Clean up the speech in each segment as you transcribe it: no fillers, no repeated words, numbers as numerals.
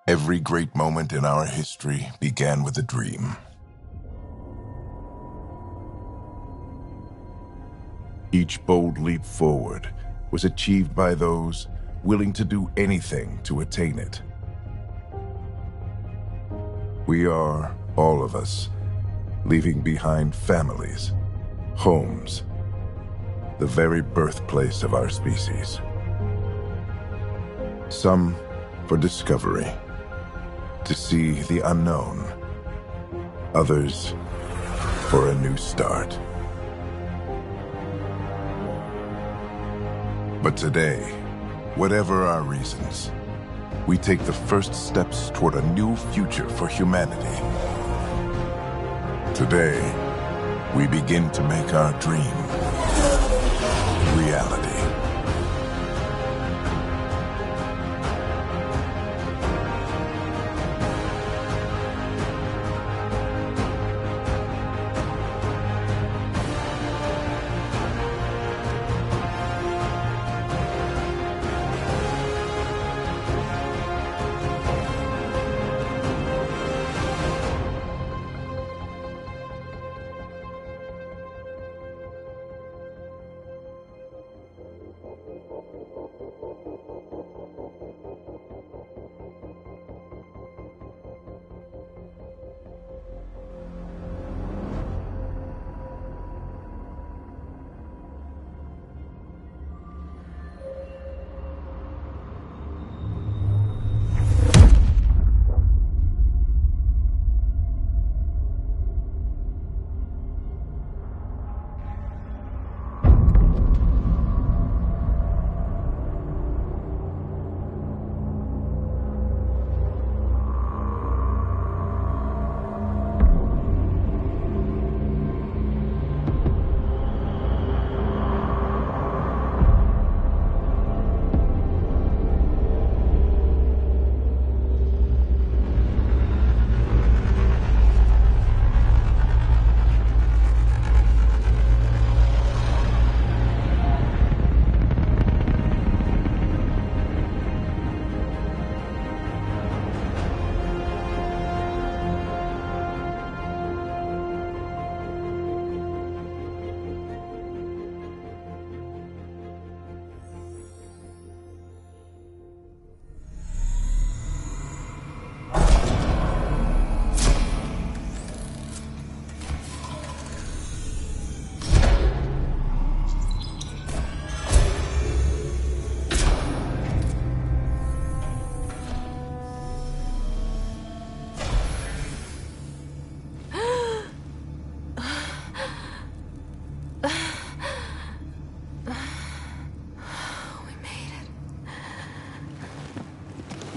Every great moment in our history began with a dream. Each bold leap forward was achieved by those willing to do anything to attain it. We are, all of us, leaving behind families, homes, the very birthplace of our species. Some for discovery, to see the unknown. Others for a new start. But today, whatever our reasons, we take the first steps toward a new future for humanity. Today, we begin to make our dream reality.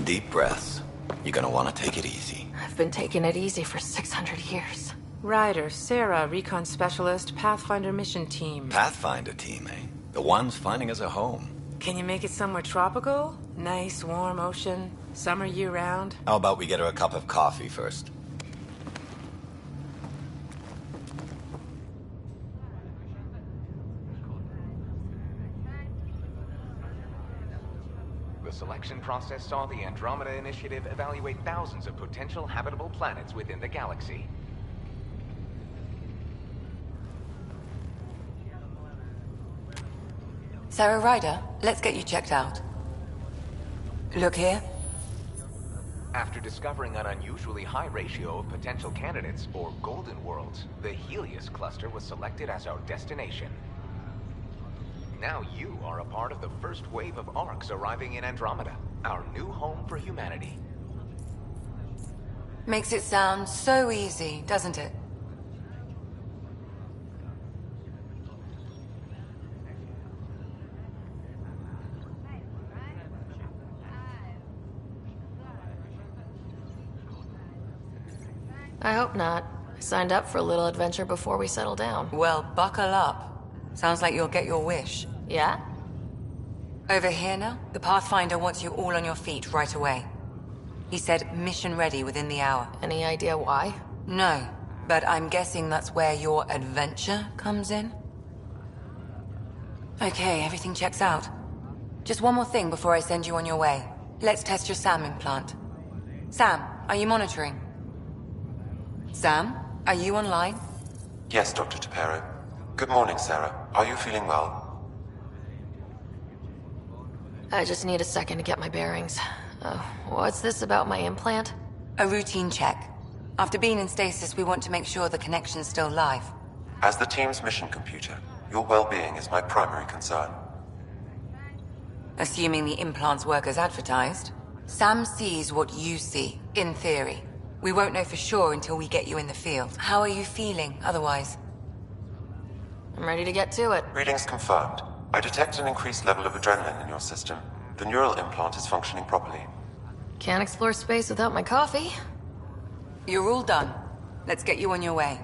Deep breaths. You're gonna want to take it easy. I've been taking it easy for 600 years. Ryder, Sarah, Recon Specialist, Pathfinder Mission Team. Pathfinder team, eh? The ones finding us a home. Can you make it somewhere tropical? Nice, warm ocean, summer year-round? How about we get her a cup of coffee first? The selection process saw the Andromeda Initiative evaluate thousands of potential habitable planets within the galaxy. Sarah Ryder, let's get you checked out. Look here. After discovering an unusually high ratio of potential candidates, or golden worlds, the Helios cluster was selected as our destination. Now you are a part of the first wave of ARCs arriving in Andromeda, our new home for humanity. Makes it sound so easy, doesn't it? I hope not. Signed up for a little adventure before we settle down. Well, buckle up. Sounds like you'll get your wish. Yeah? Over here now, the Pathfinder wants you all on your feet right away. He said mission ready within the hour. Any idea why? No, but I'm guessing that's where your adventure comes in. Okay, everything checks out. Just one more thing before I send you on your way. Let's test your SAM implant. Sam, are you monitoring? Sam, are you online? Yes, Dr. Tapero. Good morning, Sarah. Are you feeling well? I just need a second to get my bearings. What's this about my implant? A routine check. After being in stasis, we want to make sure the connection's still live. As the team's mission computer, your well-being is my primary concern. Assuming the implants work as advertised, Sam sees what you see, in theory. We won't know for sure until we get you in the field. How are you feeling, otherwise? I'm ready to get to it. Readings confirmed. I detect an increased level of adrenaline in your system. The neural implant is functioning properly. Can't explore space without my coffee. You're all done. Let's get you on your way.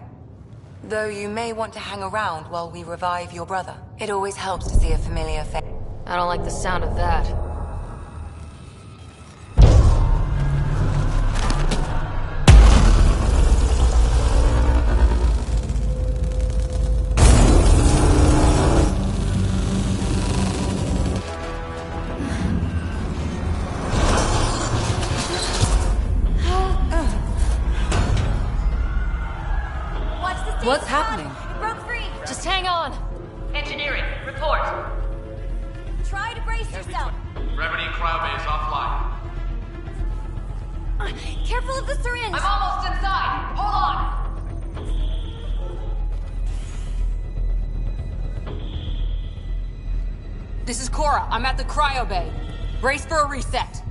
Though you may want to hang around while we revive your brother. It always helps to see a familiar face. I don't like the sound of that. What's happening? It broke free. Just hang on. Engineering, report. Try to brace yourself. Gravity cryobay is offline. Careful of the syringe. I'm almost inside. Hold on. This is Cora. I'm at the cryo bay. Brace for a reset.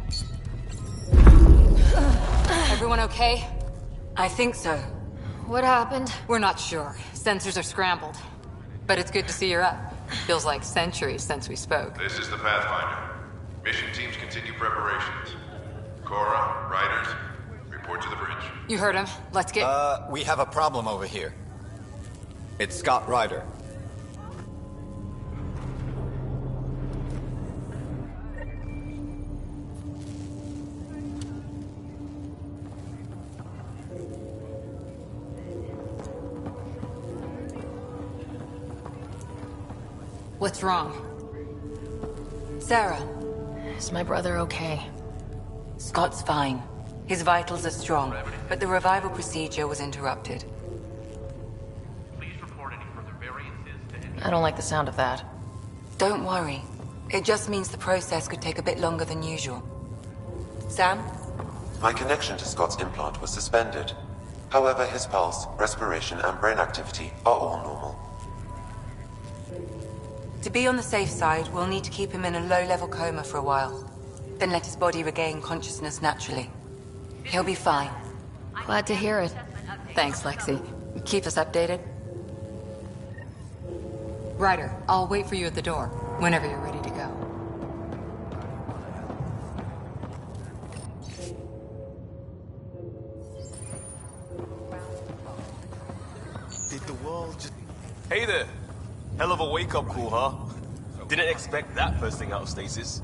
Everyone okay? I think so. What happened? We're not sure. Sensors are scrambled. But it's good to see you're up. Feels like centuries since we spoke. This is the Pathfinder. Mission teams continue preparations. Cora, Riders, report to the bridge. You heard him. Let's get... We have a problem over here. It's Scott Ryder. What's wrong? Sarah, Is my brother okay? Scott's fine. His vitals are strong, but the revival procedure was interrupted. Please report any further variances to I don't like the sound of that. Don't worry. It just means the process could take a bit longer than usual. Sam? My connection to Scott's implant was suspended. However, his pulse, respiration, and brain activity are all normal. To be on the safe side, we'll need to keep him in a low-level coma for a while. Then let his body regain consciousness naturally. He'll be fine. Glad to hear it. Thanks, Lexi. Keep us updated. Ryder, I'll wait for you at the door, whenever you're ready to go. Did the world just... Hey there! Hell of a wake-up call, huh? Didn't expect that first thing out of stasis.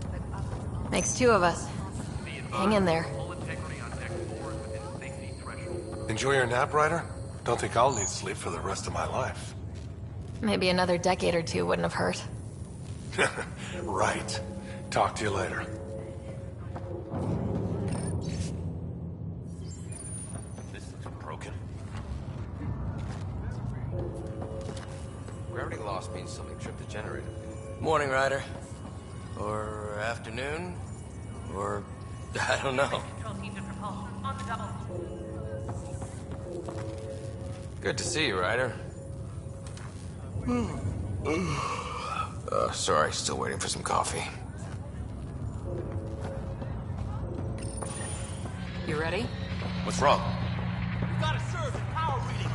Makes two of us. Hang in there. Enjoy your nap, Ryder? Don't think I'll need sleep for the rest of my life. Maybe another decade or two wouldn't have hurt. Right. Talk to you later. This looks broken. Gravity loss means something tripped the generator. Morning, Ryder. Or afternoon. Or... I don't know. Good to see you, Ryder. Sorry, still waiting for some coffee. You ready? What's wrong? You got a surge in power reading.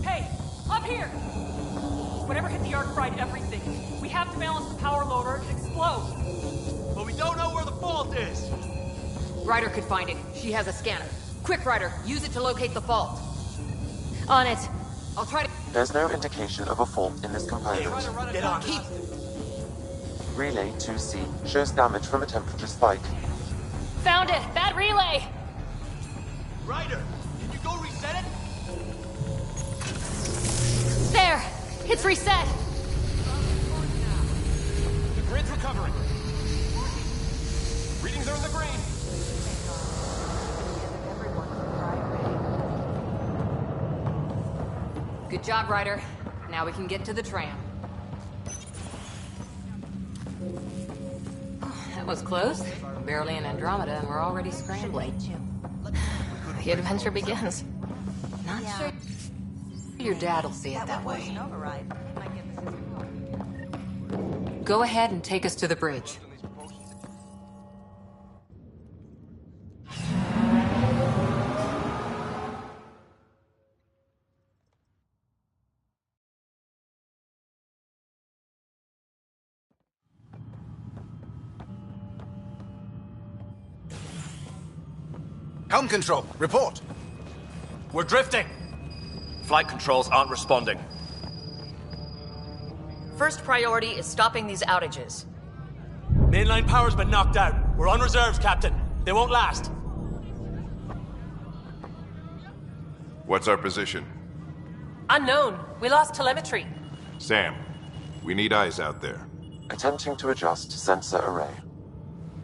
Hey, up here! Whatever hit the arc fried everything. We have to balance the power load or it could explode. But we don't know where the fault is. Ryder could find it. She has a scanner. Quick, Ryder, use it to locate the fault. On it. I'll try to... There's no indication of a fault in this component. Get on. Keep... Relay 2C shows damage from a temperature spike. Found it! Bad relay! Ryder, can you go reset it? There! It's reset! The grid's recovering. Readings are in the green. Good job, Ryder. Now we can get to the tram. That was close. Barely in Andromeda, and we're already scrambling. The adventure begins. Not sure your dad'll see it that way. Go ahead and take us to the bridge. Helm control, report. We're drifting. Flight controls aren't responding. First priority is stopping these outages. Mainline power's been knocked out. We're on reserves, Captain. They won't last. What's our position? Unknown. We lost telemetry. Sam, we need eyes out there. Attempting to adjust sensor array.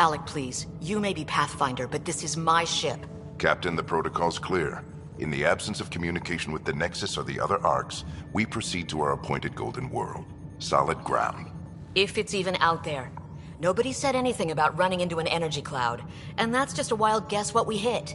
Alec, please. You may be Pathfinder, but this is my ship. Captain, the protocol's clear. In the absence of communication with the Nexus or the other arcs, we proceed to our appointed Golden World. Solid ground. If it's even out there. Nobody said anything about running into an energy cloud, and that's just a wild guess what we hit.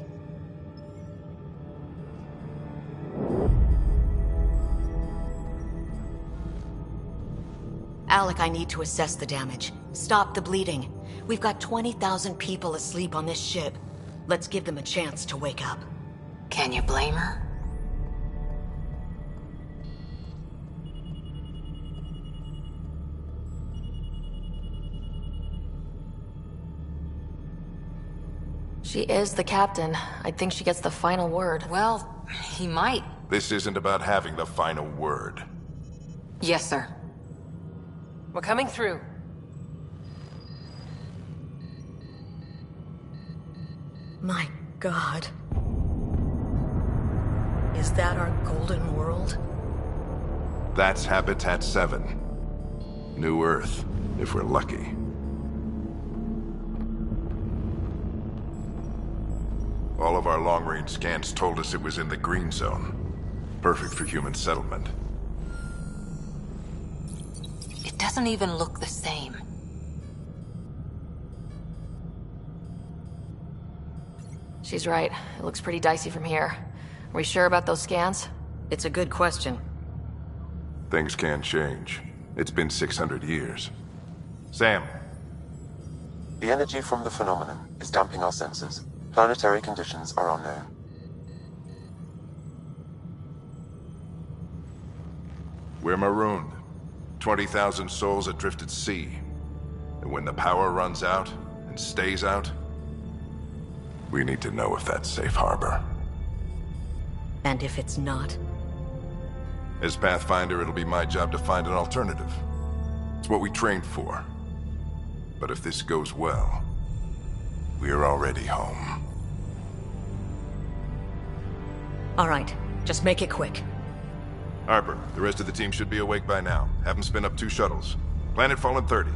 Alec, I need to assess the damage. Stop the bleeding. We've got 20,000 people asleep on this ship. Let's give them a chance to wake up. Can you blame her? She is the captain. I think she gets the final word. Well, he might. This isn't about having the final word. Yes, sir. We're coming through. My God. Is that our Golden World? That's Habitat 7. New Earth, if we're lucky. All of our long-range scans told us it was in the green zone. Perfect for human settlement. It doesn't even look the same. She's right. It looks pretty dicey from here. Are we sure about those scans? It's a good question. Things can change. It's been 600 years. Sam. The energy from the phenomenon is damping our senses. Planetary conditions are unknown. We're marooned. 20,000 souls adrift at sea. And when the power runs out, and stays out, we need to know if that's safe harbor. And if it's not? As Pathfinder, it'll be my job to find an alternative. It's what we trained for. But if this goes well, we're already home. All right, just make it quick. Harper, the rest of the team should be awake by now. Have them spin up 2 shuttles. Planet Fallen 30.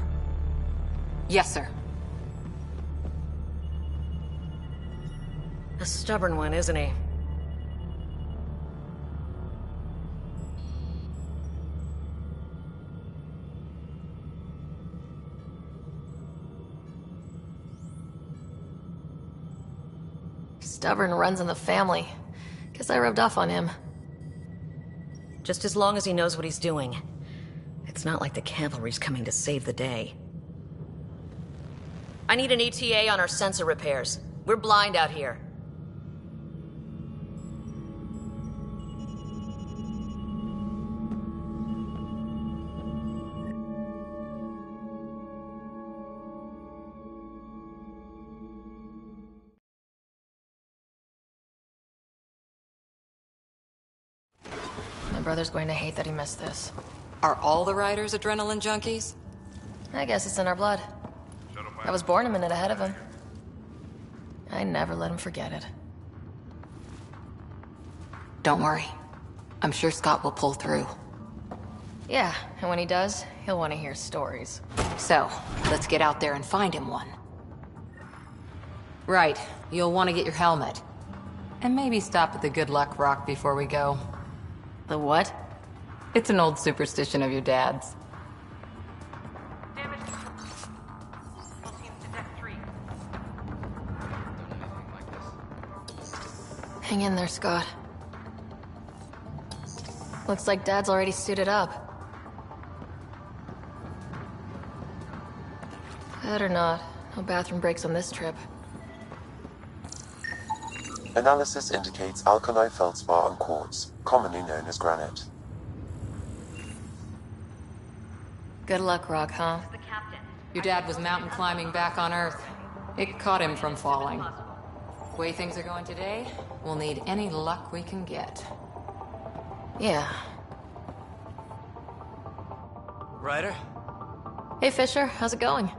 Yes, sir. A stubborn one, isn't he? Stubborn runs in the family. Guess I rubbed off on him. Just as long as he knows what he's doing. It's not like the cavalry's coming to save the day. I need an ETA on our sensor repairs. We're blind out here. brother's going to hate that he missed this. Are all the riders adrenaline junkies? I guess it's in our blood. I was born a minute ahead of him. I never let him forget it. Don't worry. I'm sure Scott will pull through. Yeah, and when he does, he'll want to hear stories. So, let's get out there and find him one. Right, you'll want to get your helmet. And maybe stop at the Good Luck Rock before we go. The what? It's an old superstition of your dad's. Hang in there, Scott. Looks like Dad's already suited up. Better not. No bathroom breaks on this trip. Analysis indicates alkali feldspar and quartz, commonly known as granite. Good luck, Rock, huh? Your dad was mountain climbing back on Earth. It caught him from falling. The way things are going today, we'll need any luck we can get. Yeah. Ryder? Hey, Fisher. How's it going?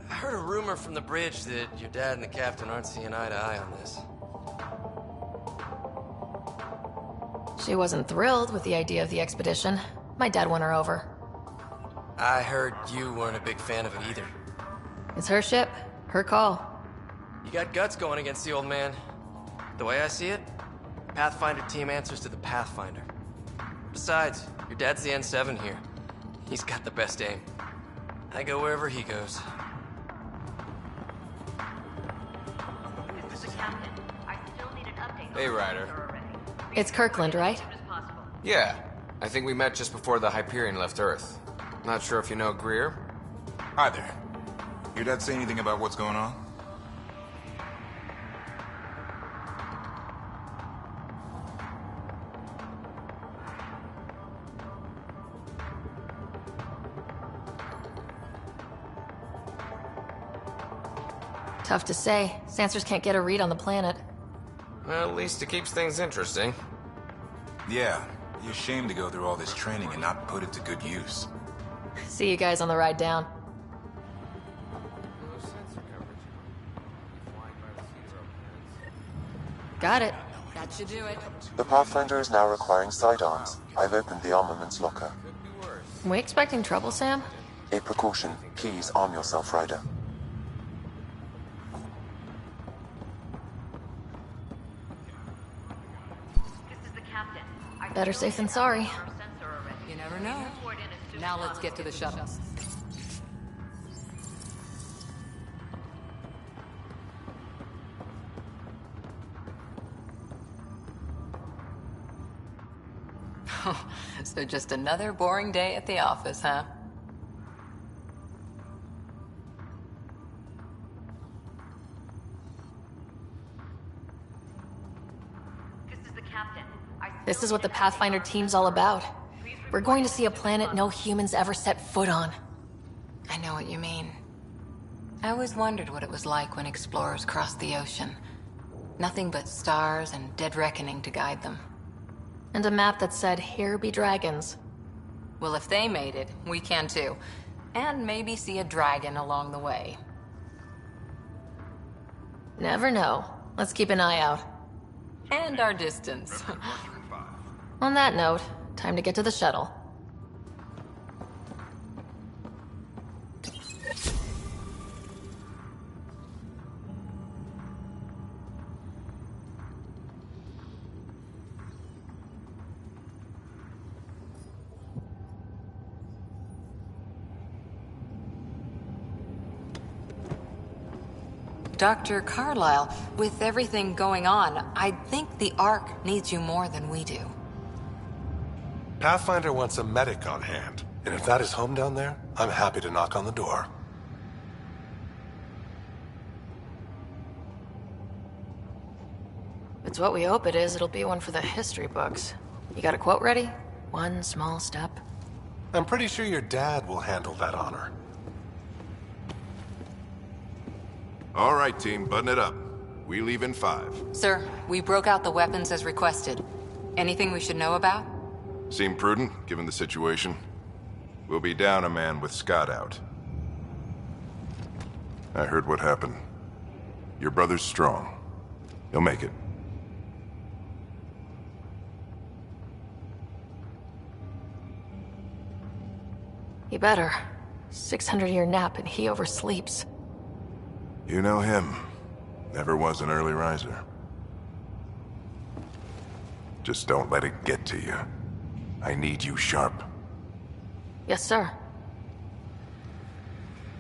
I heard a rumor from the bridge that your dad and the captain aren't seeing eye to eye on this. She wasn't thrilled with the idea of the expedition. My dad won her over. I heard you weren't a big fan of it either. It's her ship. Her call. You got guts going against the old man. The way I see it, Pathfinder team answers to the Pathfinder. Besides, your dad's the N7 here. He's got the best aim. I go wherever he goes. Hey, Ryder. It's Kirkland, right? Yeah. I think we met just before the Hyperion left Earth. Not sure if you know Greer? Hi there. Your dad say anything about what's going on? Tough to say. Sensors can't get a read on the planet. Well, at least it keeps things interesting. Yeah. Be a shame to go through all this training and not put it to good use. See you guys on the ride down. Got it. That should do it. The Pathfinder is now requiring sidearms. I've opened the armaments locker. We expecting trouble, Sam? A precaution. Please arm yourself, Ryder. Better safe than sorry. You never know. Now let's get to the shuttle. So just another boring day at the office, huh? This is what the Pathfinder team's all about. We're going to see a planet no humans ever set foot on. I know what you mean. I always wondered what it was like when explorers crossed the ocean. Nothing but stars and dead reckoning to guide them. And a map that said, "Here be dragons." Well, if they made it, we can too. And maybe see a dragon along the way. Never know. Let's keep an eye out. And our distance. On that note, time to get to the shuttle. Dr. Carlyle, with everything going on, I think the Ark needs you more than we do. Pathfinder wants a medic on hand, and if that is home down there, I'm happy to knock on the door. If it's what we hope it is, it'll be one for the history books. You got a quote ready? One small step. I'm pretty sure your dad will handle that honor. All right, team, button it up. We leave in 5. Sir, we broke out the weapons as requested. Anything we should know about? Seem prudent, given the situation? We'll be down a man with Scott out. I heard what happened. Your brother's strong. He'll make it. He better. 600-year nap and he oversleeps. You know him. Never was an early riser. Just don't let it get to you. I need you sharp. Yes, sir.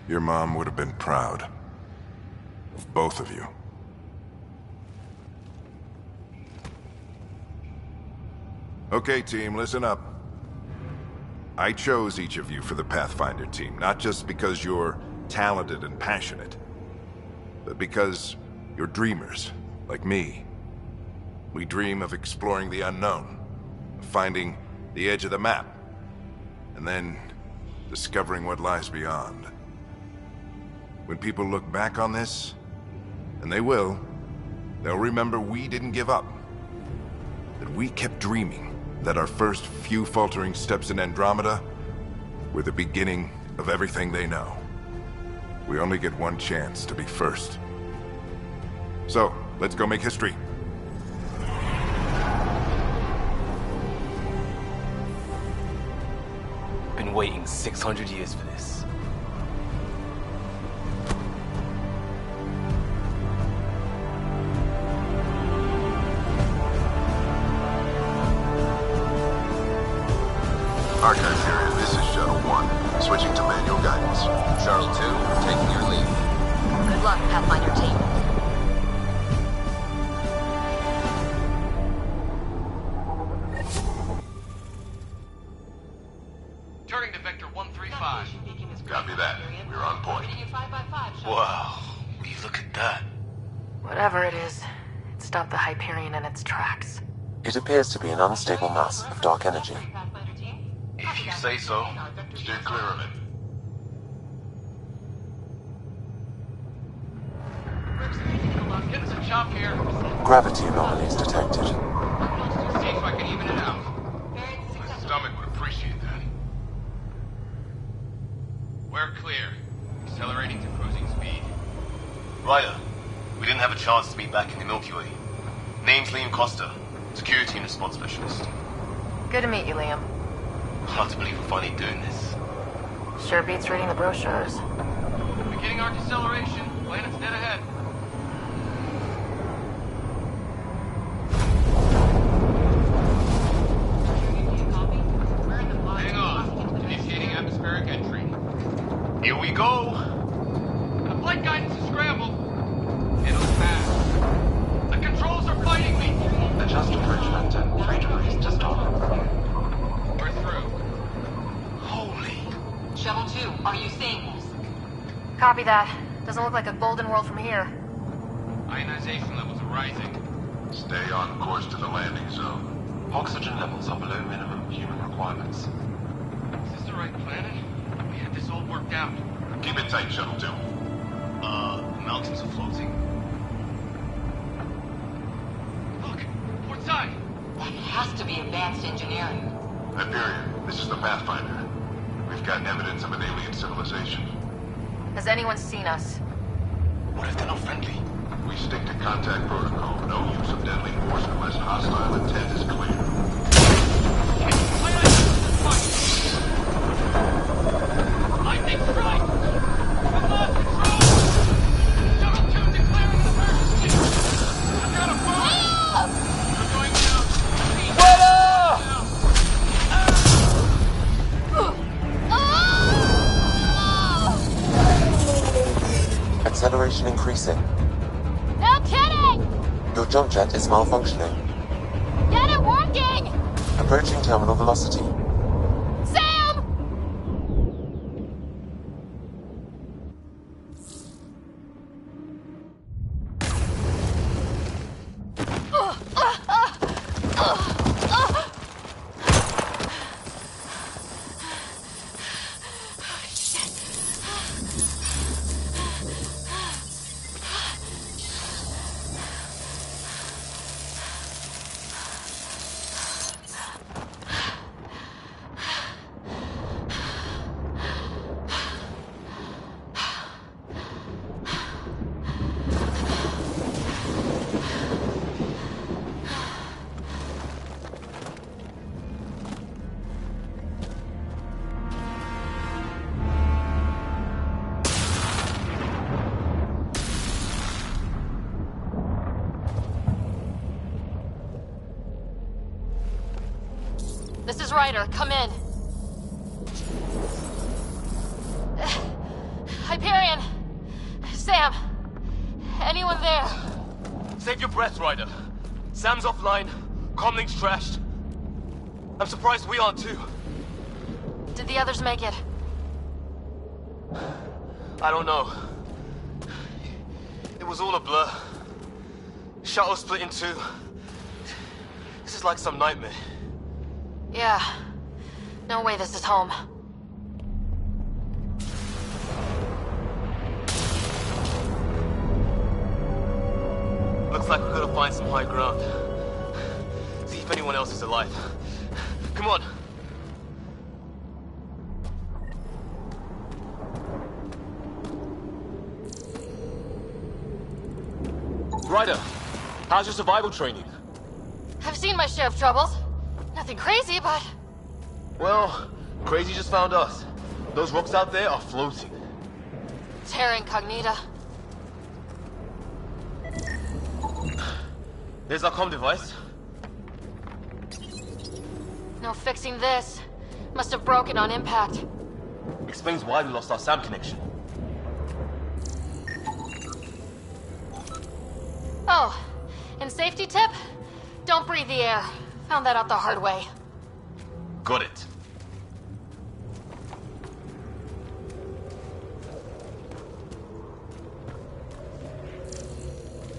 Your mom would have been proud. Of both of you. Okay, team, listen up. I chose each of you for the Pathfinder team, not just because you're talented and passionate, but because you're dreamers, like me. We dream of exploring the unknown, of finding the edge of the map, and then discovering what lies beyond. When people look back on this, and they will, they'll remember we didn't give up. That we kept dreaming, that our first few faltering steps in Andromeda were the beginning of everything they know. We only get one chance to be first. So, let's go make history. Been waiting 600 years for this. Archive period, this is Shuttle 1. Switching to manual guidance. Shuttle 2, taking your lead. Good luck, Pathfinder team. Turning to Vector 135. Copy that. We're on point. Wow, will you look at that? Whatever it is, it stopped the Hyperion in its tracks. It appears to be an unstable mass of dark energy. If you say so. Steer clear of it. Getting some chop here. Gravity anomalies detected. See if I can even it out. My stomach would appreciate that. We're clear. Accelerating to cruising speed. Ryder, we didn't have a chance to meet back in the Milky Way. Name's Liam Costa, security and response specialist. Good to meet you, Liam. Hard to believe we're finally doing this. Sure beats reading the brochures. Beginning our deceleration. Planet's dead ahead. Hang on. Initiating atmospheric entry. Here we go. The flight guidance is scrambled. It'll pass. The controls are fighting me. Adjust bridge factor 3 degrees to stop. We're through. Holy. Shuttle 2, are you seeing this? Copy that. Doesn't look like a golden world from here. Ionization levels are rising. Stay on course to the landing zone. Oxygen levels are below minimum human requirements. Is this the right planet? We had this all worked out. Keep it tight, Shuttle 2. The mountains are floating. Look, port side. That has to be advanced engineering. Hyperion, this is the Pathfinder. We've got evidence of an alien civilization. Has anyone seen us? What if they're not friendly? We stick to contact protocol. No use of deadly force unless hostile intent is clear. Lightning strike! Come on, control! Shuttle 2 declaring an emergency! I've got a bomb! I'm going down. Acceleration increasing. No kidding! Your jump jet is malfunctioning. Get it working! Approaching terminal velocity. Sam! Here's Ryder. Come in. Hyperion! Sam! Anyone there? Save your breath, Ryder. Sam's offline. Comlink's trashed. I'm surprised we aren't too. Did the others make it? I don't know. It was all a blur. Shuttle split in two. This is like some nightmare. Yeah. No way this is home. Looks like we're gonna find some high ground. See if anyone else is alive. Come on. Ryder, how's your survival training? I've seen my share of troubles. Nothing crazy, but... Well, crazy just found us. Those rocks out there are floating. Terra Incognita. There's our comm device. No fixing this. Must have broken on impact. Explains why we lost our SAM connection. Oh, and safety tip? Don't breathe the air. Found that out the hard way. Got it.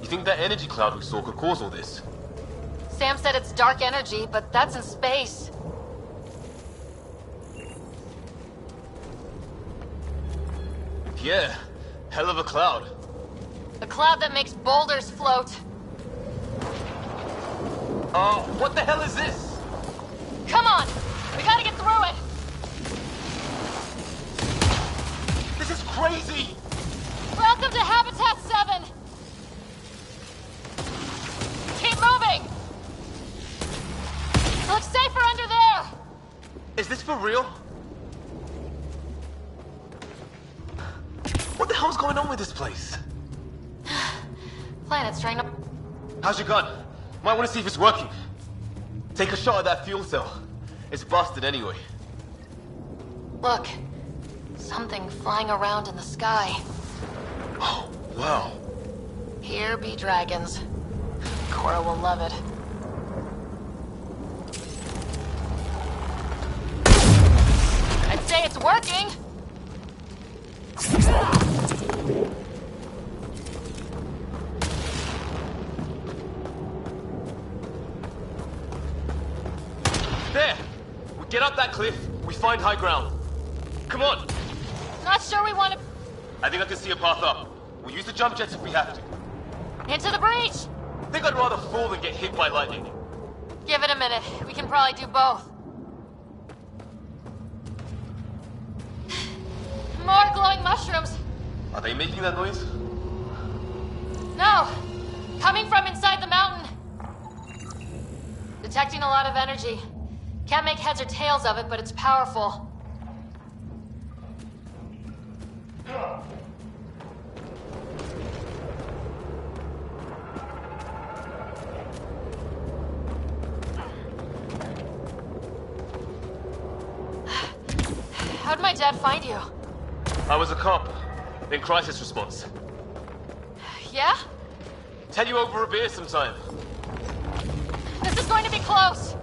You think that energy cloud we saw could cause all this? Sam said it's dark energy, but that's in space. Yeah, hell of a cloud. A cloud that makes boulders float. What the hell is this? Come on! We gotta get through it! This is crazy! Welcome to Habitat 7! Keep moving! Looks safer under there! Is this for real? What the hell's going on with this place? Planet's trying to... How's your gun? Might want to see if it's working. Take a shot at that fuel cell. It's busted anyway. Look. Something flying around in the sky. Oh, wow. Here be dragons. Cora will love it. I'd say it's working! There! We get up that cliff, we find high ground. Come on! Not sure we want to... I think I can see a path up. We'll use the jump jets if we have to. Into the breach! Think I'd rather fall than get hit by lightning. Give it a minute. We can probably do both. More glowing mushrooms. Are they making that noise? No! Coming from inside the mountain. Detecting a lot of energy. Can't make heads or tails of it, but it's powerful. How'd my dad find you? I was a cop, in crisis response. Yeah? Tell you over a beer sometime. This is going to be close.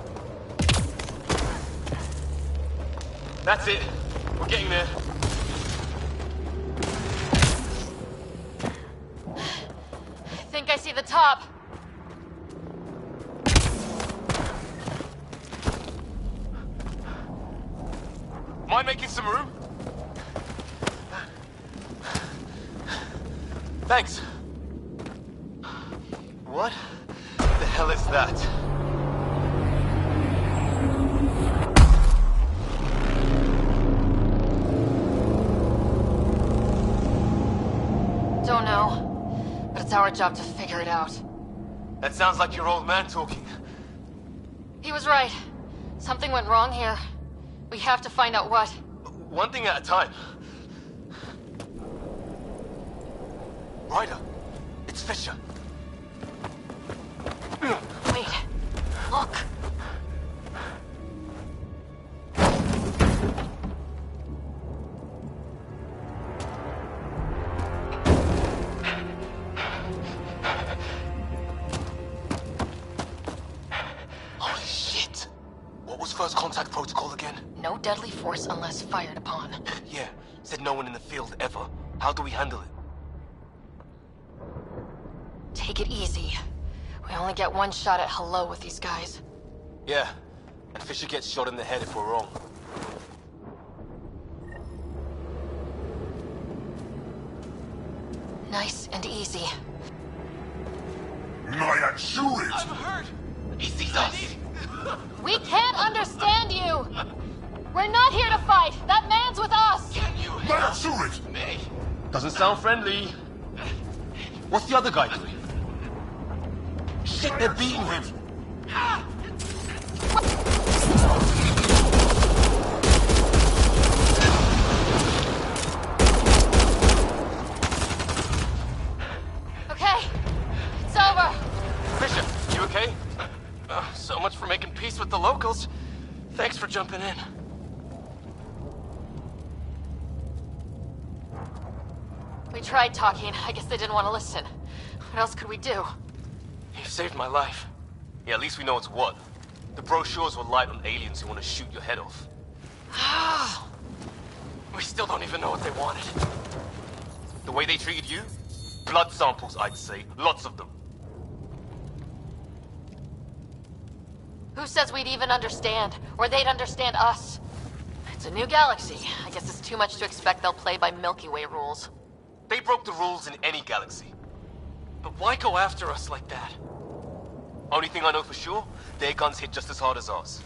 That's it. We're getting there. I think I see the top. Mind making some room? Thanks. What the hell is that? Don't know, but it's our job to figure it out. That sounds like your old man talking. He was right. Something went wrong here. We have to find out what. One thing at a time. Ryder, it's Fisher. Wait, look. deadly force unless fired upon. Yeah, said no one in the field ever. How do we handle it? Take it easy. We only get one shot at hello with these guys. Yeah, and Fisher gets shot in the head if we're wrong. Nice and easy. Naya, shoot it! I'm hurt! He sees us! We can't understand you! We're not here to fight! That man's with us! Can you Naya, shoot it! me? Doesn't sound friendly. What's the other guy doing? Shit, they're beating him! Okay, it's over. Fisher, you okay? So much for making peace with the locals. Thanks for jumping in. We tried talking. I guess they didn't want to listen. What else could we do? You saved my life. Yeah, at least we know it's what. The brochures were light on aliens who want to shoot your head off. We still don't even know what they wanted. The way they treated you? Blood samples, I'd say. Lots of them. Who says we'd even understand? Or they'd understand us? It's a new galaxy. I guess it's too much to expect they'll play by Milky Way rules. They broke the rules in any galaxy. But why go after us like that? Only thing I know for sure, their guns hit just as hard as ours.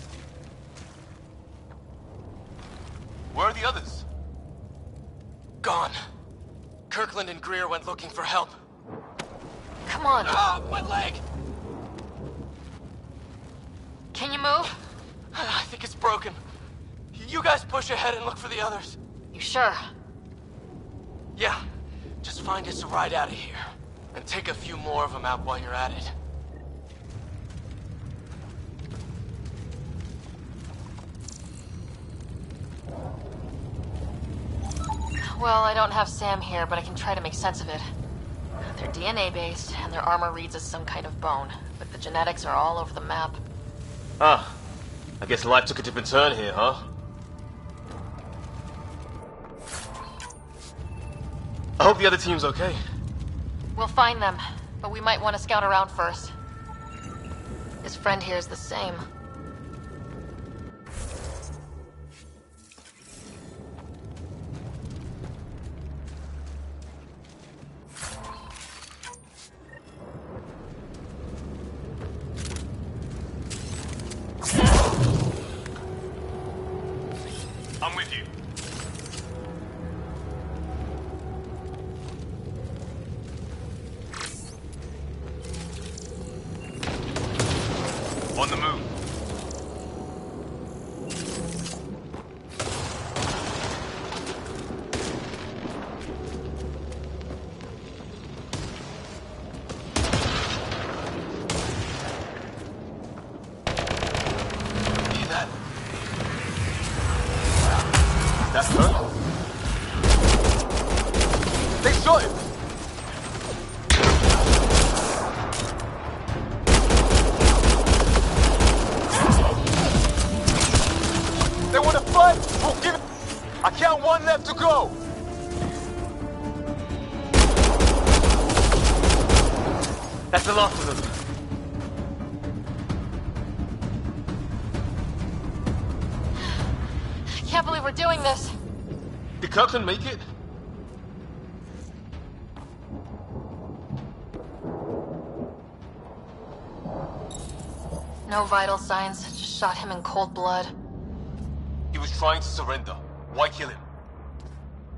Where are the others? Gone. Kirkland and Greer went looking for help. Come on. Ah, my leg! Can you move? I think it's broken. You guys push ahead and look for the others. You sure? Yeah. Just find us a ride out of here. And take a few more of them out while you're at it. Well, I don't have Sam here, but I can try to make sense of it. They're DNA-based, and their armor reads as some kind of bone. But the genetics are all over the map. Ah, I guess life took a different turn here, huh? I hope the other team's okay. We'll find them, but we might want to scout around first. His friend here is the same. I'm with you. On the move. Hear that? That's her? They shot him! They want to fight? We'll give it. I count one left to go. That's the last of them. I can't believe we're doing this. Did Kirkland make it? No vital signs, just shot him in cold blood. He was trying to surrender. Why kill him?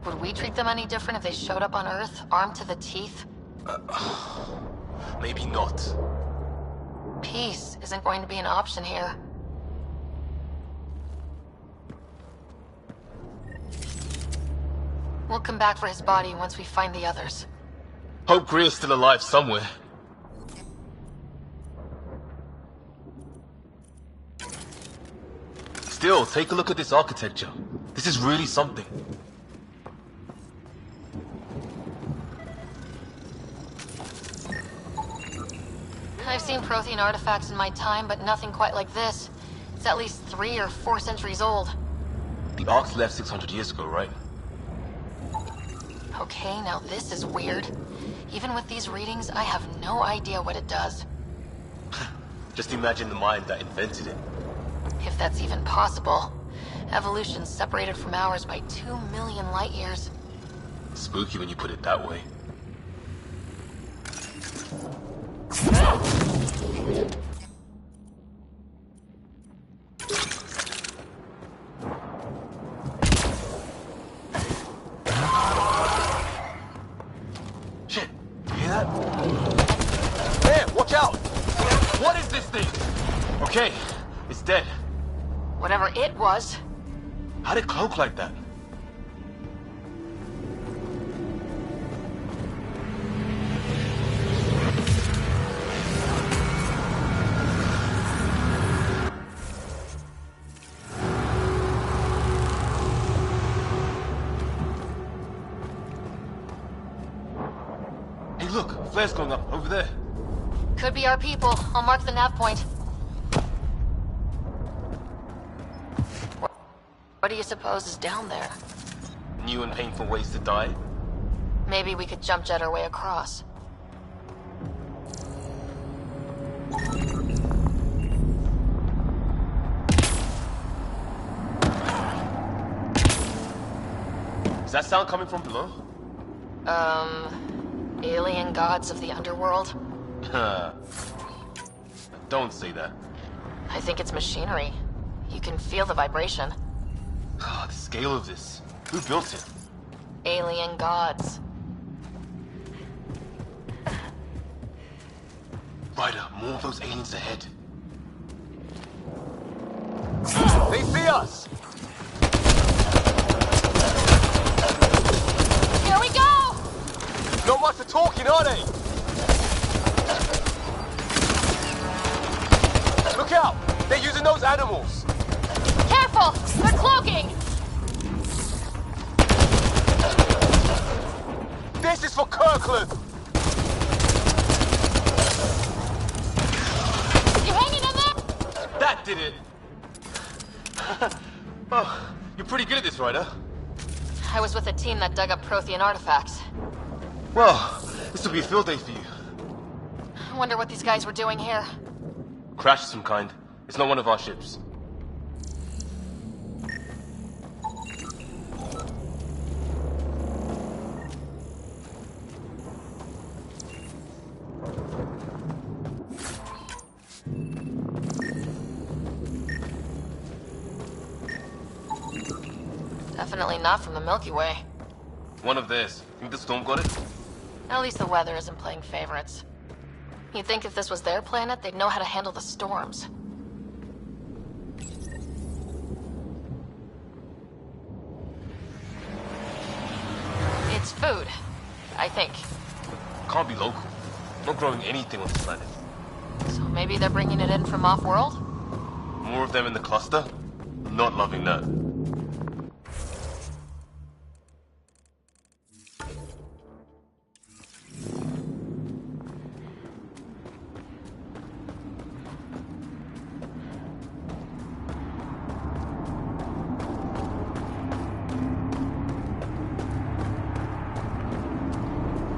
Would we treat them any different if they showed up on Earth, armed to the teeth? Maybe not. Peace isn't going to be an option here. We'll come back for his body once we find the others. Hope Greer's still alive somewhere. Still, take a look at this architecture. This is really something. I've seen Prothean artifacts in my time, but nothing quite like this. It's at least 3 or 4 centuries old. The Ark's left 600 years ago, right? Okay, now this is weird. Even with these readings, I have no idea what it does. Just imagine the mind that invented it. If that's even possible. Evolution's separated from ours by 2 million light years. Spooky when you put it that way. Shit, you hear that? Hey, watch out! What is this thing? Okay, it's dead. Whatever it was. How'd it cloak like that? Hey look, flare's going up over there. Could be our people. I'll mark the nav point. What do you suppose is down there? New and painful ways to die? Maybe we could jump jet our way across. Is that sound coming from below? Alien gods of the underworld? Don't say that. I think it's machinery. You can feel the vibration. The scale of this. Who built it? Alien gods. Ryder, more of those aliens ahead. They see us! Here we go! Not much for talking, are they? Look out! They're using those animals! Careful! They're cloaking! This is for Kirkland! You hanging in there? That did it! Oh, you're pretty good at this, Ryder. I was with a team that dug up Prothean artifacts. Well, this will be a field day for you. I wonder what these guys were doing here. Crash of some kind. It's not one of our ships. Definitely not from the Milky Way. One of theirs. Think the storm got it? At least the weather isn't playing favorites. You'd think if this was their planet, they'd know how to handle the storms. It's food, I think. Can't be local. Not growing anything on this planet. So maybe they're bringing it in from off-world? More of them in the cluster? Not loving that.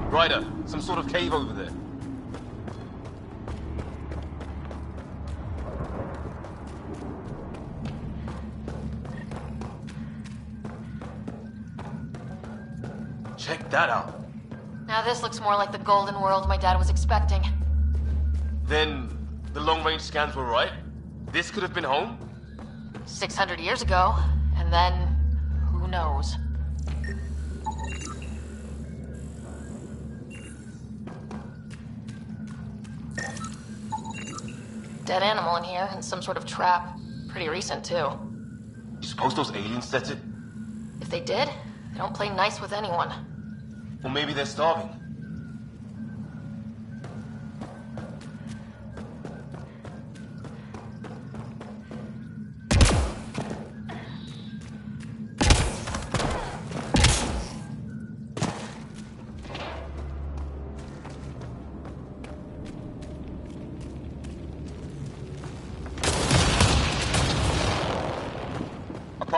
Ryder, some sort of cave over there. Check that out. Now this looks more like the golden world my dad was expecting. Then, the long-range scans were right? This could have been home? 600 years ago, and then... who knows? Dead animal in here, and some sort of trap. Pretty recent, too. You suppose those aliens set it? If they did, they don't play nice with anyone. Or maybe they're starving.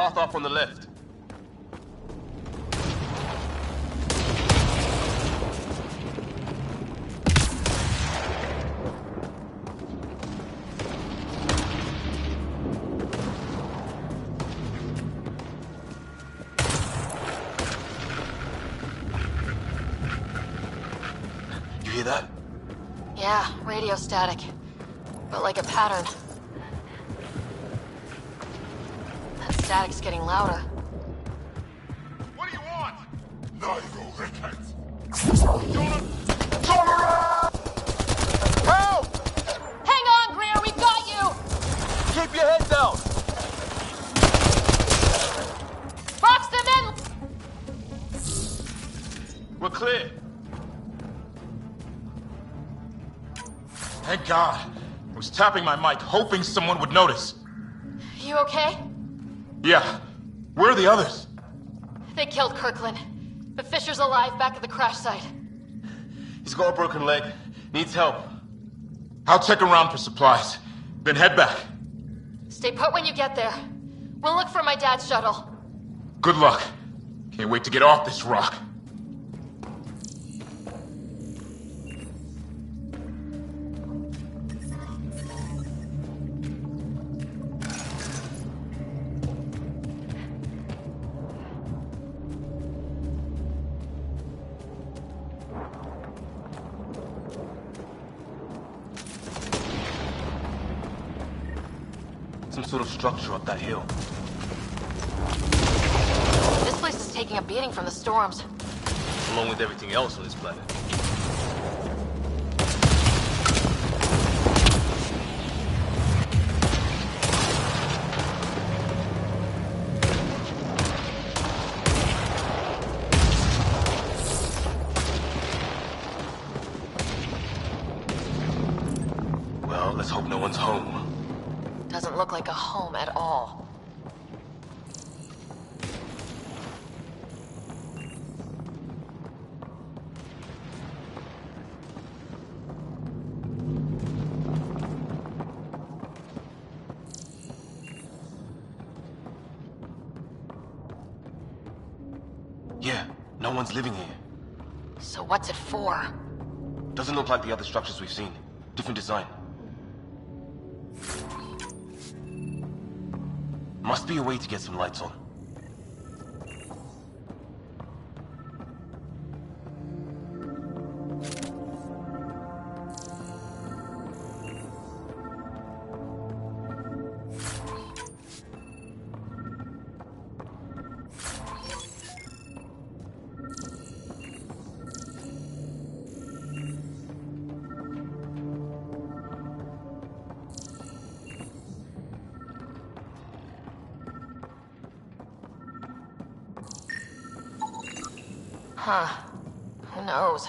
path off on the left. You hear that? Yeah, radio static. But like a pattern. That static's getting louder. What do you want? Help! Hang on, Greer, we've got you! Keep your head down! Box them in! We're clear. Thank God. I was tapping my mic, hoping someone would notice. You okay? Yeah. Where are the others? They killed Kirkland. But Fisher's alive back at the crash site. He's got a broken leg. Needs help. I'll check around for supplies. Then head back. Stay put when you get there. We'll look for my dad's shuttle. Good luck. Can't wait to get off this rock. Some sort of structure up that hill. This place is taking a beating from the storms. Along with everything else on this planet. Well, let's hope no one's home. Doesn't look like a home at all. Yeah, no one's living here. So what's it for? Doesn't look like the other structures we've seen. Different design. Must be a way to get some lights on. Huh. Who knows?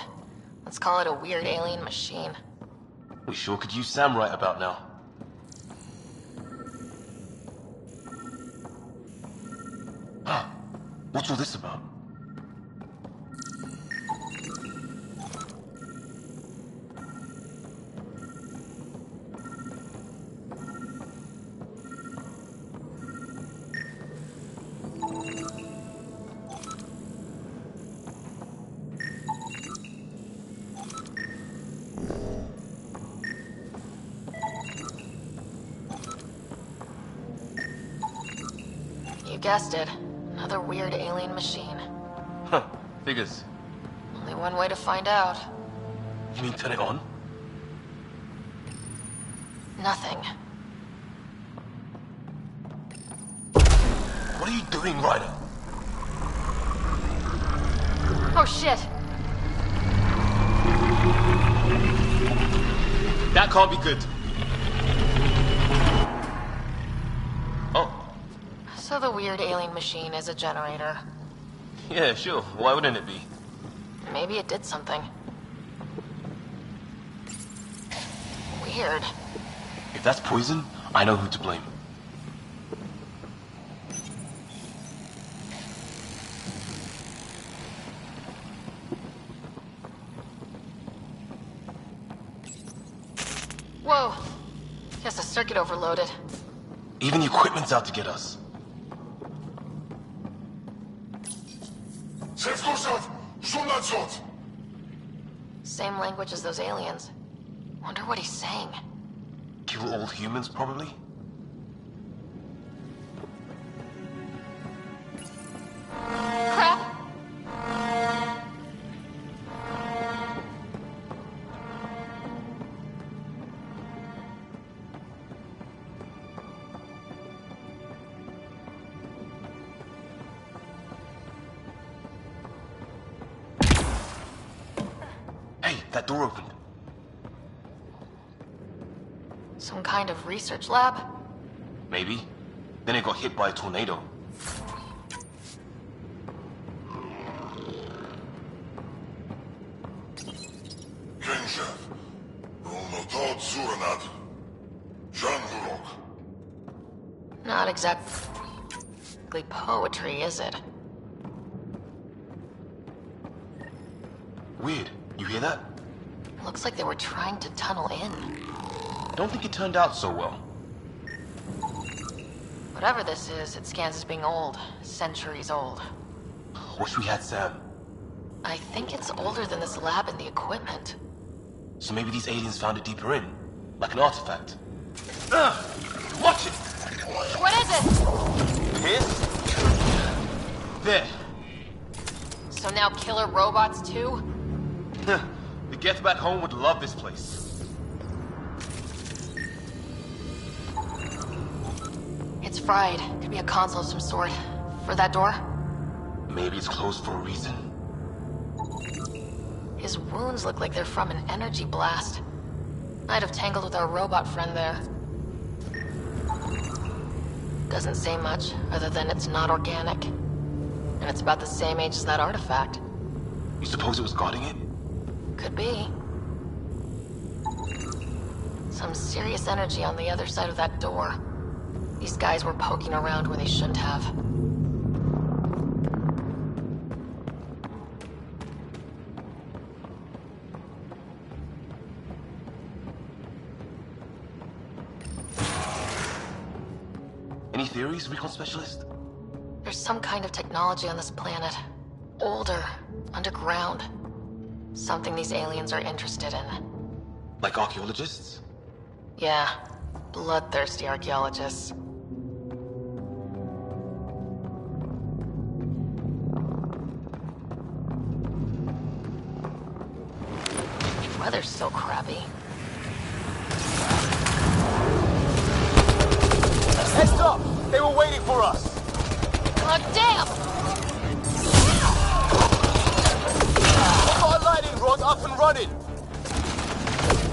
Let's call it a weird alien machine. We sure could use Sam right about now. Huh. What's all this about? You guessed it. Another weird alien machine. Huh. Figures. Only one way to find out. You mean turn it on? Nothing. What are you doing, Ryder? Oh shit! That can't be good. Oh. So the weird alien machine is a generator. Yeah, sure. Why wouldn't it be? Maybe it did something. Weird. If that's poison, I know who to blame. Whoa. Guess the circuit overloaded. Even the equipment's out to get us. Same language as those aliens. Wonder what he's saying. Kill all humans, probably? Crap! Hey, that door opened. Some kind of research lab? Maybe. Then it got hit by a tornado. Not exactly poetry, is it? Weird. You hear that? Looks like they were trying to tunnel in. Don't think it turned out so well. Whatever this is, it scans as being old. Centuries old. Wish we had Sam. I think it's older than this lab and the equipment. So maybe these aliens found it deeper in. Like an artifact. Watch it! What is it? Here? There. So now killer robots too? The Get Back Home would love this place. It's fried. Could be a console of some sort. For that door? Maybe it's closed for a reason. His wounds look like they're from an energy blast. Might have tangled with our robot friend there. Doesn't say much, other than it's not organic. And it's about the same age as that artifact. You suppose it was guarding it? Could be. Some serious energy on the other side of that door. These guys were poking around where they shouldn't have. Any theories, recon specialist? There's some kind of technology on this planet. Older, underground. Something these aliens are interested in. Like archaeologists? Yeah, bloodthirsty archaeologists. Weather's so crappy. Heads up! They were waiting for us! Oh, damn! Our lighting rod up and running!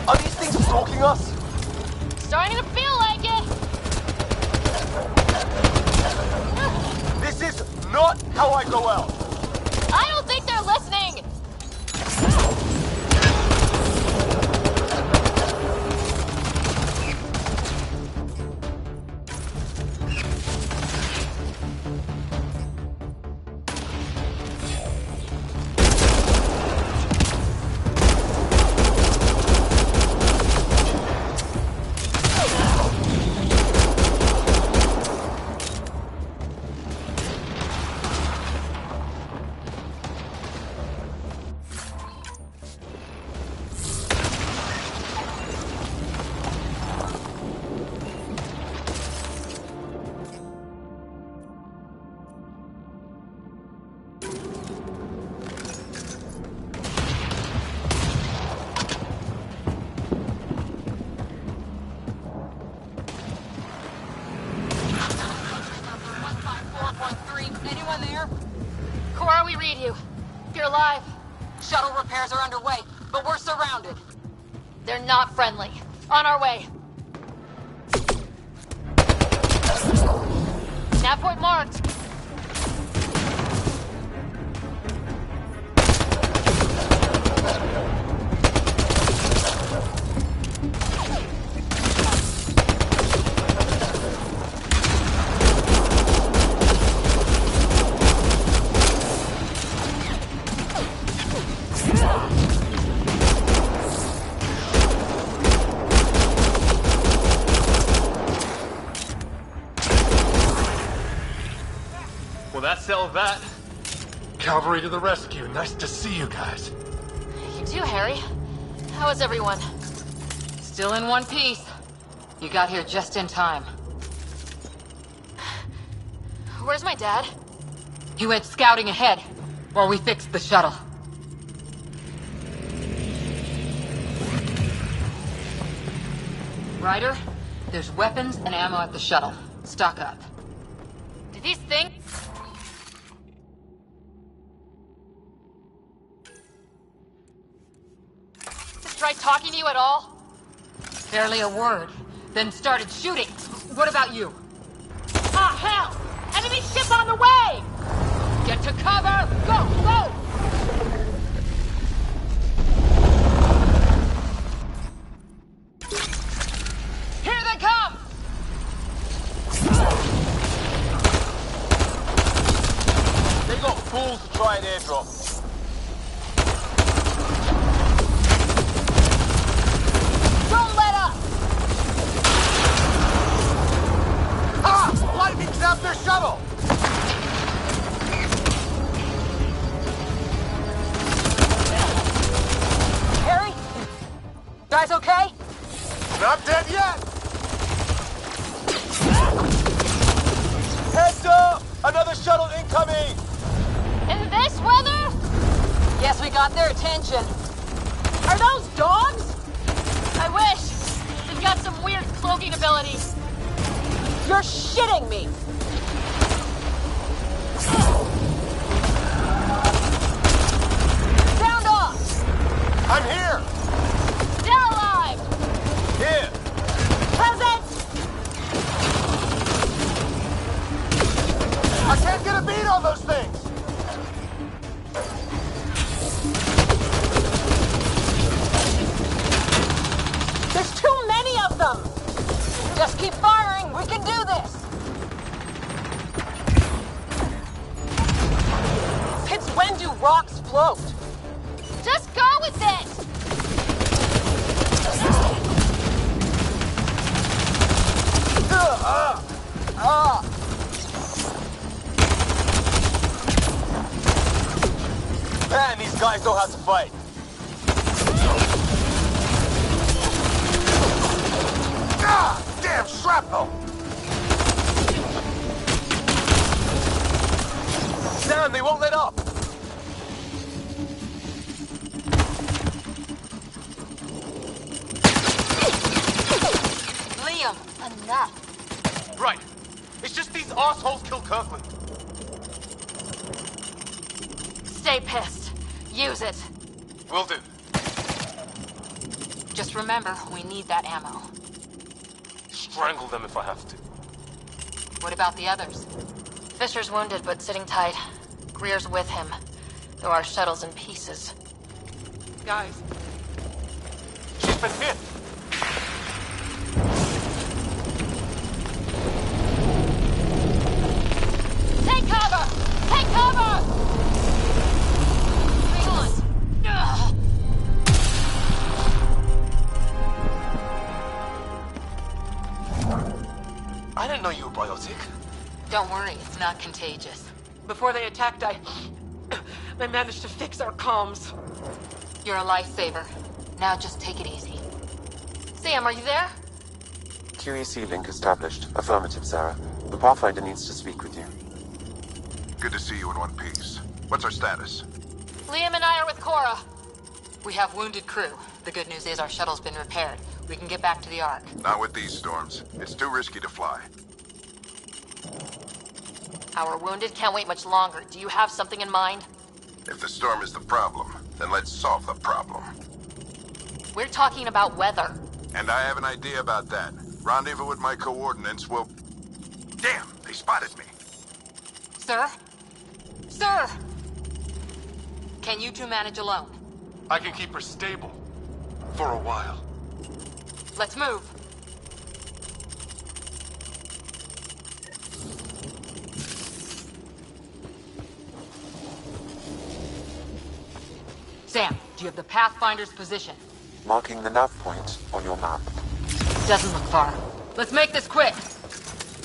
Are these things stalking us? Starting to feel like it! This is not how I go out! I don't think they're listening! They're not friendly. On our way. Nav point marked. Well, that settled that. Cavalry to the rescue. Nice to see you guys. You too, Harry. How is everyone? Still in one piece. You got here just in time. Where's my dad? He went scouting ahead, while we fixed the shuttle. Ryder, there's weapons and ammo at the shuttle. Stock up. Do these things... Try talking to you at all? Barely a word. Then started shooting. What about you? Ah, hell! Enemy ship on the way! Get to cover! Go! Go! Here they come! They got fools to try an airdrop. Don't let up! Ah! Lightning zapped their shuttle! Harry? Guys okay? Not dead yet! Heads up! Another shuttle incoming! In this weather? Guess we got their attention. Are those dogs? I wish. They've got some weird cloaking abilities. You're shitting me! Sound off! I'm here! They're alive! Here! Present! I can't get a beat on those things! There's too many of them! Just keep firing, we can do this! Since when do rocks float? Just go with it! Man, these guys know how to fight. Ah! Damn shrapnel! Damn, they won't let up! Liam, enough. Right. It's just these assholes kill Kirkland. Stay pissed. Use it. Will do. Just remember, we need that ammo. Strangle them if I have to. What about the others? Fisher's wounded, but sitting tight. Greer's with him, though our shuttle's in pieces. Guys. She's been hit. Take cover! Take cover! Hang on. Ugh. I didn't know you were biotic. Don't worry, it's not contagious. Before they attacked, I managed to fix our comms. You're a lifesaver. Now just take it easy. Sam, are you there? QEC link established. Affirmative, Sarah. The Pathfinder needs to speak with you. Good to see you in one piece. What's our status? Liam and I are with Cora. We have wounded crew. The good news is our shuttle's been repaired. We can get back to the Ark. Not with these storms. It's too risky to fly. Our wounded can't wait much longer. Do you have something in mind? If the storm is the problem, then let's solve the problem. We're talking about weather. And I have an idea about that. Rendezvous with my coordinates will... Damn, they spotted me. Sir? Sir! Can you two manage alone? I can keep her stable. For a while. Let's move. Sam, do you have the Pathfinder's position? Marking the nav point on your map. Doesn't look far. Let's make this quick.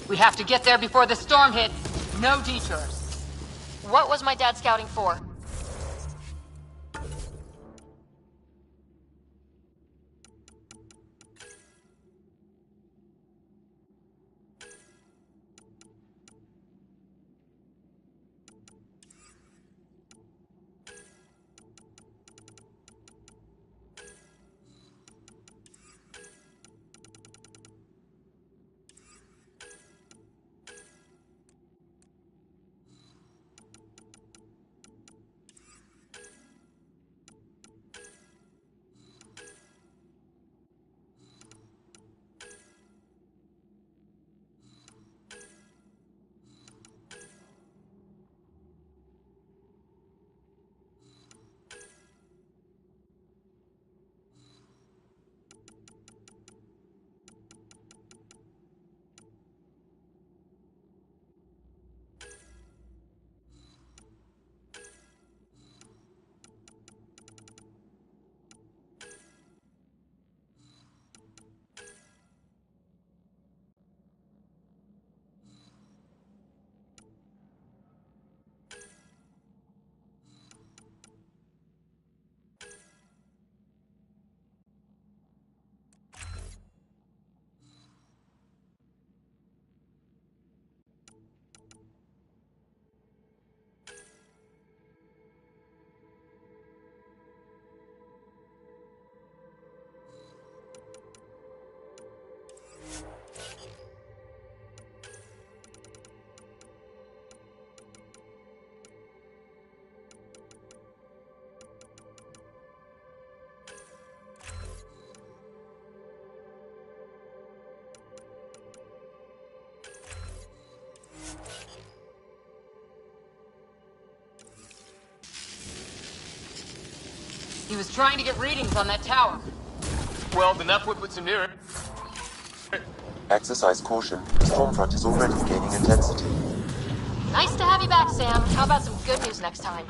We have to get there before the storm hits. No detours. What was my dad scouting for? He was trying to get readings on that tower. Well, the nav puts him near it. Exercise caution. The storm front is already gaining intensity. Nice to have you back, Sam. How about some good news next time?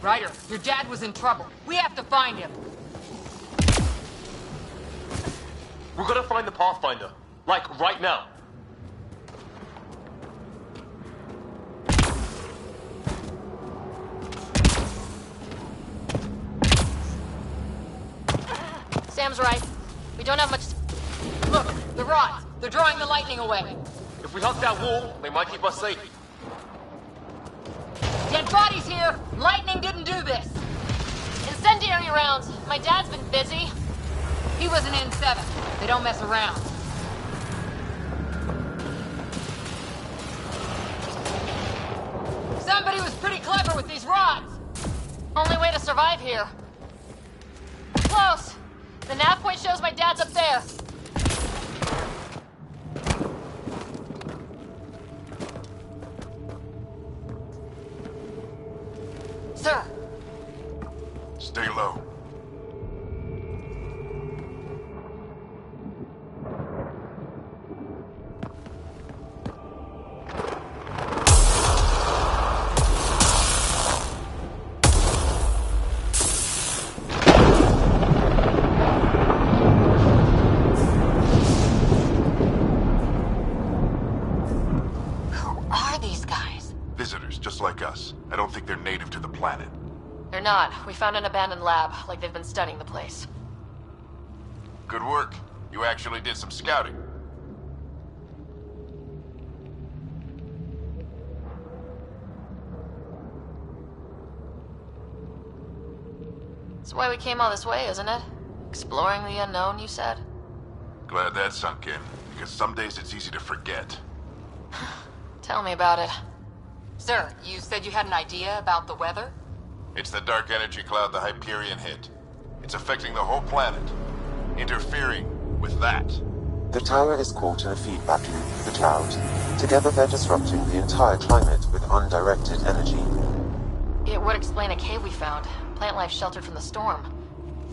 Ryder, your dad was in trouble. We have to find him. We're gonna find the Pathfinder. Like, right now. Sam's right. We don't have much... Look, the rods. They're drawing the lightning away. If we hug that wall, they might keep us safe. Dead bodies here! Lightning didn't do this! Incendiary rounds. My dad's been busy. He was an N7. They don't mess around. Somebody was pretty clever with these rods! Only way to survive here. Close. The nav point shows my dad's up there. Sir. Stay low. Just like us. I don't think they're native to the planet. They're not. We found an abandoned lab, like they've been studying the place. Good work. You actually did some scouting. That's why we came all this way, isn't it? Exploring the unknown, you said? Glad that sunk in, because some days it's easy to forget. Tell me about it. Sir, you said you had an idea about the weather? It's the dark energy cloud the Hyperion hit. It's affecting the whole planet. Interfering with that. The tower is caught in a feedback loop with the cloud. Together they're disrupting the entire climate with undirected energy. It would explain a cave we found. Plant life sheltered from the storm.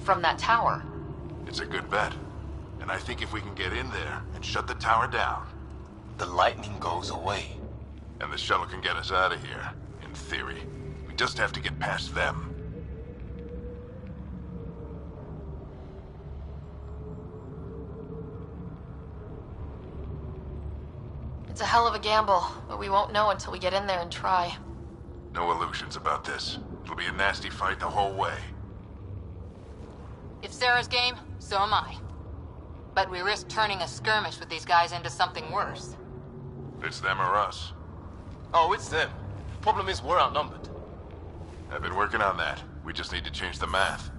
From that tower. It's a good bet. And I think if we can get in there and shut the tower down... the lightning goes away. And the shuttle can get us out of here, in theory. We just have to get past them. It's a hell of a gamble, but we won't know until we get in there and try. No illusions about this. It'll be a nasty fight the whole way. If Sarah's game, so am I. But we risk turning a skirmish with these guys into something worse. It's them or us. Oh, it's them. Problem is, we're outnumbered. I've been working on that. We just need to change the math.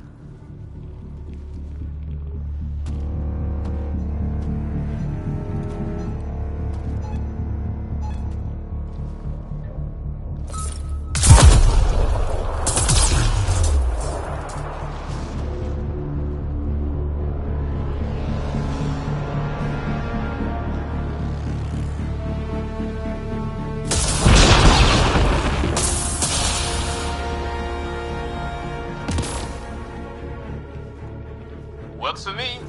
Works for me.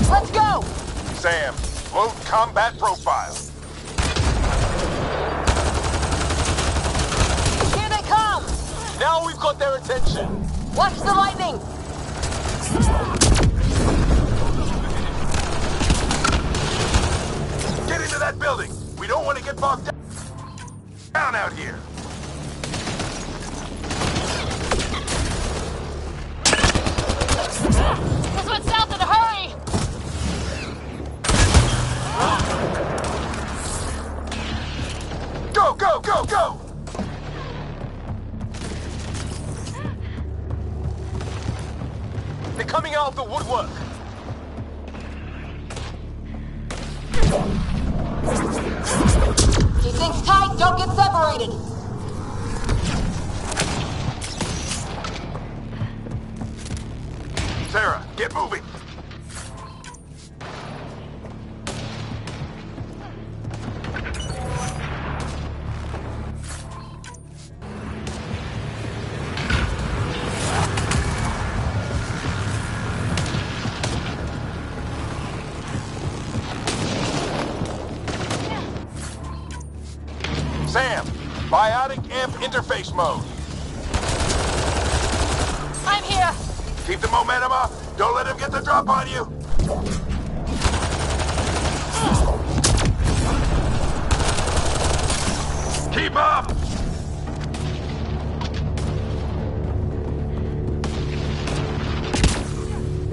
Let's go! Sam, load combat profile. Here they come! Now we've got their attention. Watch the lightning! Get into that building. We don't want to get bogged down out here. This one's south in a hurry! Go, go, go, go! They're coming out of the woodwork. Keep things tight, don't get separated! Sarah, get moving. Sam, biotic amp interface mode. I'm here! Keep the momentum up. Don't let him get the drop on you. Keep up!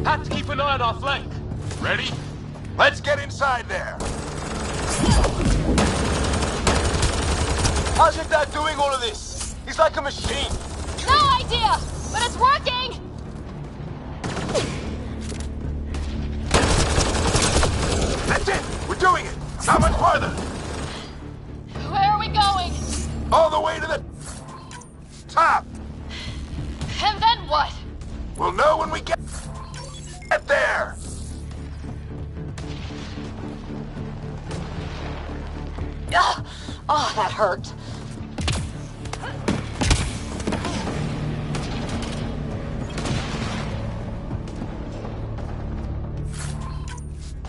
Have to keep an eye on our flank. Ready? Let's get inside there. How's your dad doing all of this? He's like a machine. No idea! But it's working! That's it! We're doing it! How much farther? Where are we going? All the way to the top! And then what? We'll know when we get there! Ugh. Oh, that hurt.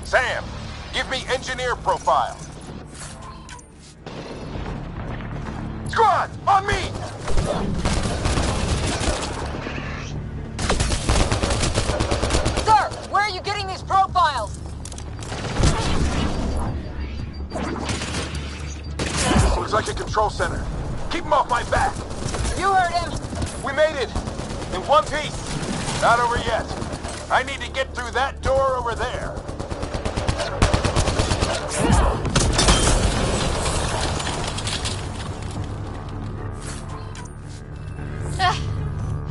Sam, give me engineer profile. Squad, on me! Sir, where are you getting these profiles? Looks like a control center. Keep him off my back. You heard him. We made it. In one piece. Not over yet. I need to get through that door over there.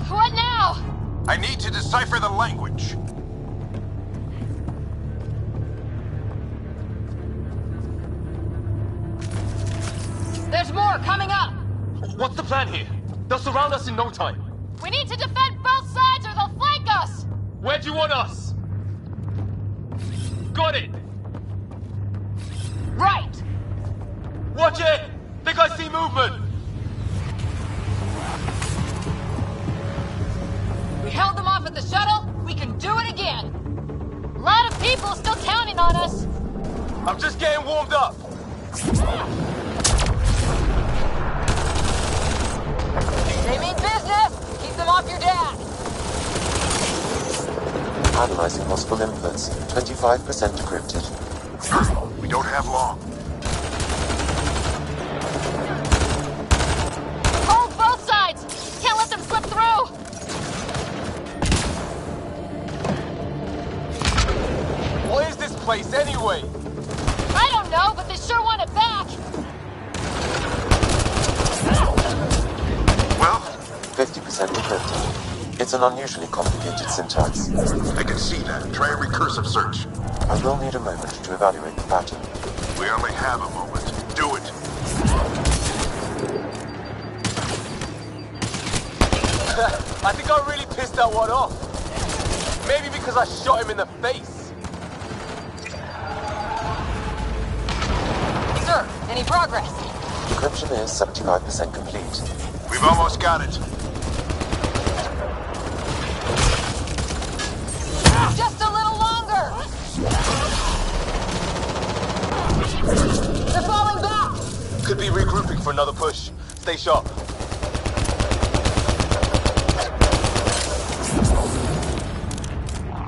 What now? I need to decipher the language. There's more coming up. What's the plan here? They'll surround us in no time. We need to defend both sides or they'll flank us. Where do you want us? Got it. Right. Watch it. Think I see movement. We held them off at the shuttle. We can do it again. A lot of people still counting on us. I'm just getting warmed up. Analyzing possible inputs. 25% decrypted. We don't have long. Hold both sides! Can't let them slip through! What is this place anyway? I don't know, but they sure want it back! Well? 50% decrypted. It's an unusually complicated syntax. I can see that. Try a recursive search. I will need a moment to evaluate the pattern. We only have a moment. Do it. I think I really pissed that one off. Maybe because I shot him in the face. Sir, any progress? Decryption is 75% complete. We've almost got it. Just a little longer! They're falling back! Could be regrouping for another push. Stay sharp.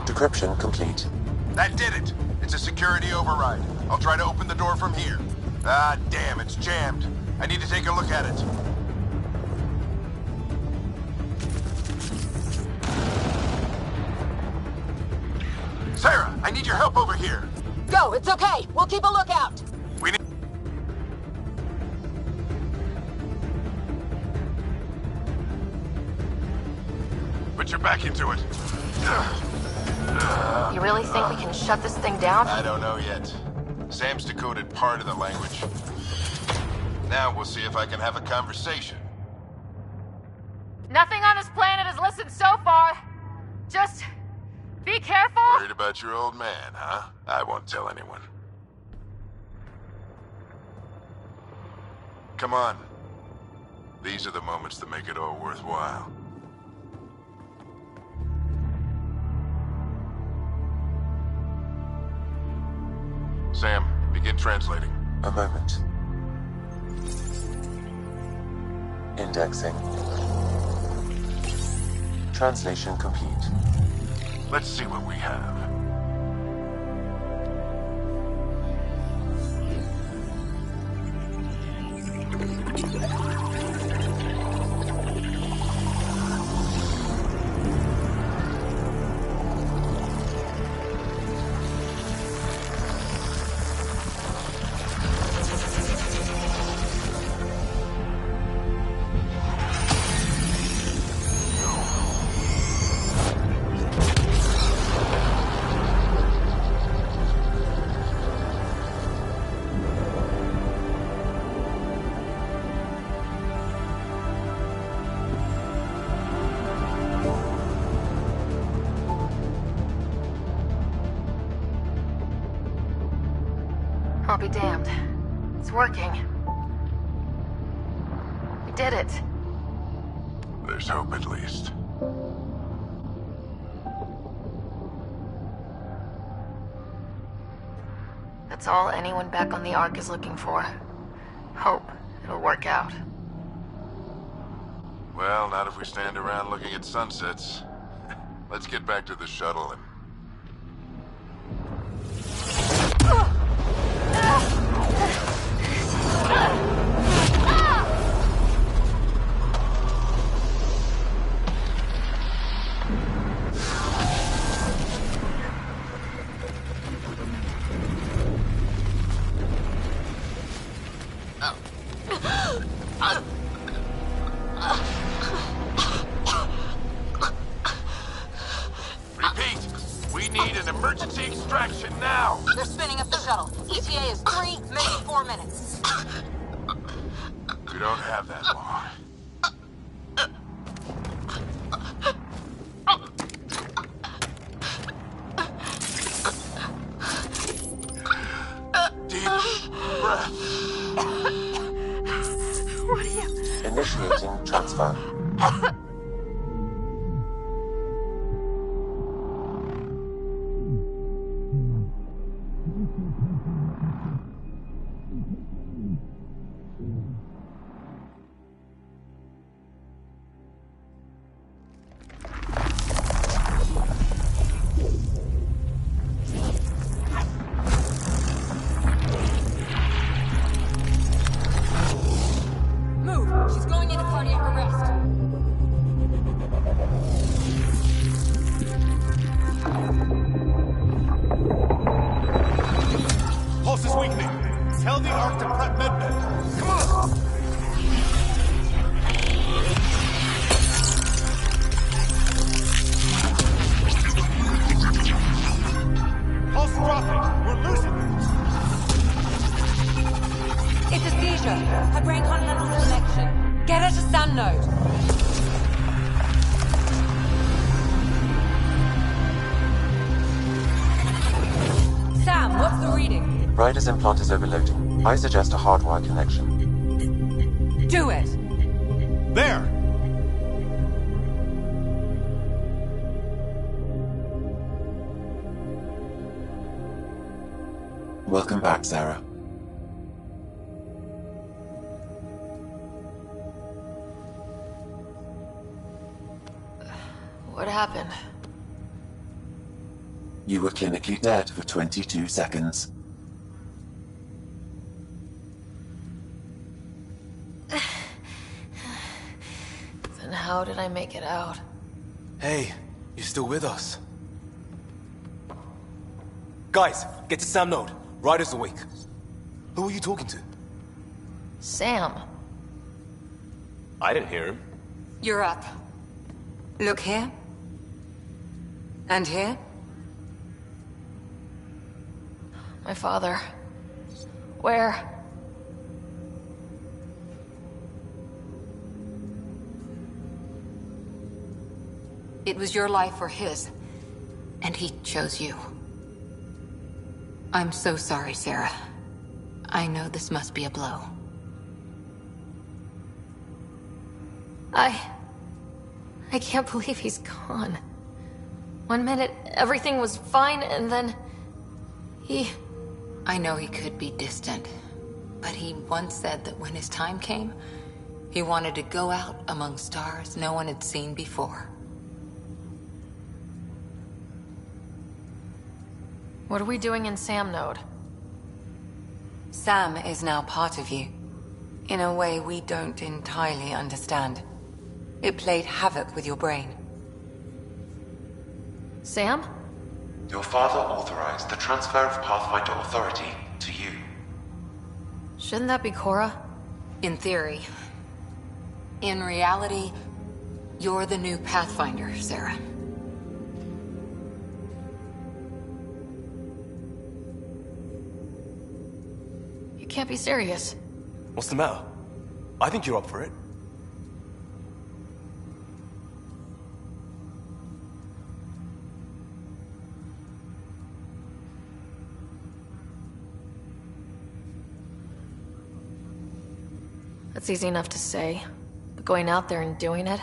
Decryption complete. That did it. It's a security override. I'll try to open the door from here. Ah, damn, it's jammed. I need to take a look at it. Sarah, I need your help over here. Go, it's okay. We'll keep a lookout. We need... Put your back into it. You really think we can shut this thing down? I don't know yet. Sam's decoded part of the language. Now we'll see if I can have a conversation. Nothing on this planet has listened so far. Just... be careful. Worried about your old man, huh? I won't tell anyone. Come on. These are the moments that make it all worthwhile. Sam, begin translating. A moment. Indexing. Translation complete. Let's see what we have. I'll be damned. It's working. We did it. There's hope at least. That's all anyone back on the Ark is looking for. Hope it'll work out. Well, not if we stand around looking at sunsets. Let's get back to the shuttle and... Repeat! We need an emergency extraction now! They're spinning up the shuttle. ETA is 3, maybe 4 minutes. We don't have that long. Deep breath. What are you... Initiating transfer. the Ark to prep medbay. Come on! Pulse dropping. We're losing it. It's a seizure. Her brain can't handle the connection. Get her to Sam node. Sam, what's the reading? Ryder's implant is overloading. I suggest a hardwire connection. Do it! There! Welcome back, Sarah. What happened? You were clinically dead for 22 seconds. Then how did I make it out? Hey, you're still with us. Guys, get to Sam node. Ryder's awake. Who are you talking to? Sam. I didn't hear him. You're up. Look here. And here. My father. Where? It was your life or his, and he chose you. I'm so sorry, Sarah. I know this must be a blow. I can't believe he's gone. 1 minute, everything was fine, and then... I know he could be distant, but he once said that when his time came, he wanted to go out among stars no one had seen before. What are we doing in Sam node? Sam is now part of you. In a way we don't entirely understand. It played havoc with your brain. Sam? Your father authorized the transfer of Pathfinder authority to you. Shouldn't that be Cora? In theory. In reality, you're the new Pathfinder, Sarah. You can't be serious. What's the matter? I think you're up for it. That's easy enough to say, but going out there and doing it?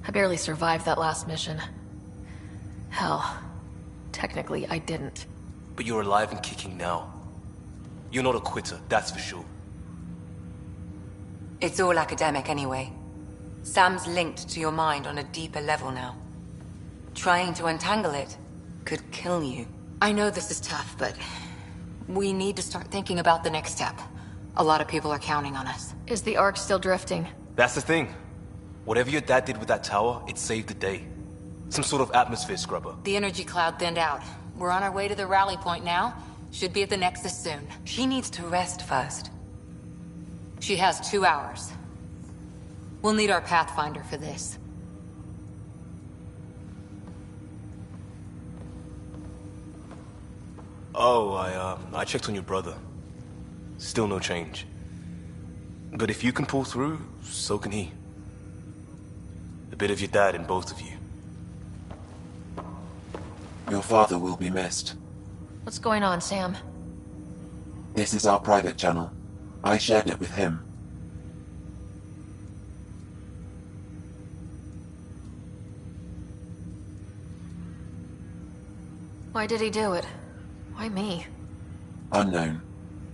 I barely survived that last mission. Hell, technically I didn't. But you're alive and kicking now. You're not a quitter, that's for sure. It's all academic anyway. Sam's linked to your mind on a deeper level now. Trying to untangle it could kill you. I know this is tough, but we need to start thinking about the next step. A lot of people are counting on us. Is the Ark still drifting? That's the thing. Whatever your dad did with that tower, it saved the day. Some sort of atmosphere scrubber. The energy cloud thinned out. We're on our way to the rally point now. Should be at the Nexus soon. She needs to rest first. She has 2 hours. We'll need our Pathfinder for this. Oh, I checked on your brother. Still no change. But if you can pull through, so can he. A bit of your dad in both of you. Your father will be missed. What's going on, Sam? This is our private channel. I shared it with him. Why did he do it? Why me? Unknown,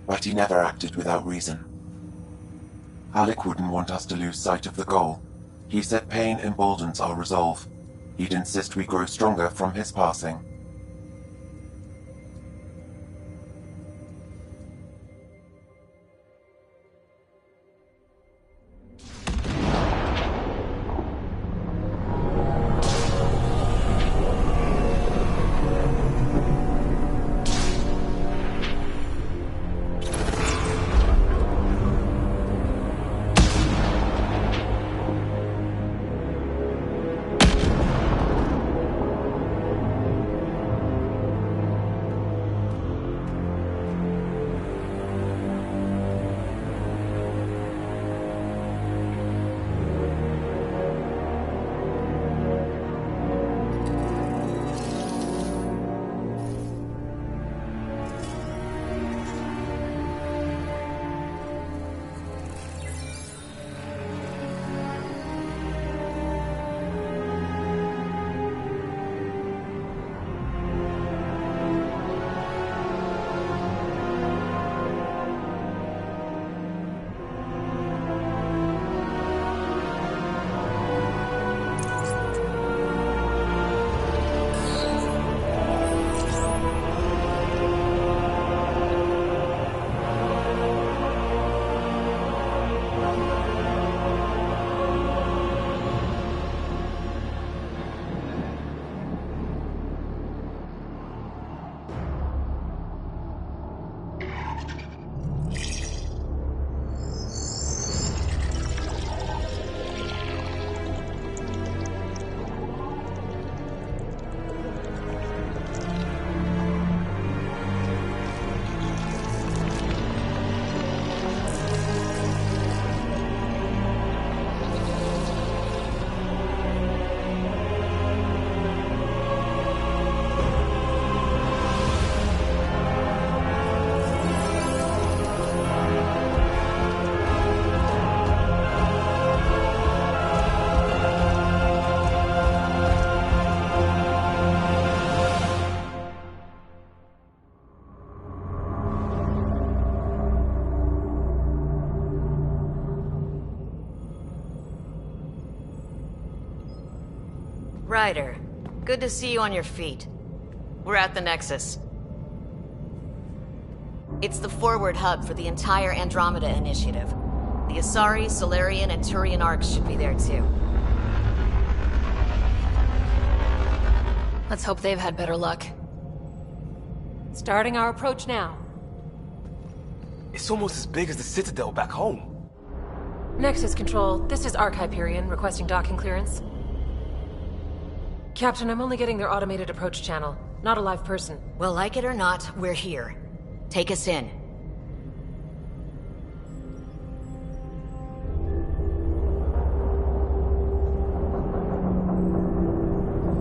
but he never acted without reason. Alec wouldn't want us to lose sight of the goal. He said pain emboldens our resolve. He'd insist we grow stronger from his passing. Ryder, good to see you on your feet. We're at the Nexus. It's the forward hub for the entire Andromeda initiative. The Asari, Solarian, and Turian arcs should be there too. Let's hope they've had better luck. Starting our approach now. It's almost as big as the Citadel back home. Nexus Control, this is Arc Hyperion requesting docking clearance. Captain, I'm only getting their automated approach channel, not a live person. Well, like it or not, we're here. Take us in.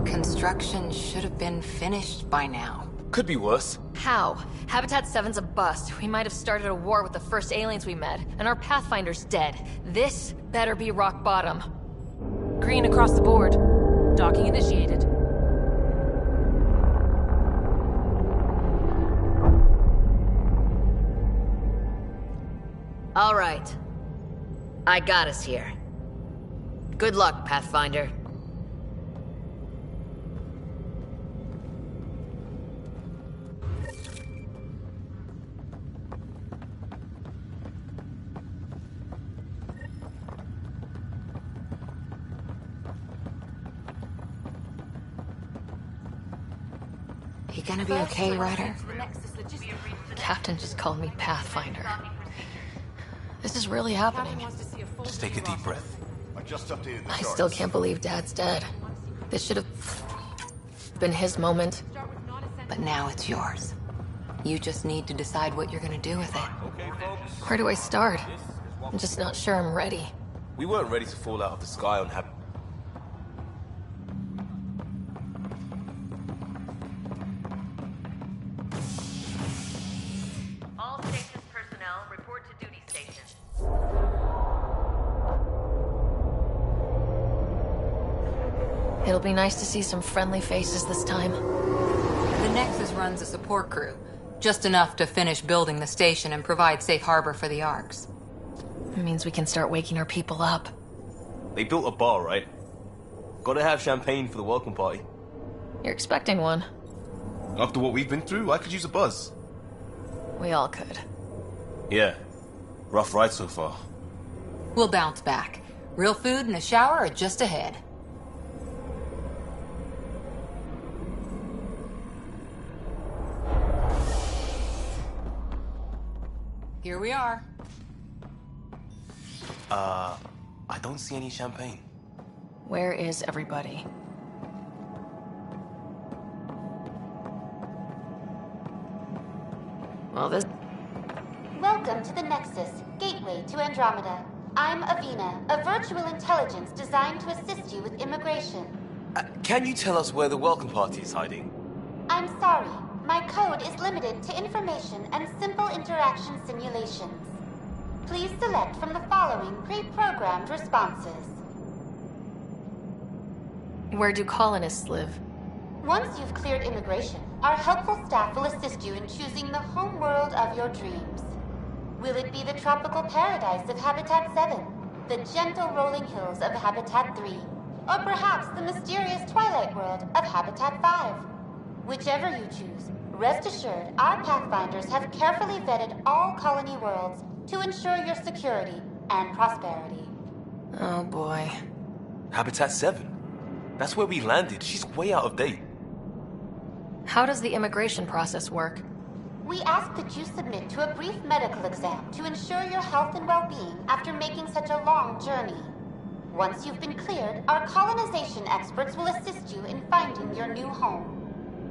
Construction should have been finished by now. Could be worse. How? Habitat 7's a bust. We might have started a war with the first aliens we met, and our Pathfinder's dead. This better be rock bottom. Green across the board. Docking initiated. All right. I got us here. Good luck, Pathfinder. You gonna be okay, Ryder? Captain just called me Pathfinder. This is really happening. Just take a deep breath. I still can't believe Dad's dead. This should have been his moment. But now it's yours. You just need to decide what you're gonna do with it. Where do I start? I'm just not sure I'm ready. We weren't ready to fall out of the sky on All stations personnel, report to duty station. It'll be nice to see some friendly faces this time. The Nexus runs a support crew. Just enough to finish building the station and provide safe harbor for the arcs. It means we can start waking our people up. They built a bar, right? Gotta have champagne for the welcome party. You're expecting one. After what we've been through, I could use a buzz. We all could. Yeah. Rough ride so far. We'll bounce back. Real food and a shower are just ahead. Here we are. I don't see any champagne. Where is everybody? Well, this... Welcome to the Nexus, gateway to Andromeda. I'm Avina, a virtual intelligence designed to assist you with immigration. Can you tell us where the welcome party is hiding? I'm sorry. My code is limited to information and simple interaction simulations. Please select from the following pre-programmed responses. Where do colonists live? Once you've cleared immigration, our helpful staff will assist you in choosing the home world of your dreams. Will it be the tropical paradise of Habitat 7, the gentle rolling hills of Habitat 3, or perhaps the mysterious twilight world of Habitat 5? Whichever you choose, rest assured our Pathfinders have carefully vetted all colony worlds to ensure your security and prosperity. Oh boy. Habitat 7. That's where we landed. She's way out of date. How does the immigration process work? We ask that you submit to a brief medical exam to ensure your health and well-being after making such a long journey. Once you've been cleared, our colonization experts will assist you in finding your new home.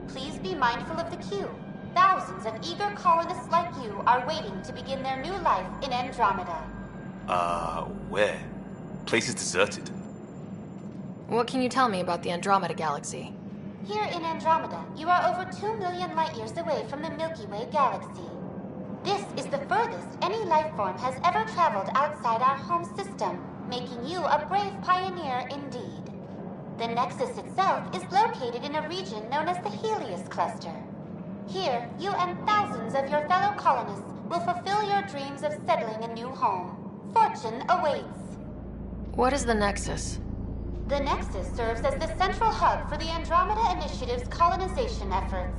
Please be mindful of the queue. Thousands of eager colonists like you are waiting to begin their new life in Andromeda. Where? Place is deserted. What can you tell me about the Andromeda galaxy? Here in Andromeda, you are over 2 million light years away from the Milky Way galaxy. This is the furthest any life form has ever traveled outside our home system, making you a brave pioneer indeed. The Nexus itself is located in a region known as the Helios Cluster. Here, you and thousands of your fellow colonists will fulfill your dreams of settling a new home. Fortune awaits. What is the Nexus? The Nexus serves as the central hub for the Andromeda Initiative's colonization efforts.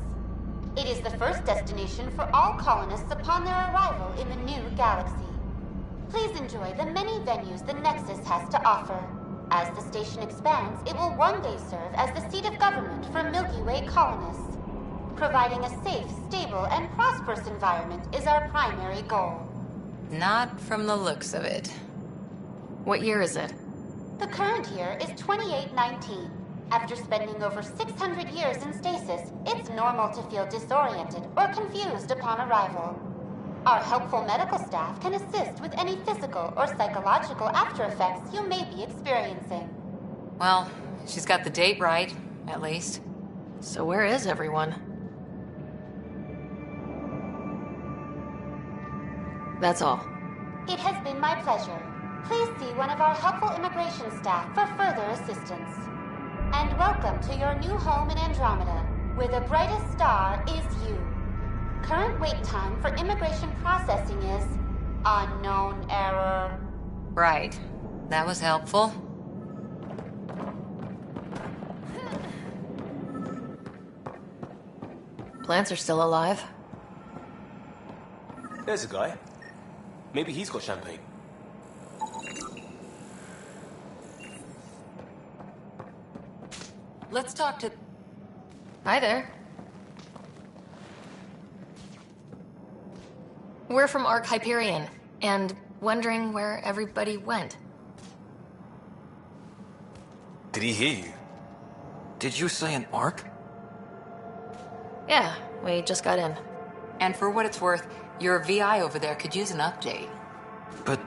It is the first destination for all colonists upon their arrival in the new galaxy. Please enjoy the many venues the Nexus has to offer. As the station expands, it will one day serve as the seat of government for Milky Way colonists. Providing a safe, stable, and prosperous environment is our primary goal. Not from the looks of it. What year is it? The current year is 2819. After spending over 600 years in stasis, it's normal to feel disoriented or confused upon arrival. Our helpful medical staff can assist with any physical or psychological after effects you may be experiencing. Well, she's got the date right, at least. So where is everyone? That's all. It has been my pleasure. Please see one of our helpful immigration staff for further assistance. And welcome to your new home in Andromeda, where the brightest star is you. Current wait time for immigration processing is unknown error. Right. That was helpful. Plants are still alive. There's a guy. Maybe he's got champagne. Let's talk to... Hi there. We're from Ark Hyperion, and wondering where everybody went. Did he hear you? Did you say an Ark? Yeah, we just got in. And for what it's worth, your VI over there could use an update. But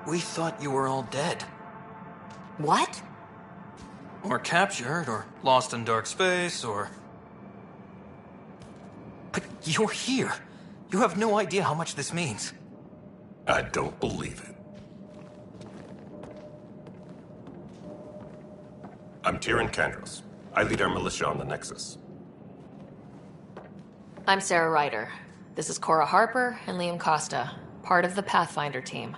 we thought you were all dead. What? Or captured, or lost in dark space, or... But you're here. You have no idea how much this means. I don't believe it. I'm Tyrion Kandros. I lead our militia on the Nexus. I'm Sarah Ryder. This is Cora Harper and Liam Costa, part of the Pathfinder team.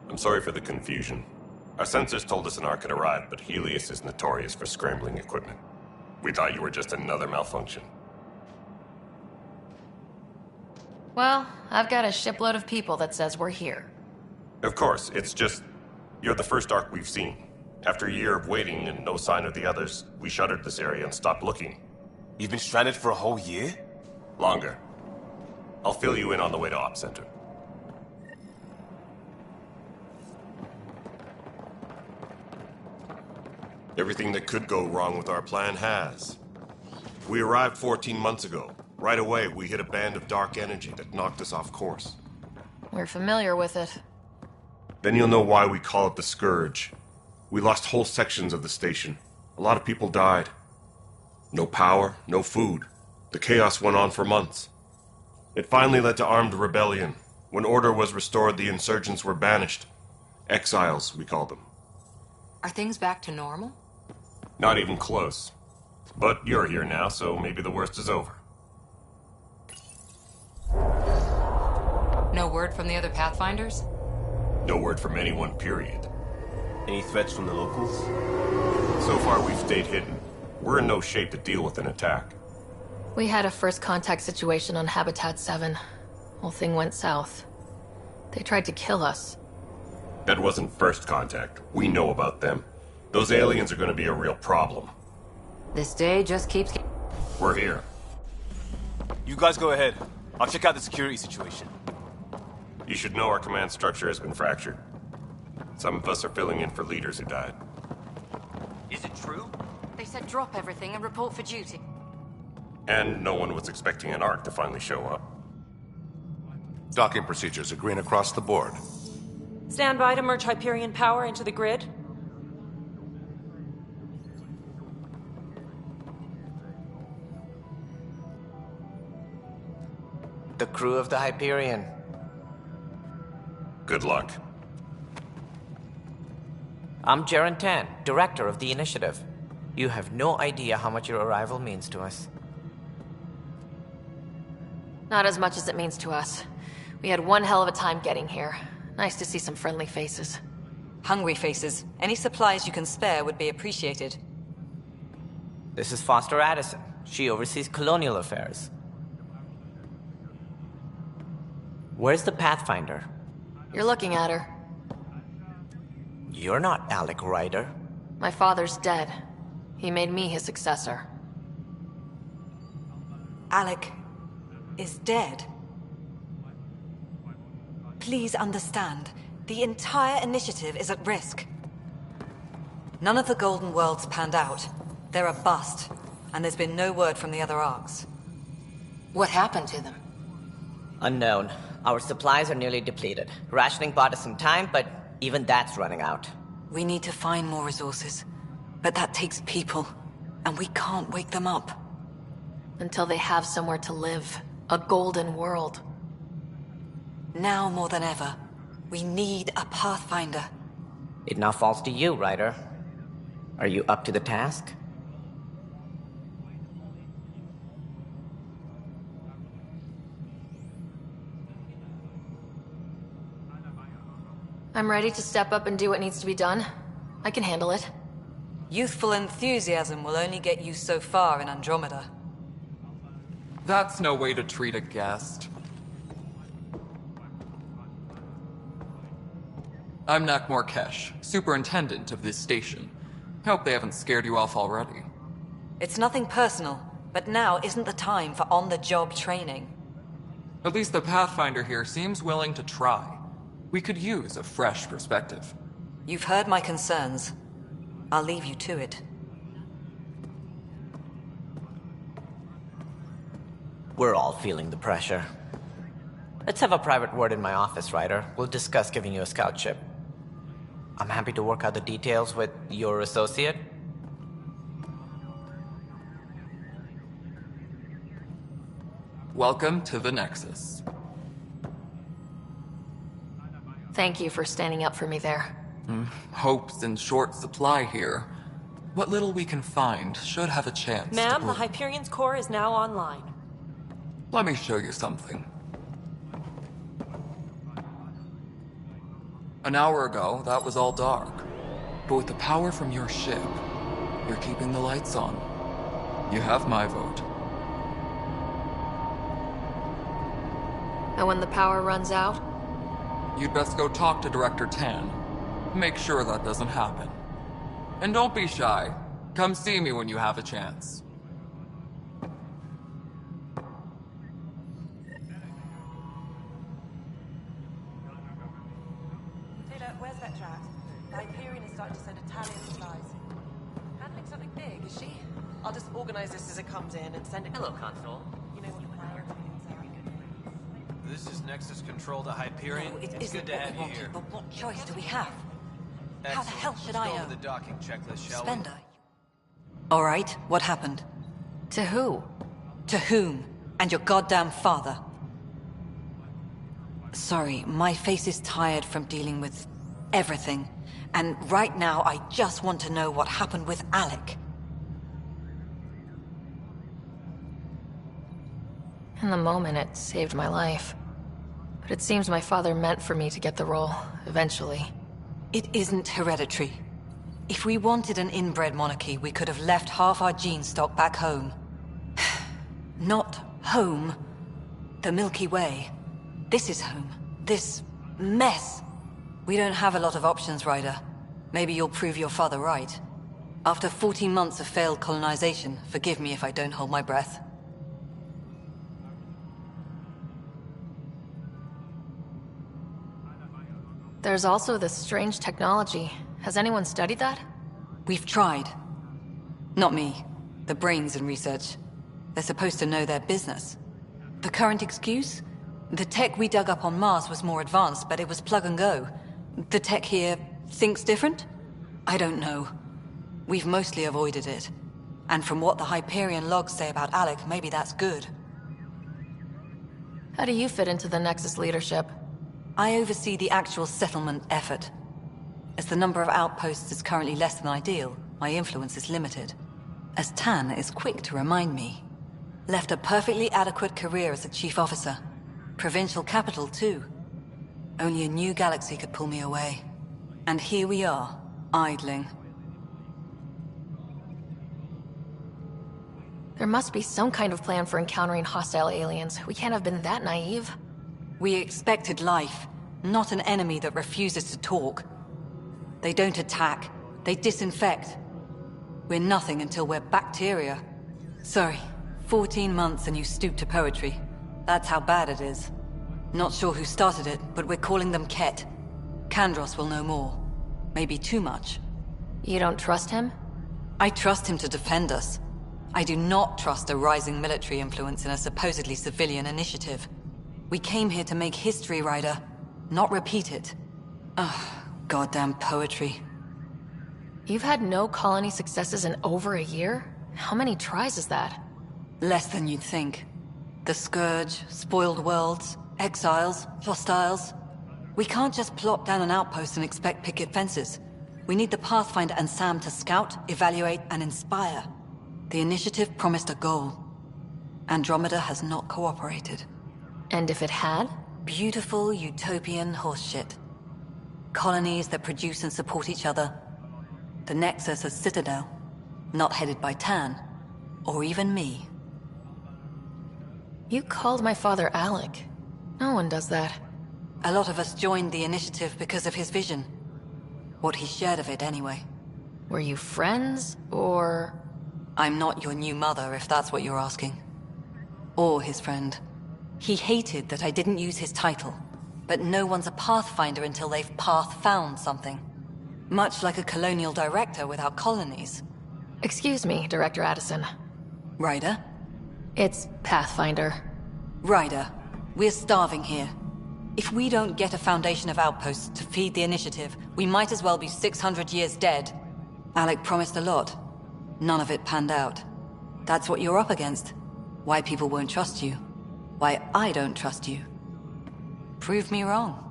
I'm sorry for the confusion. Our sensors told us an Ark had arrived, but Helios is notorious for scrambling equipment. We thought you were just another malfunction. Well, I've got a shipload of people that says we're here. Of course, it's just... you're the first Ark we've seen. After a year of waiting and no sign of the others, we shuttered this area and stopped looking. You've been stranded for a whole year? Longer. I'll fill you in on the way to Op Center. Everything that could go wrong with our plan has. We arrived 14 months ago. Right away, we hit a band of dark energy that knocked us off course. We're familiar with it. Then you'll know why we call it the Scourge. We lost whole sections of the station. A lot of people died. No power, no food. The chaos went on for months. It finally led to armed rebellion. When order was restored, the insurgents were banished. Exiles, we call them. Are things back to normal? Not even close. But you're here now, so maybe the worst is over. No word from the other Pathfinders? No word from anyone, period. Any threats from the locals? So far, we've stayed hidden. We're in no shape to deal with an attack. We had a first contact situation on Habitat 7. Whole thing went south. They tried to kill us. That wasn't first contact. We know about them. Those aliens are going to be a real problem. This day just keeps... We're here. You guys go ahead. I'll check out the security situation. You should know our command structure has been fractured. Some of us are filling in for leaders who died. Is it true? They said drop everything and report for duty. And no one was expecting an Ark to finally show up. Docking procedures are green across the board. Stand by to merge Hyperion power into the grid. The crew of the Hyperion. Good luck. I'm Jaren Tan, director of the initiative. You have no idea how much your arrival means to us. Not as much as it means to us. We had one hell of a time getting here. Nice to see some friendly faces. Hungry faces. Any supplies you can spare would be appreciated. This is Foster Addison. She oversees colonial affairs. Where's the Pathfinder? You're looking at her. You're not Alec Ryder. My father's dead. He made me his successor. Alec is dead. Please understand, the entire initiative is at risk. None of the Golden Worlds panned out. They're a bust, and there's been no word from the other arcs. What happened to them? Unknown. Our supplies are nearly depleted. Rationing bought us some time, but even that's running out. We need to find more resources, but that takes people, and we can't wake them up. Until they have somewhere to live. A golden world. Now more than ever, we need a Pathfinder. It now falls to you, Ryder. Are you up to the task? I'm ready to step up and do what needs to be done. I can handle it. Youthful enthusiasm will only get you so far in Andromeda. That's no way to treat a guest. I'm Nakmor Kesh, superintendent of this station. Hope they haven't scared you off already. It's nothing personal, but now isn't the time for on-the-job training. At least the Pathfinder here seems willing to try. We could use a fresh perspective. You've heard my concerns. I'll leave you to it. We're all feeling the pressure. Let's have a private word in my office, Ryder. We'll discuss giving you a scout ship. I'm happy to work out the details with your associate. Welcome to the Nexus. Thank you for standing up for me there. Hope's in short supply here. What little we can find should have a chance Ma'am, to the Hyperion's core is now online. Let me show you something. An hour ago, that was all dark. But with the power from your ship, you're keeping the lights on. You have my vote. And when the power runs out? You'd best go talk to Director Tan. Make sure that doesn't happen. And don't be shy. Come see me when you have a chance. Taylor, where's that track? The Hyperion is starting to send Italian supplies. Handling something big, is she? I'll just organize this as it comes in and send it. Hello, Console. You know what the plan is. This is Nexus Control to Hyperion. No, it it's isn't good to what have we you wanted, here. but what choice do we have? How the Excellent. hell should Let's I go know? over the docking checklist, shall Spender. All right, what happened? To who? To whom? And your goddamn father. Sorry, my face is tired from dealing with everything. And right now, I just want to know what happened with Alec. In the moment, it saved my life. But it seems my father meant for me to get the role, eventually. It isn't hereditary. If we wanted an inbred monarchy, we could have left half our gene stock back home. Not home. The Milky Way. This is home. This mess. We don't have a lot of options, Ryder. Maybe you'll prove your father right. After 14 months of failed colonization, forgive me if I don't hold my breath. There's also this strange technology. Has anyone studied that? We've tried. Not me. The brains in research. They're supposed to know their business. The current excuse? The tech we dug up on Mars was more advanced, but it was plug and go. The tech here thinks different? I don't know. We've mostly avoided it. And from what the Hyperion logs say about Alec, maybe that's good. How do you fit into the Nexus leadership? I oversee the actual settlement effort. As the number of outposts is currently less than ideal, my influence is limited. As Tan is quick to remind me. Left a perfectly adequate career as a chief officer. Provincial capital, too. Only a new galaxy could pull me away. And here we are, idling. There must be some kind of plan for encountering hostile aliens. We can't have been that naive. We expected life, not an enemy that refuses to talk. They don't attack, they disinfect. We're nothing until we're bacteria. Sorry, 14 months and you stoop to poetry. That's how bad it is. Not sure who started it, but we're calling them Ket. Kandros will know more. Maybe too much. You don't trust him? I trust him to defend us. I do not trust a rising military influence in a supposedly civilian initiative. We came here to make history, Ryder, not repeat it. Ugh, goddamn poetry. You've had no colony successes in over a year? How many tries is that? Less than you'd think. The Scourge, spoiled worlds, exiles, hostiles. We can't just plop down an outpost and expect picket fences. We need the Pathfinder and Sam to scout, evaluate, and inspire. The initiative promised a goal. Andromeda has not cooperated. And if it had? Beautiful utopian horseshit. Colonies that produce and support each other. The Nexus as Citadel. Not headed by Tan. Or even me. You called my father Alec. No one does that. A lot of us joined the initiative because of his vision. What he shared of it, anyway. Were you friends, or...? I'm not your new mother, if that's what you're asking. Or his friend. He hated that I didn't use his title. But no one's a Pathfinder until they've path-found something. Much like a colonial director without colonies. Excuse me, Director Addison. Ryder? It's Pathfinder. Ryder, we're starving here. If we don't get a foundation of outposts to feed the initiative, we might as well be 600 years dead. Alec promised a lot. None of it panned out. That's what you're up against. Why people won't trust you. Why I don't trust you. Prove me wrong.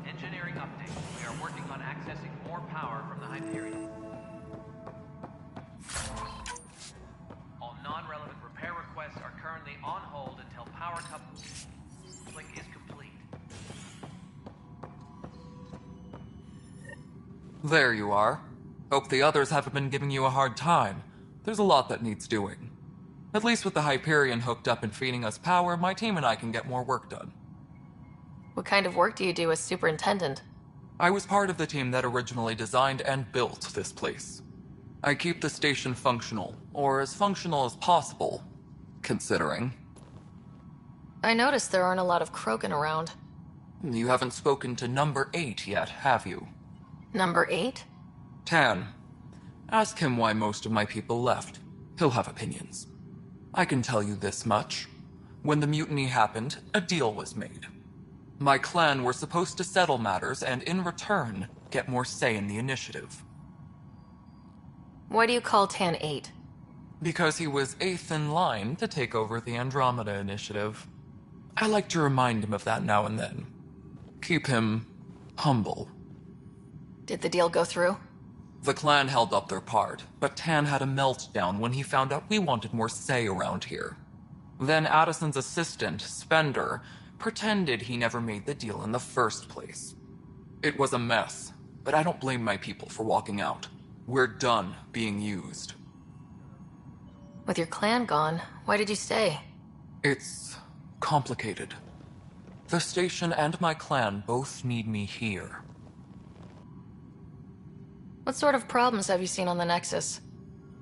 Engineering update. We are working on accessing more power from the Hyperion. All non-relevant repair requests are currently on hold until power coupling is complete. There you are. Hope the others haven't been giving you a hard time. There's a lot that needs doing. At least with the Hyperion hooked up and feeding us power, my team and I can get more work done. What kind of work do you do as superintendent? I was part of the team that originally designed and built this place. I keep the station functional, or as functional as possible, considering. I noticed there aren't a lot of Krogan around. You haven't spoken to number 8 yet, have you? Number 8? Tan. Ask him why most of my people left. He'll have opinions. I can tell you this much. When the mutiny happened, a deal was made. My clan were supposed to settle matters and, in return, get more say in the initiative. Why do you call Tan 8? Because he was 8th in line to take over the Andromeda initiative. I like to remind him of that now and then. Keep him humble. Did the deal go through? The clan held up their part, but Tan had a meltdown when he found out we wanted more say around here. Then Addison's assistant, Spender, pretended he never made the deal in the first place. It was a mess, but I don't blame my people for walking out. We're done being used. With your clan gone, why did you stay? It's complicated. The station and my clan both need me here. What sort of problems have you seen on the Nexus?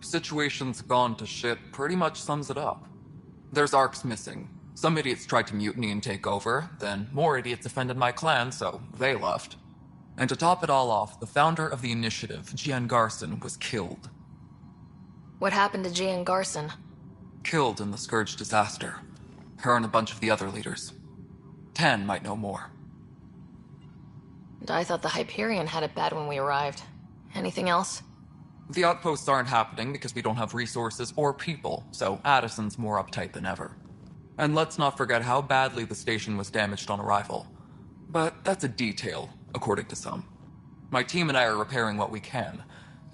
Situation's gone to shit pretty much sums it up. There's arcs missing. Some idiots tried to mutiny and take over, then more idiots offended my clan, so they left. And to top it all off, the founder of the initiative, Gian Garson, was killed. What happened to Gian Garson? Killed in the Scourge disaster. Her and a bunch of the other leaders. Tan might know more. And I thought the Hyperion had it bad when we arrived. Anything else? The outposts aren't happening because we don't have resources or people, so Addison's more uptight than ever. And let's not forget how badly the station was damaged on arrival. But that's a detail, according to some. My team and I are repairing what we can.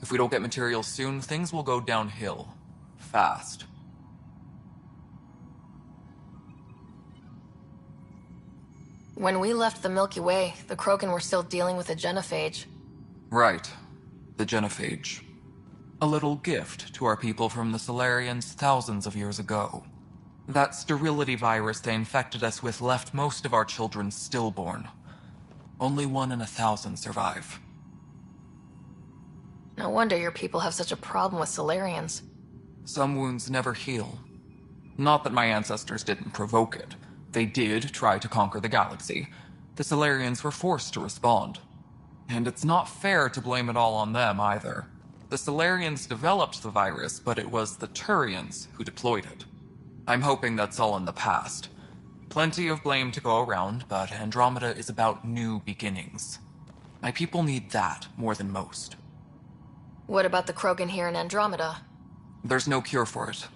If we don't get materials soon, things will go downhill. Fast. When we left the Milky Way, the Krogan were still dealing with a genophage. Right. The genophage. A little gift to our people from the Solarians thousands of years ago. That sterility virus they infected us with left most of our children stillborn. Only 1 in 1,000 survive. No wonder your people have such a problem with Solarians. Some wounds never heal. Not that my ancestors didn't provoke it. They did try to conquer the galaxy. The Solarians were forced to respond. And it's not fair to blame it all on them, either. The Solarians developed the virus, but it was the Turians who deployed it. I'm hoping that's all in the past. Plenty of blame to go around, but Andromeda is about new beginnings. My people need that more than most. What about the Krogan here in Andromeda? There's no cure for it.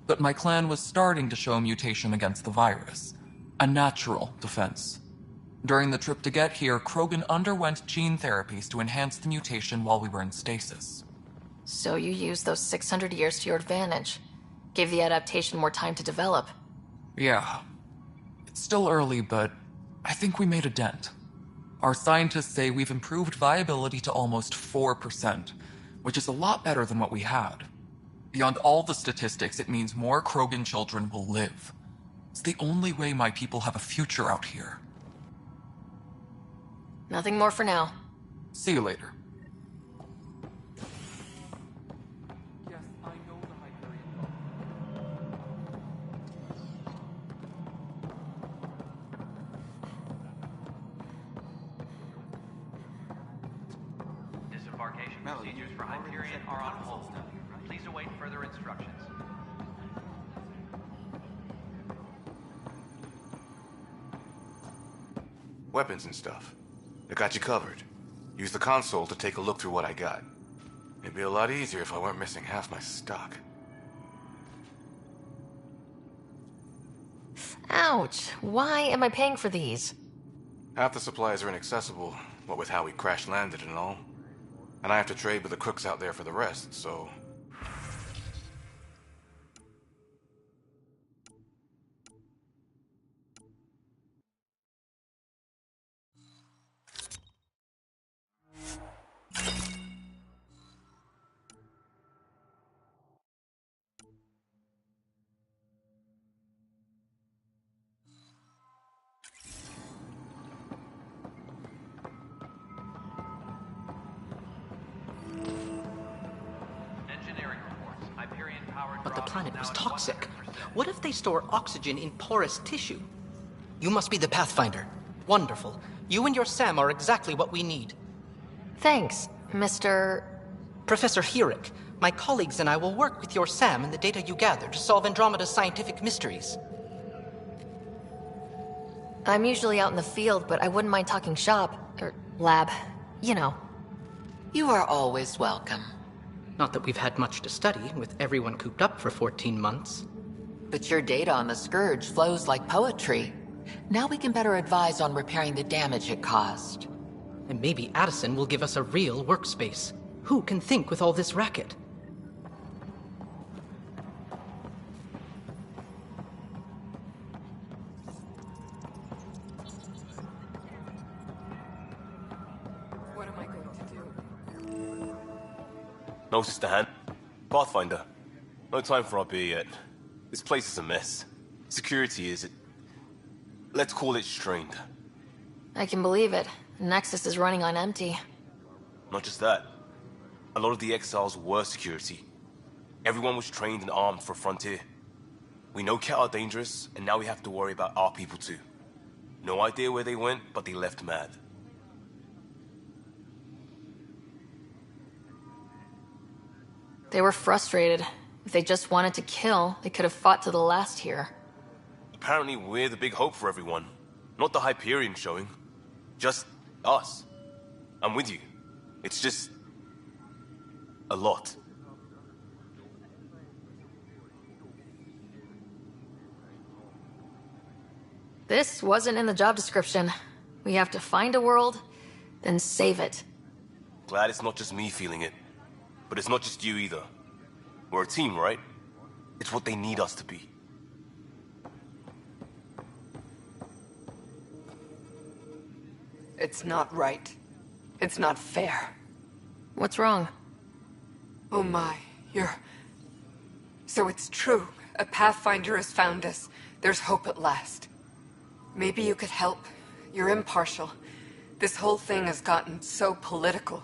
But my clan was starting to show mutation against the virus. A natural defense. During the trip to get here, Krogan underwent gene therapies to enhance the mutation while we were in stasis. So you used those 600 years to your advantage. Gave the adaptation more time to develop. Yeah. It's still early, but I think we made a dent. Our scientists say we've improved viability to almost 4%, which is a lot better than what we had. Beyond all the statistics, it means more Krogan children will live. It's the only way my people have a future out here. Nothing more for now. See you later. Disembarkation procedures for Hyperion are on hold. Please await further instructions. Weapons and stuff. I got you covered. Use the console to take a look through what I got. It'd be a lot easier if I weren't missing half my stock. Ouch. Why am I paying for these? Half the supplies are inaccessible, what with how we crash-landed and all. And I have to trade with the crooks out there for the rest, so... But the planet was toxic. What if they store oxygen in porous tissue? You must be the Pathfinder. Wonderful. You and your Sam are exactly what we need. Thanks, Mr... Professor Herrick. My colleagues and I will work with your Sam and the data you gather to solve Andromeda's scientific mysteries. I'm usually out in the field, but I wouldn't mind talking shop. Or lab. You know. You are always welcome. Not that we've had much to study, with everyone cooped up for 14 months. But your data on the Scourge flows like poetry. Now we can better advise on repairing the damage it caused. And maybe Addison will give us a real workspace. Who can think with all this racket? What am I going to do? No, Sister Han. Pathfinder. No time for our beer yet. This place is a mess. Security is... let's call it strained. I can believe it. Nexus is running on empty. Not just that. A lot of the exiles were security. Everyone was trained and armed for Frontier. We know Cat are dangerous, and now we have to worry about our people too. No idea where they went, but they left mad. They were frustrated. If they just wanted to kill, they could have fought to the last here. Apparently we're the big hope for everyone. Not the Hyperion showing. Just us. I'm with you. It's just... a lot. This wasn't in the job description. We have to find a world, then save it. Glad it's not just me feeling it. But it's not just you either. We're a team, right? It's what they need us to be. It's not right. It's not fair. What's wrong? Oh my, you're... So it's true. A Pathfinder has found us. There's hope at last. Maybe you could help. You're impartial. This whole thing has gotten so political.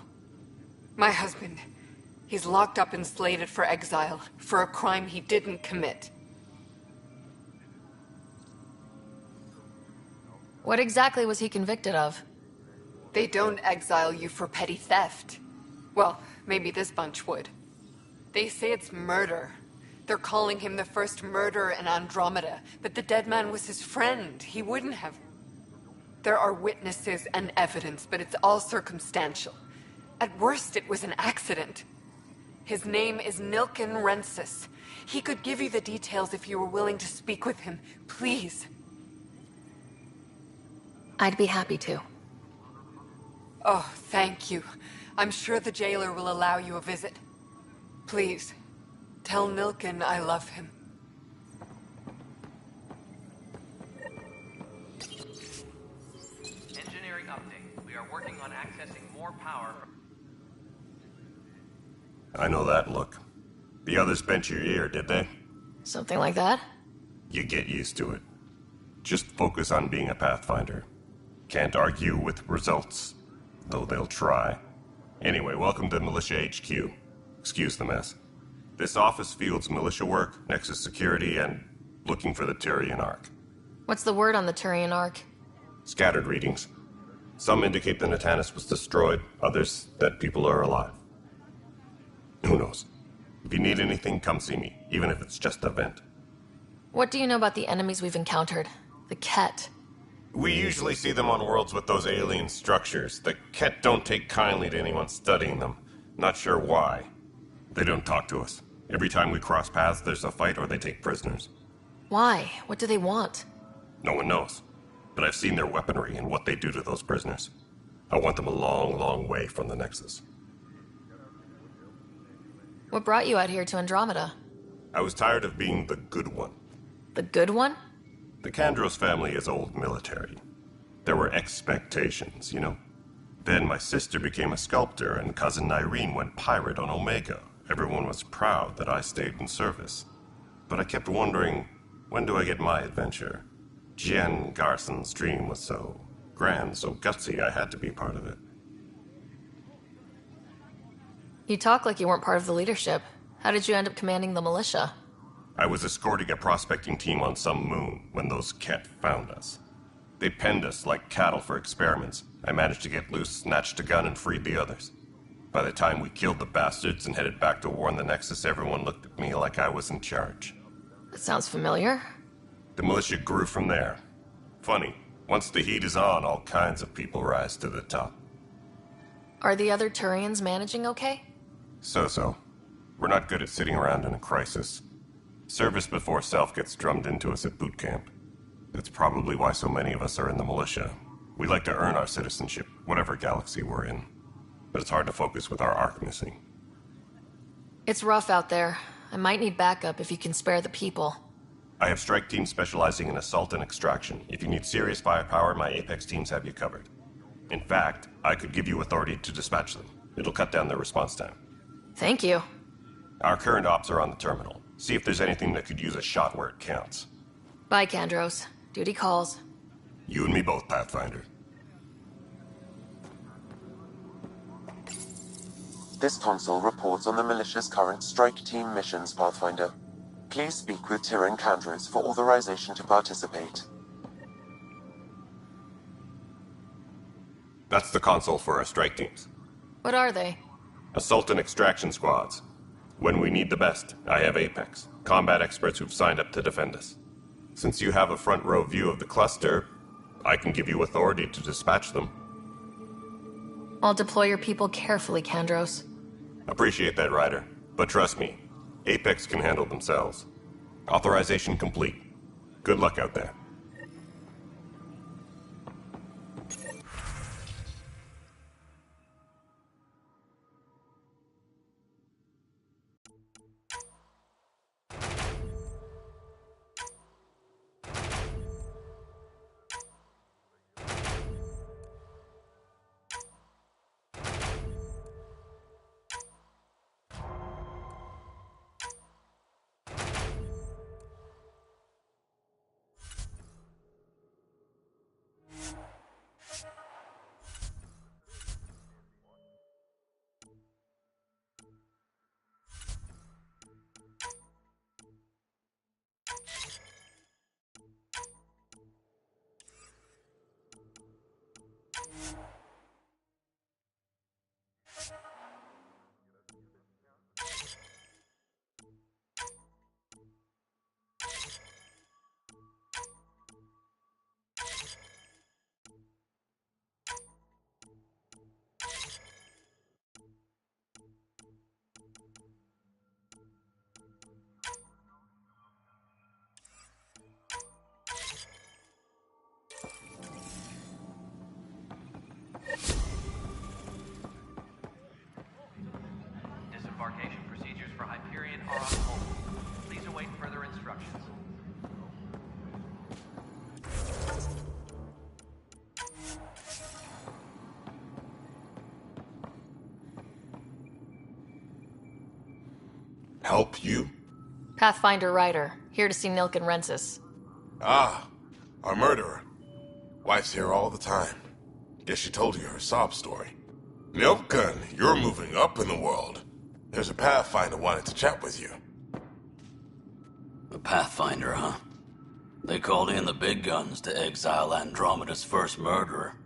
My husband, he's locked up and slated for exile for a crime he didn't commit. What exactly was he convicted of? They don't exile you for petty theft. Well, maybe this bunch would. They say it's murder. They're calling him the first murderer in Andromeda, but the dead man was his friend. He wouldn't have... There are witnesses and evidence, but it's all circumstantial. At worst, it was an accident. His name is Nilken Rensis. He could give you the details if you were willing to speak with him. Please. I'd be happy to. Oh, thank you. I'm sure the jailer will allow you a visit. Please, tell Nilken I love him. Engineering update. We are working on accessing more power from... I know that look. The others bent your ear, did they? Something like that? You get used to it. Just focus on being a Pathfinder. Can't argue with results, though they'll try. Anyway, welcome to Militia HQ. Excuse the mess. This office fields militia work, Nexus security, and looking for the Tyrian Ark. What's the word on the Turian Ark? Scattered readings. Some indicate the Natanus was destroyed, others that people are alive. Who knows? If you need anything, come see me, even if it's just a vent. What do you know about the enemies we've encountered? The Ket? We usually see them on worlds with those alien structures. The Ket don't take kindly to anyone studying them. Not sure why. They don't talk to us. Every time we cross paths, there's a fight or they take prisoners. Why? What do they want? No one knows. But I've seen their weaponry and what they do to those prisoners. I want them a long, long way from the Nexus. What brought you out here to Andromeda? I was tired of being the good one. The good one? The Kandros family is old military. There were expectations, you know? Then my sister became a sculptor and cousin Irene went pirate on Omega. Everyone was proud that I stayed in service. But I kept wondering, when do I get my adventure? Jen Garson's dream was so grand, so gutsy, I had to be part of it. You talk like you weren't part of the leadership. How did you end up commanding the militia? I was escorting a prospecting team on some moon when those Ket found us. They penned us like cattle for experiments. I managed to get loose, snatched a gun, and freed the others. By the time we killed the bastards and headed back to warn the Nexus, everyone looked at me like I was in charge. That sounds familiar. The militia grew from there. Funny, once the heat is on, all kinds of people rise to the top. Are the other Turians managing okay? So-so. We're not good at sitting around in a crisis. Service before self gets drummed into us at boot camp. That's probably why so many of us are in the militia. We like to earn our citizenship, whatever galaxy we're in. But it's hard to focus with our arc missing. It's rough out there. I might need backup if you can spare the people. I have strike teams specializing in assault and extraction. If you need serious firepower, my Apex teams have you covered. In fact, I could give you authority to dispatch them. It'll cut down their response time. Thank you. Our current ops are on the terminal. See if there's anything that could use a shot where it counts. Bye, Kandros. Duty calls. You and me both, Pathfinder. This console reports on the militia's current strike team missions, Pathfinder. Please speak with Tyrian Kandros for authorization to participate. That's the console for our strike teams. What are they? Assault and extraction squads. When we need the best, I have Apex, combat experts who've signed up to defend us. Since you have a front row view of the cluster, I can give you authority to dispatch them. I'll deploy your people carefully, Kandros. Appreciate that, Ryder. But trust me, Apex can handle themselves. Authorization complete. Good luck out there. Debarkation procedures for Hyperion are on hold. Please await further instructions. Help you? Pathfinder Ryder, here to see Nilk and Rensis. Ah, our murderer. Wife's here all the time. Guess she told you her sob story. Nilken, you're moving up in the world. There's a Pathfinder wanted to chat with you. A Pathfinder, huh? They called in the big guns to exile Andromeda's first murderer.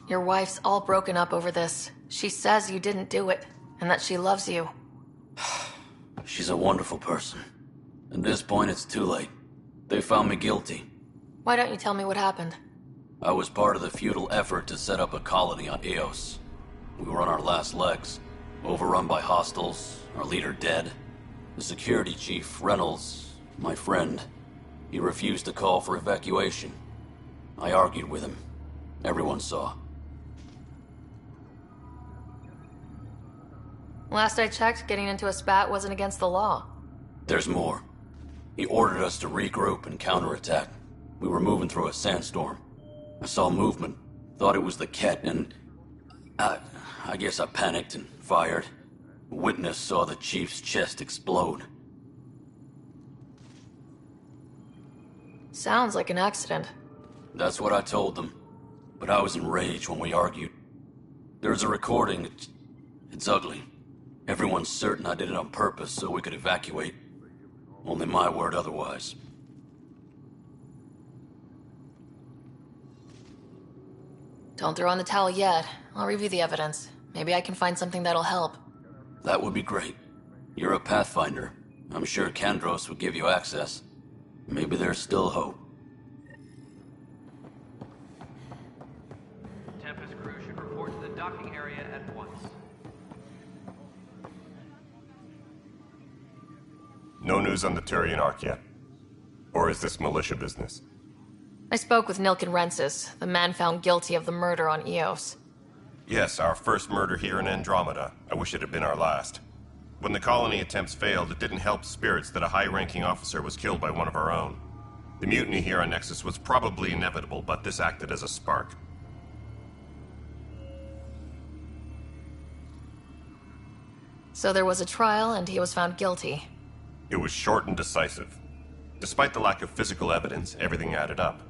Your wife's all broken up over this. She says you didn't do it, and that she loves you. She's a wonderful person. At this point, it's too late. They found me guilty. Why don't you tell me what happened? I was part of the futile effort to set up a colony on Eos. We were on our last legs, overrun by hostiles, our leader dead. The security chief, Reynolds, my friend, he refused to call for evacuation. I argued with him. Everyone saw. Last I checked, getting into a spat wasn't against the law. There's more. He ordered us to regroup and counterattack. We were moving through a sandstorm. I saw movement, thought it was the Ket, and I guess I panicked and fired. A witness saw the chief's chest explode. Sounds like an accident. That's what I told them. But I was enraged when we argued. There's a recording. It's ugly. Everyone's certain I did it on purpose so we could evacuate. Only my word otherwise. Don't throw in the towel yet. I'll review the evidence. Maybe I can find something that'll help. That would be great. You're a Pathfinder. I'm sure Kandros would give you access. Maybe there's still hope. Tempest crew should report to the docking area at once. No news on the Turian Ark yet? Or is this militia business? I spoke with Nilk and Rensis, the man found guilty of the murder on Eos. Yes, our first murder here in Andromeda. I wish it had been our last. When the colony attempts failed, it didn't help spirits that a high-ranking officer was killed by one of our own. The mutiny here on Nexus was probably inevitable, but this acted as a spark. So there was a trial, and he was found guilty. It was short and decisive. Despite the lack of physical evidence, everything added up.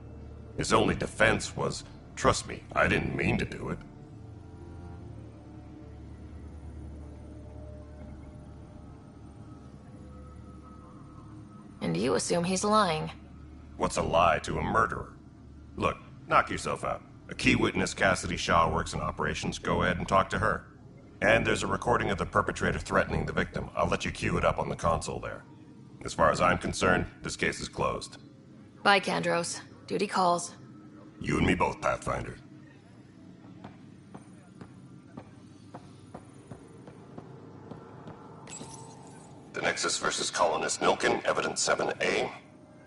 His only defense was, trust me, I didn't mean to do it. And you assume he's lying. What's a lie to a murderer? Look, knock yourself out. A key witness, Cassidy Shaw, works in operations. Go ahead and talk to her. And there's a recording of the perpetrator threatening the victim. I'll let you cue it up on the console there. As far as I'm concerned, this case is closed. Bye, Kandros. Duty calls. You and me both, Pathfinder. The Nexus versus Colonist Nilken, Evidence 7A.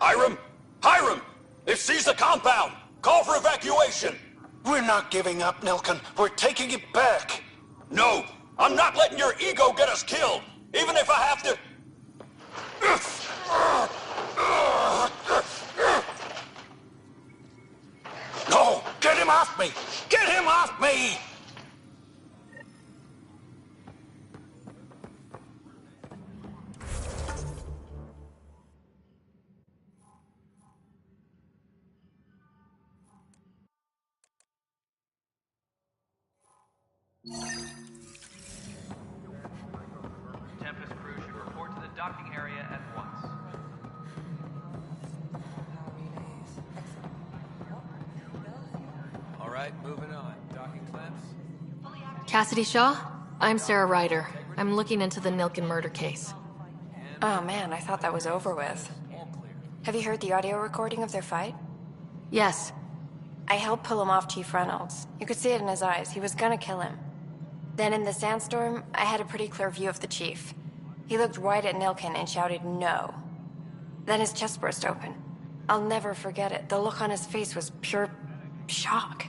Hiram! Hiram! They've seized the compound! Call for evacuation! We're not giving up, Nilken. We're taking it back. No! I'm not letting your ego get us killed! Even if I have to... No! Get him off me! Get him off me! Tempest crew should report to the docking area at once. All right, moving on. Docking clamps. Cassidy Shaw? I'm Sarah Ryder. I'm looking into the Nilken murder case. Oh man, I thought that was over with. Have you heard the audio recording of their fight? Yes. I helped pull him off Chief Reynolds. You could see it in his eyes. He was gonna kill him. Then in the sandstorm, I had a pretty clear view of the chief. He looked right at Nilken and shouted, "No." Then his chest burst open. I'll never forget it. The look on his face was pure shock.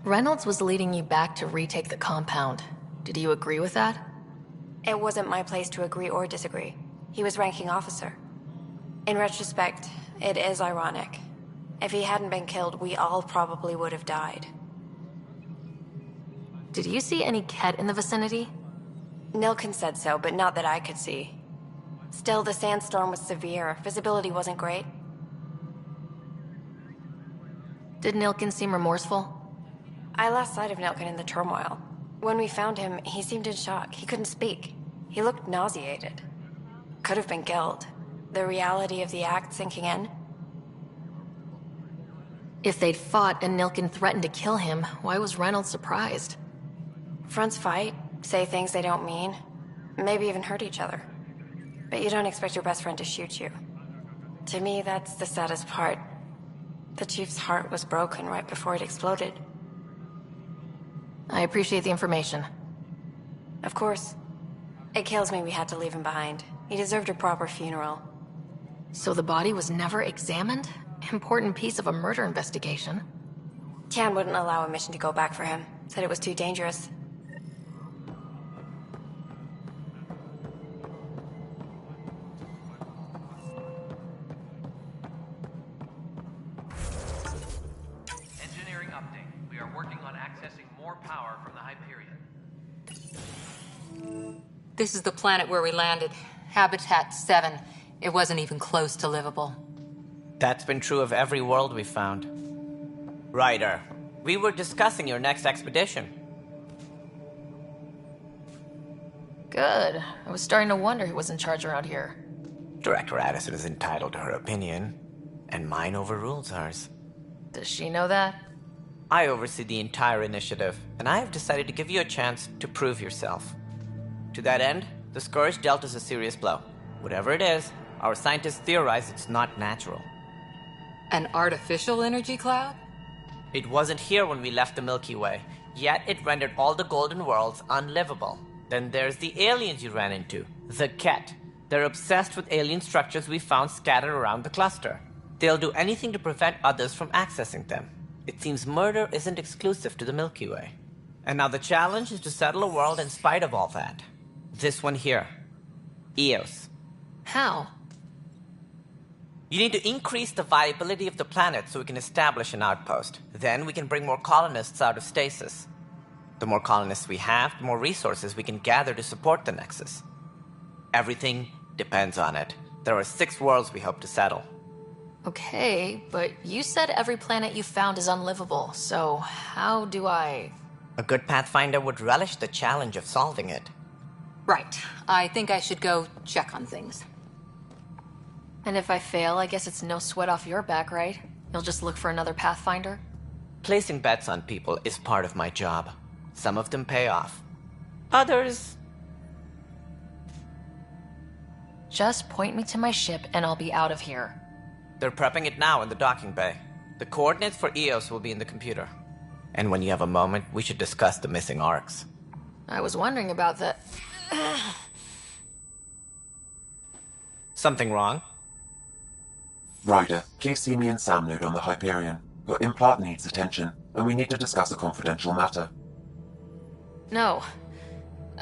Reynolds was leading you back to retake the compound. Did you agree with that? It wasn't my place to agree or disagree. He was ranking officer. In retrospect, it is ironic. If he hadn't been killed, we all probably would have died. Did you see any Ket in the vicinity? Nilkin said so, but not that I could see. Still, the sandstorm was severe. Visibility wasn't great. Did Nilkin seem remorseful? I lost sight of Nilkin in the turmoil. When we found him, he seemed in shock. He couldn't speak. He looked nauseated. Could have been guilt. The reality of the act sinking in. If they'd fought and Nilkin threatened to kill him, why was Reynolds surprised? Fronts fight, say things they don't mean, maybe even hurt each other. But you don't expect your best friend to shoot you. To me, that's the saddest part. The Chief's heart was broken right before it exploded. I appreciate the information. Of course. It kills me we had to leave him behind. He deserved a proper funeral. So the body was never examined? Important piece of a murder investigation. Tian wouldn't allow a mission to go back for him. Said it was too dangerous. Engineering update. We are working on accessing more power from the Hyperion. This is the planet where we landed. Habitat 7. It wasn't even close to livable. That's been true of every world we found. Ryder, we were discussing your next expedition. Good. I was starting to wonder who was in charge around here. Director Addison is entitled to her opinion, and mine overrules hers. Does she know that? I oversee the entire initiative, and I have decided to give you a chance to prove yourself. To that end, the Scourge dealt us a serious blow. Whatever it is, our scientists theorize it's not natural. An artificial energy cloud? It wasn't here when we left the Milky Way, yet it rendered all the golden worlds unlivable. Then there's the aliens you ran into, the Ket. They're obsessed with alien structures we found scattered around the cluster. They'll do anything to prevent others from accessing them. It seems murder isn't exclusive to the Milky Way. And now the challenge is to settle a world in spite of all that. This one here. Eos. How? You need to increase the viability of the planet so we can establish an outpost. Then we can bring more colonists out of stasis. The more colonists we have, the more resources we can gather to support the Nexus. Everything depends on it. There are 6 worlds we hope to settle. Okay, but you said every planet you found is unlivable, so how do I... A good Pathfinder would relish the challenge of solving it. Right. I think I should go check on things. And if I fail, I guess it's no sweat off your back, right? You'll just look for another Pathfinder? Placing bets on people is part of my job. Some of them pay off. Others... Just point me to my ship and I'll be out of here. They're prepping it now in the docking bay. The coordinates for Eos will be in the computer. And when you have a moment, we should discuss the missing arcs. I was wondering about that. Something wrong? Ryder, please see me and Sam Node on the Hyperion. Your implant needs attention, and we need to discuss a confidential matter. No.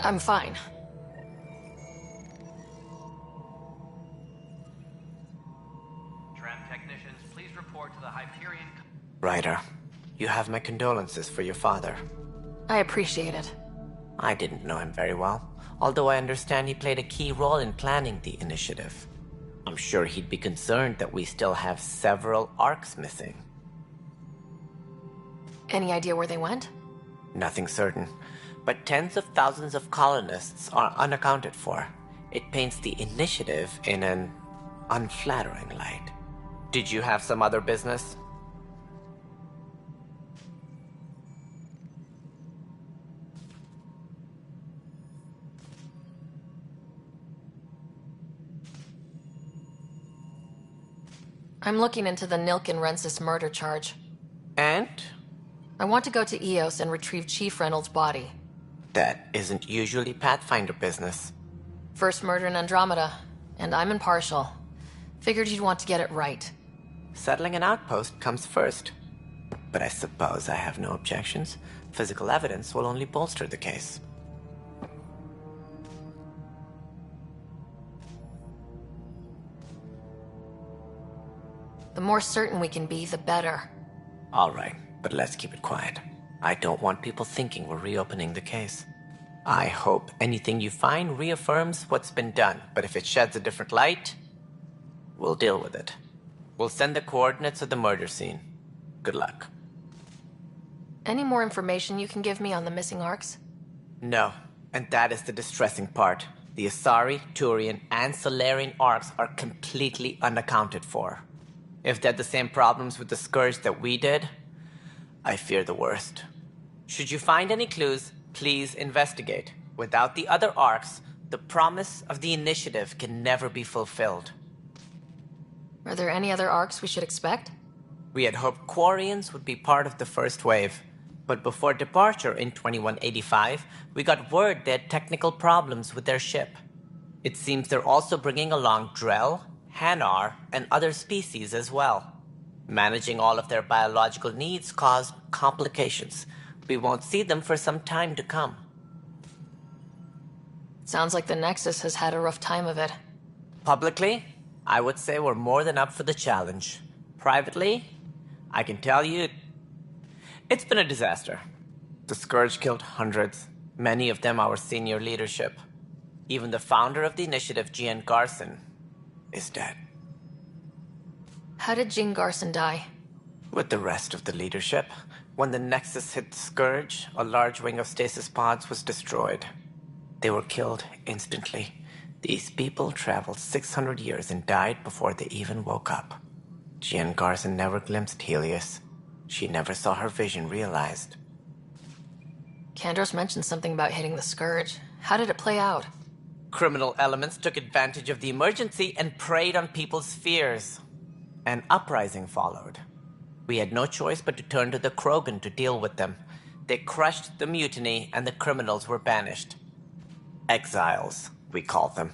I'm fine. Tram technicians, please report to the Hyperion. Ryder, you have my condolences for your father. I appreciate it. I didn't know him very well, although I understand he played a key role in planning the initiative. I'm sure he'd be concerned that we still have several arcs missing. Any idea where they went? Nothing certain, but tens of thousands of colonists are unaccounted for. It paints the initiative in an unflattering light. Did you have some other business? I'm looking into the Nilkin Rensis murder charge. And? I want to go to Eos and retrieve Chief Reynolds' body. That isn't usually Pathfinder business. First murder in Andromeda, and I'm impartial. Figured you'd want to get it right. Settling an outpost comes first. but I suppose I have no objections. Physical evidence will only bolster the case. The more certain we can be, the better. All right, but let's keep it quiet. I don't want people thinking we're reopening the case. I hope anything you find reaffirms what's been done, but if it sheds a different light, we'll deal with it. We'll send the coordinates of the murder scene. Good luck. Any more information you can give me on the missing arcs? No, and that is the distressing part. The Asari, Turian, and Solarian arcs are completely unaccounted for. If they had the same problems with the Scourge that we did, I fear the worst. Should you find any clues, please investigate. Without the other arcs, the promise of the Initiative can never be fulfilled. Are there any other arcs we should expect? We had hoped Quarians would be part of the first wave, but before departure in 2185, we got word they had technical problems with their ship. It seems they're also bringing along Drell, Hanar, and other species as well. Managing all of their biological needs caused complications. We won't see them for some time to come. Sounds like the Nexus has had a rough time of it. Publicly, I would say we're more than up for the challenge. Privately, I can tell you, it's been a disaster. The Scourge killed hundreds, many of them our senior leadership. Even the founder of the Initiative, Jean Garson, is dead. How did Jean Garson die? With the rest of the leadership, when the Nexus hit the Scourge, a large wing of stasis pods was destroyed. They were killed instantly. These people traveled 600 years and died before they even woke up. Jean Garson never glimpsed Helios. She never saw her vision realized. Kandros mentioned something about hitting the Scourge. How did it play out? Criminal elements took advantage of the emergency and preyed on people's fears. An uprising followed. We had no choice but to turn to the Krogan to deal with them. They crushed the mutiny and the criminals were banished. Exiles, we call them.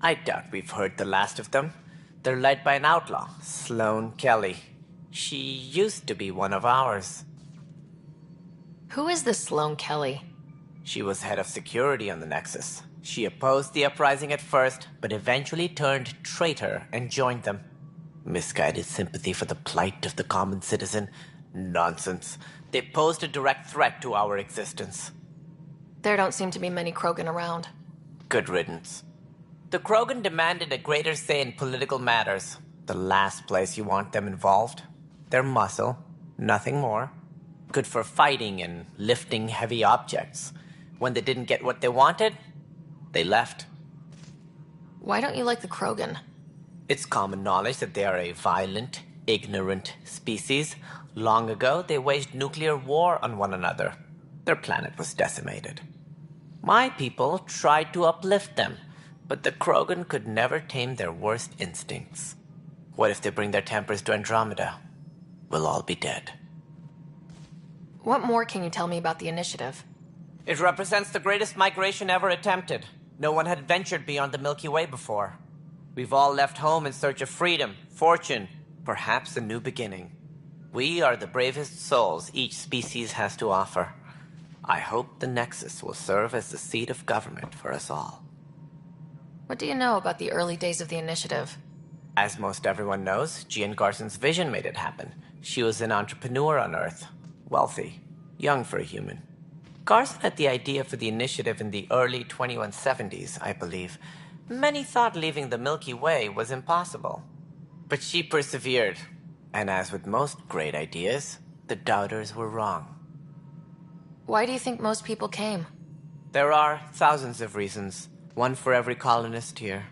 I doubt we've heard the last of them. They're led by an outlaw, Sloane Kelly. She used to be one of ours. Who is this Sloane Kelly? She was head of security on the Nexus. She opposed the uprising at first, but eventually turned traitor and joined them. Misguided sympathy for the plight of the common citizen? Nonsense. They posed a direct threat to our existence. There don't seem to be many Krogan around. Good riddance. The Krogan demanded a greater say in political matters. The last place you want them involved. Their muscle, nothing more. Good for fighting and lifting heavy objects. When they didn't get what they wanted, they left. Why don't you like the Krogan? It's common knowledge that they are a violent, ignorant species. Long ago, they waged nuclear war on one another. Their planet was decimated. My people tried to uplift them, but the Krogan could never tame their worst instincts. What if they bring their tempers to Andromeda? We'll all be dead. What more can you tell me about the Initiative? It represents the greatest migration ever attempted. No one had ventured beyond the Milky Way before. We've all left home in search of freedom, fortune, perhaps a new beginning. We are the bravest souls each species has to offer. I hope the Nexus will serve as the seat of government for us all. What do you know about the early days of the Initiative? As most everyone knows, Jean Garson's vision made it happen. She was an entrepreneur on Earth. Wealthy. Young for a human. Garson had the idea for the Initiative in the early 2170s, I believe. Many thought leaving the Milky Way was impossible. But she persevered. And as with most great ideas, the doubters were wrong. Why do you think most people came? There are thousands of reasons, one for every colonist here.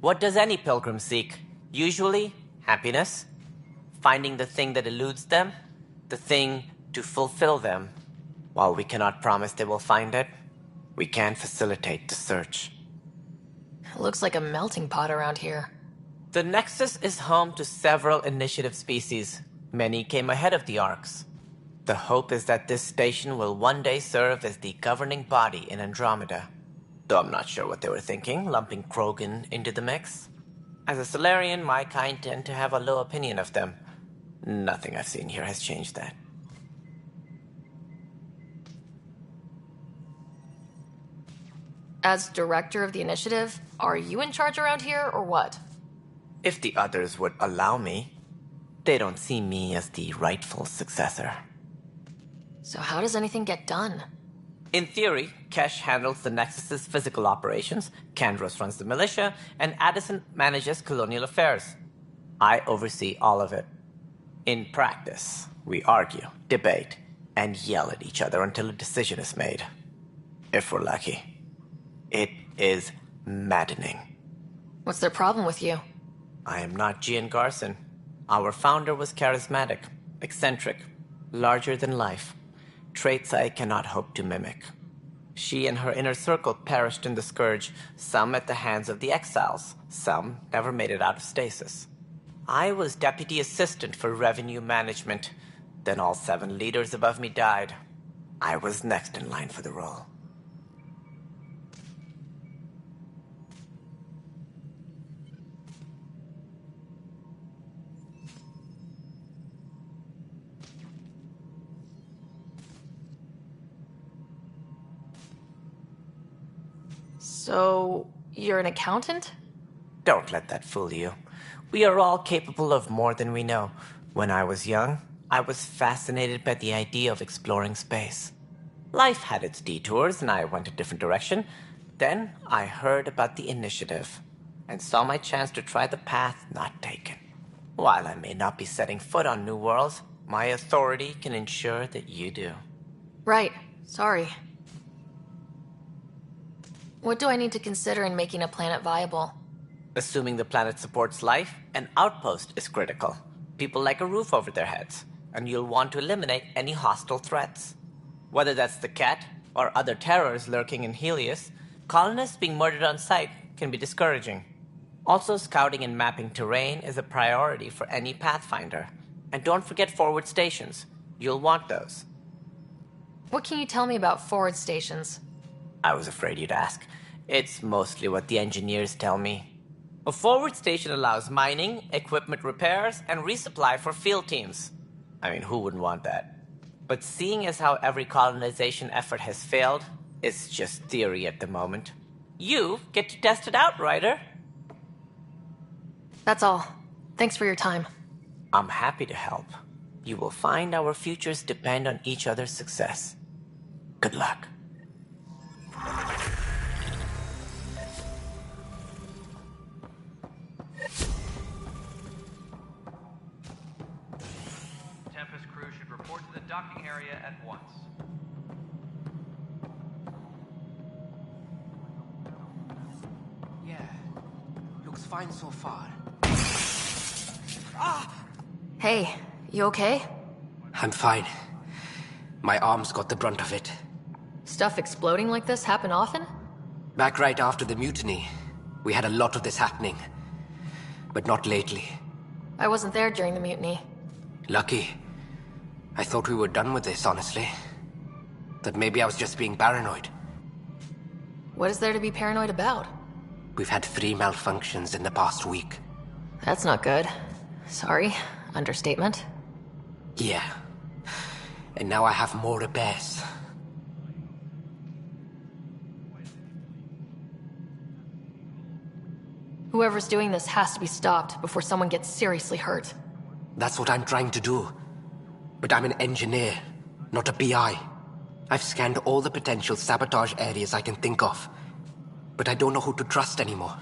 What does any pilgrim seek? Usually, happiness. Finding the thing that eludes them. The thing to fulfill them. While we cannot promise they will find it, we can facilitate the search. It looks like a melting pot around here. The Nexus is home to several Initiative species. Many came ahead of the Arcs. The hope is that this station will one day serve as the governing body in Andromeda. Though I'm not sure what they were thinking, lumping Krogan into the mix. As a Solarian, my kind tend to have a low opinion of them. Nothing I've seen here has changed that. As director of the initiative, are you in charge around here, or what? If the others would allow me, they don't see me as the rightful successor. So how does anything get done? In theory, Kesh handles the Nexus's physical operations, Kandros runs the militia, and Addison manages colonial affairs. I oversee all of it. In practice, we argue, debate, and yell at each other until a decision is made. If we're lucky. It is maddening. What's their problem with you? I am not Gian Garson. Our founder was charismatic, eccentric, larger than life. Traits I cannot hope to mimic. She and her inner circle perished in the Scourge, some at the hands of the Exiles, some never made it out of stasis. I was deputy assistant for revenue management. Then all 7 leaders above me died. I was next in line for the role. So, you're an accountant? Don't let that fool you. We are all capable of more than we know. When I was young, I was fascinated by the idea of exploring space. Life had its detours, and I went a different direction. Then I heard about the initiative, and saw my chance to try the path not taken. While I may not be setting foot on new worlds, my authority can ensure that you do. Right. Sorry. What do I need to consider in making a planet viable? Assuming the planet supports life, an outpost is critical. People like a roof over their heads, and you'll want to eliminate any hostile threats. Whether that's the cat, or other terrors lurking in Helios, colonists being murdered on sight can be discouraging. Also, scouting and mapping terrain is a priority for any Pathfinder. And don't forget forward stations. You'll want those. What can you tell me about forward stations? I was afraid you'd ask. It's mostly what the engineers tell me. A forward station allows mining, equipment repairs, and resupply for field teams. I mean, who wouldn't want that? But seeing as how every colonization effort has failed, it's just theory at the moment. You get to test it out, Ryder. That's all. Thanks for your time. I'm happy to help. You will find our futures depend on each other's success. Good luck. Tempest crew should report to the docking area at once. Yeah. Looks fine so far. Hey, you okay? I'm fine. My arms got the brunt of it. Stuff exploding like this happen often? Back right after the mutiny, we had a lot of this happening. But not lately. I wasn't there during the mutiny. Lucky. I thought we were done with this, honestly. That maybe I was just being paranoid. What is there to be paranoid about? We've had 3 malfunctions in the past week. That's not good. Sorry. Understatement. Yeah. And now I have more repairs. Whoever's doing this has to be stopped before someone gets seriously hurt. That's what I'm trying to do. But I'm an engineer, not a PI. I've scanned all the potential sabotage areas I can think of. But I don't know who to trust anymore.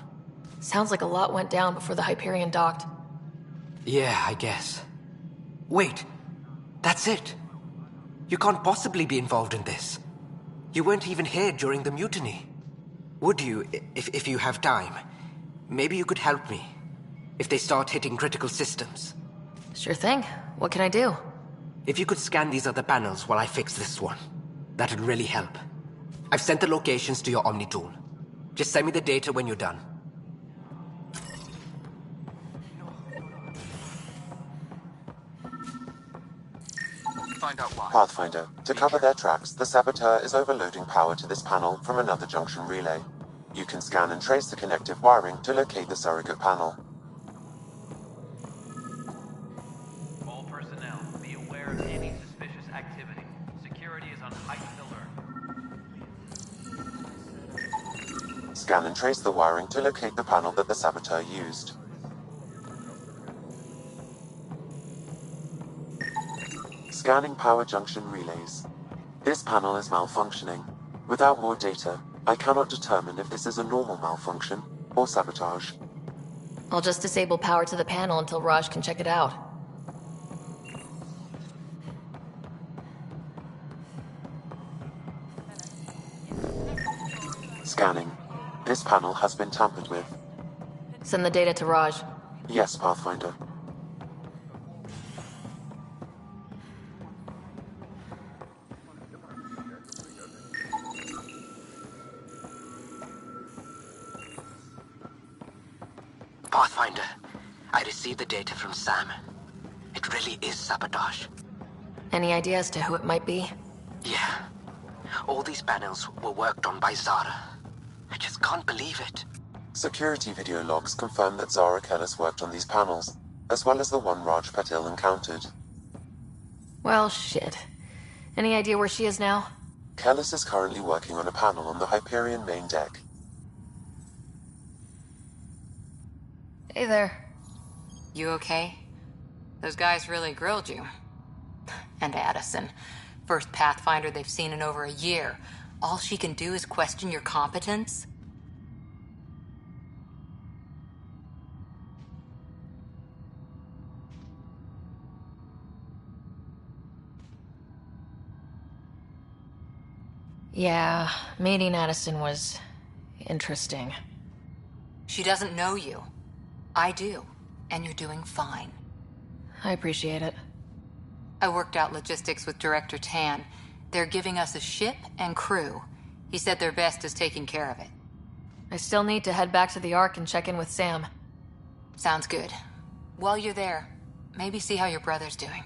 Sounds like a lot went down before the Hyperion docked. Yeah, I guess. Wait. That's it. You can't possibly be involved in this. You weren't even here during the mutiny. Would you, if you have time? Maybe you could help me. If they start hitting critical systems. Sure thing. What can I do? If you could scan these other panels while I fix this one, that'd really help. I've sent the locations to your Omni tool. Just send me the data when you're done. Find out why. Pathfinder, to cover their tracks, the saboteur is overloading power to this panel from another junction relay. You can scan and trace the connective wiring to locate the surrogate panel. All personnel, be aware of any suspicious activity. Security is on heightened alert. Scan and trace the wiring to locate the panel that the saboteur used. Scanning power junction relays. This panel is malfunctioning. Without more data, I cannot determine if this is a normal malfunction or sabotage. I'll just disable power to the panel until Raj can check it out. Scanning. This panel has been tampered with. Send the data to Raj. Yes, Pathfinder. Pathfinder, I received the data from Sam. It really is sabotage. Any idea as to who it might be? Yeah. All these panels were worked on by Zara. I just can't believe it. Security video logs confirm that Zara Kellis worked on these panels, as well as the one Raj Patil encountered. Well, shit. Any idea where she is now? Kellis is currently working on a panel on the Hyperion main deck. Hey there. You okay? Those guys really grilled you. And Addison. First Pathfinder they've seen in over a year. All she can do is question your competence? Yeah, meeting Addison was interesting. She doesn't know you. I do. And you're doing fine. I appreciate it. I worked out logistics with Director Tan. They're giving us a ship and crew. He said their best is taking care of it. I still need to head back to the Ark and check in with Sam. Sounds good. While you're there, maybe see how your brother's doing.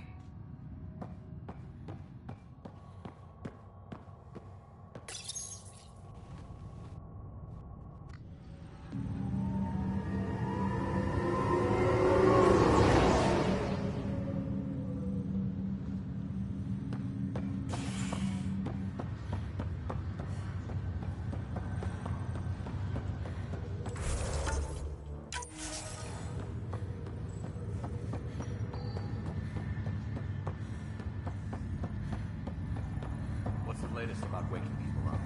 What's the latest about waking people up?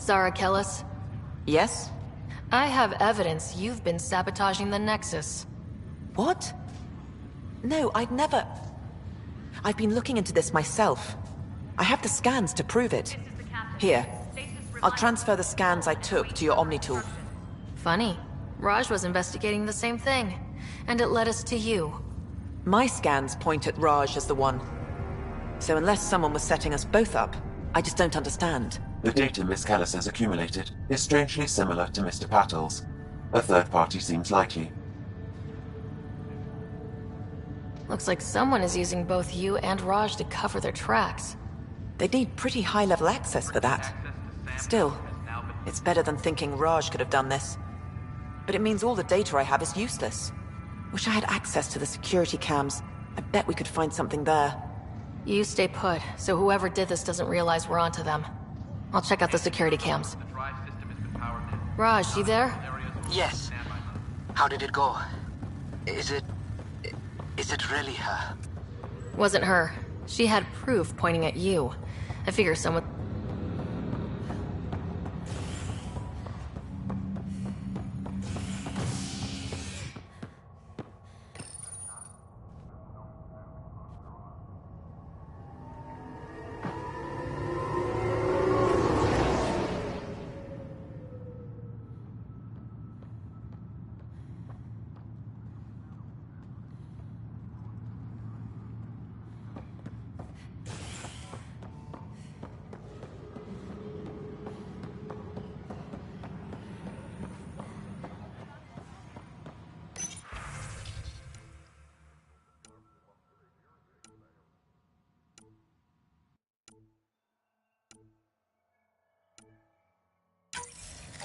Zara Kellis? Yes? I have evidence you've been sabotaging the Nexus. What? No, I'd never... I've been looking into this myself. I have the scans to prove it. Here. I'll transfer the scans I took to your Omni tool. Funny. Raj was investigating the same thing, and it led us to you. My scans point at Raj as the one. So unless someone was setting us both up, I just don't understand. The data Miss Kellis has accumulated is strangely similar to Mr. Patil's. A third party seems likely. Looks like someone is using both you and Raj to cover their tracks. They'd need pretty high-level access for that. Still, it's better than thinking Raj could have done this. But it means all the data I have is useless. Wish I had access to the security cams. I bet we could find something there. You stay put, so whoever did this doesn't realize we're onto them. I'll check out the security cams. Raj, you there? Yes. How did it go? Is it really her? Wasn't her. She had proof pointing at you. I figure someone...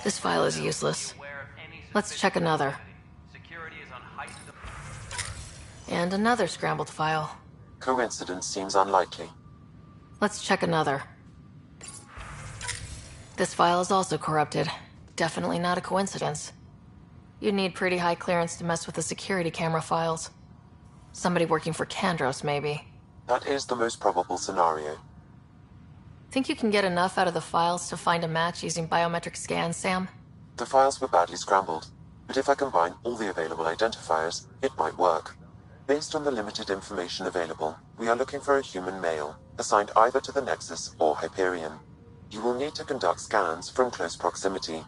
This file is useless. Let's check another. And another scrambled file. Coincidence seems unlikely. Let's check another. This file is also corrupted. Definitely not a coincidence. You'd need pretty high clearance to mess with the security camera files. Somebody working for Kandros, maybe. That is the most probable scenario. Think you can get enough out of the files to find a match using biometric scans, Sam? The files were badly scrambled, but if I combine all the available identifiers, it might work. Based on the limited information available, we are looking for a human male, assigned either to the Nexus or Hyperion. You will need to conduct scans from close proximity.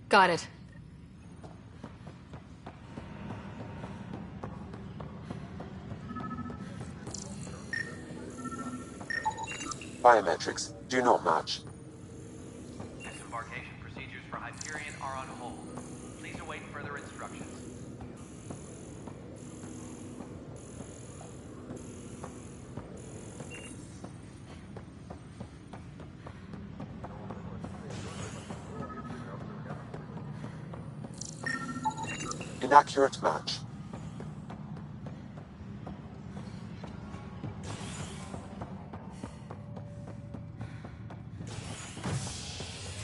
Got it. Biometrics do not match. Disembarkation procedures for Hyperion are on hold. Please await further instructions. Inaccurate match.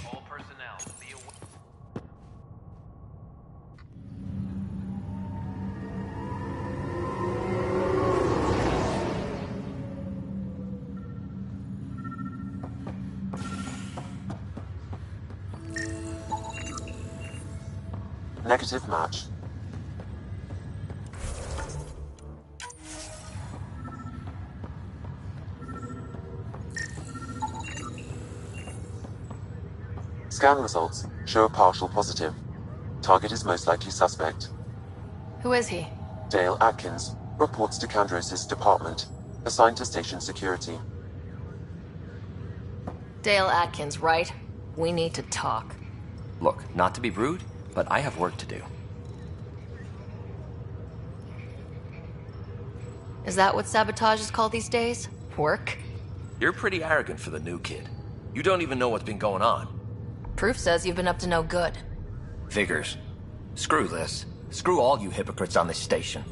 All personnel, be aware. Negative match. Scan results show a partial positive. Target is most likely suspect. Who is he? Dale Atkins reports to Kandros' department, assigned to station security. Dale Atkins, right? We need to talk. Look, not to be rude, but I have work to do. Is that what sabotage is called these days? Work? You're pretty arrogant for the new kid. You don't even know what's been going on. Proof says you've been up to no good. Figures. Screw this. Screw all you hypocrites on this station.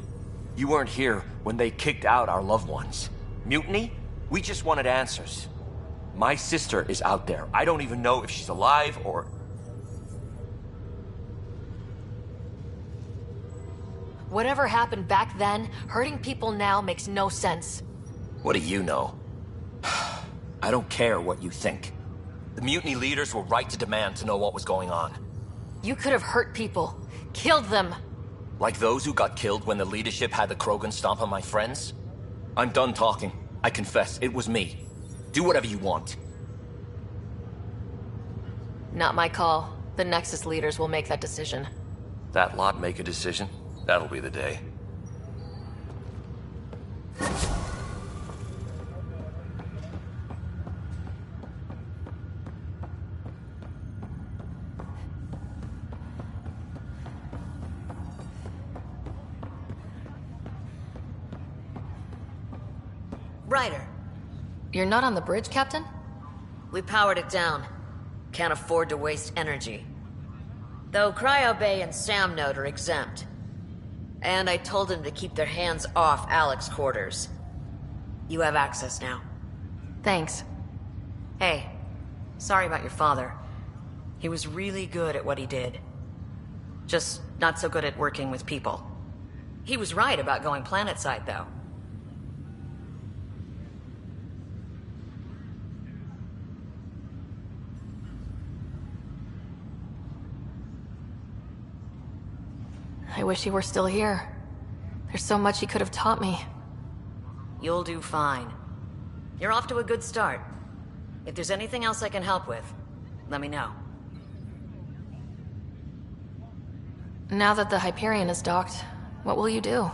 You weren't here when they kicked out our loved ones. Mutiny? We just wanted answers. My sister is out there. I don't even know if she's alive or... Whatever happened back then, hurting people now makes no sense. What do you know? I don't care what you think. The mutiny leaders were right to demand to know what was going on. You could have hurt people. Killed them. Like those who got killed when the leadership had the Krogan stomp on my friends? I'm done talking. I confess, it was me. Do whatever you want. Not my call. The Nexus leaders will make that decision. That lot make a decision? That'll be the day. Ryder. You're not on the bridge, Captain? We powered it down. Can't afford to waste energy. Though Cryo Bay and Sam Node are exempt. And I told them to keep their hands off Alec's quarters. You have access now. Thanks. Hey, sorry about your father. He was really good at what he did. Just not so good at working with people. He was right about going planetside, though. I wish he were still here. There's so much he could have taught me. You'll do fine. You're off to a good start. If there's anything else I can help with, let me know. Now that the Hyperion is docked, what will you do?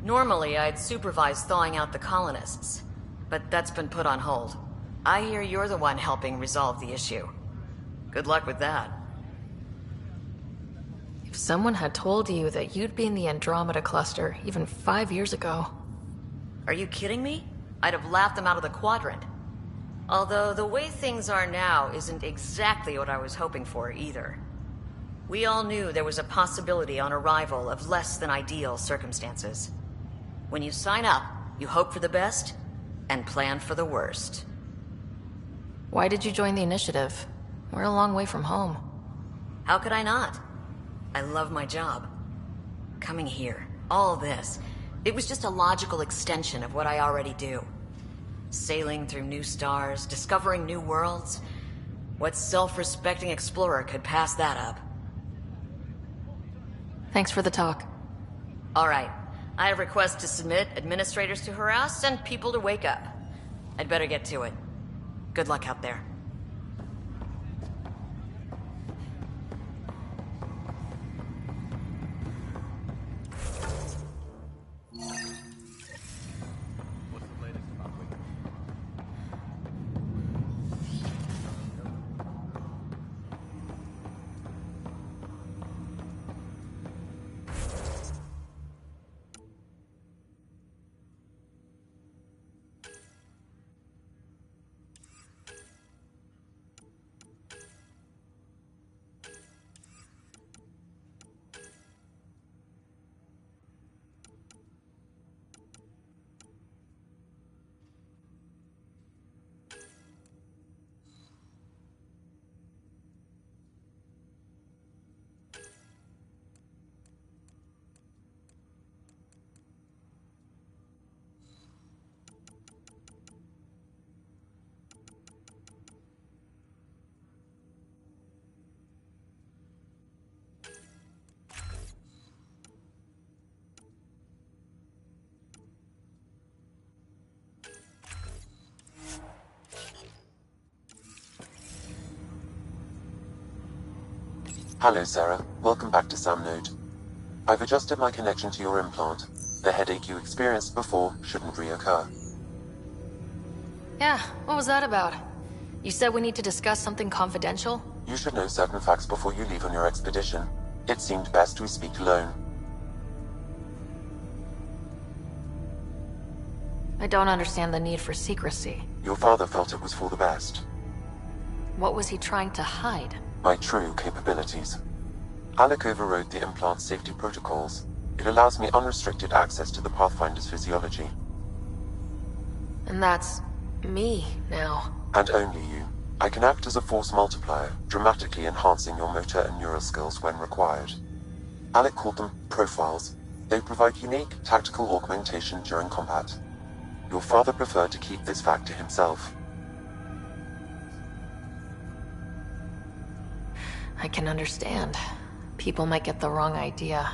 Normally, I'd supervise thawing out the colonists, but that's been put on hold. I hear you're the one helping resolve the issue. Good luck with that. If someone had told you that you'd be in the Andromeda cluster even 5 years ago... Are you kidding me? I'd have laughed them out of the quadrant. Although the way things are now isn't exactly what I was hoping for either. We all knew there was a possibility on arrival of less than ideal circumstances. When you sign up, you hope for the best and plan for the worst. Why did you join the initiative? We're a long way from home. How could I not? I love my job. Coming here, all this, it was just a logical extension of what I already do. Sailing through new stars, discovering new worlds. What self-respecting explorer could pass that up? Thanks for the talk. All right. I have requests to submit, administrators to harass, and people to wake up. I'd better get to it. Good luck out there. Hello, Sarah. Welcome back to Sam Node. I've adjusted my connection to your implant. The headache you experienced before shouldn't reoccur. Yeah, what was that about? You said we need to discuss something confidential? You should know certain facts before you leave on your expedition. It seemed best we speak alone. I don't understand the need for secrecy. Your father felt it was for the best. What was he trying to hide? My true capabilities. Alec overrode the implant's safety protocols. It allows me unrestricted access to the Pathfinder's physiology. And that's me now. And only you. I can act as a force multiplier, dramatically enhancing your motor and neural skills when required. Alec called them profiles. They provide unique tactical augmentation during combat. Your father preferred to keep this fact to himself. I can understand. People might get the wrong idea.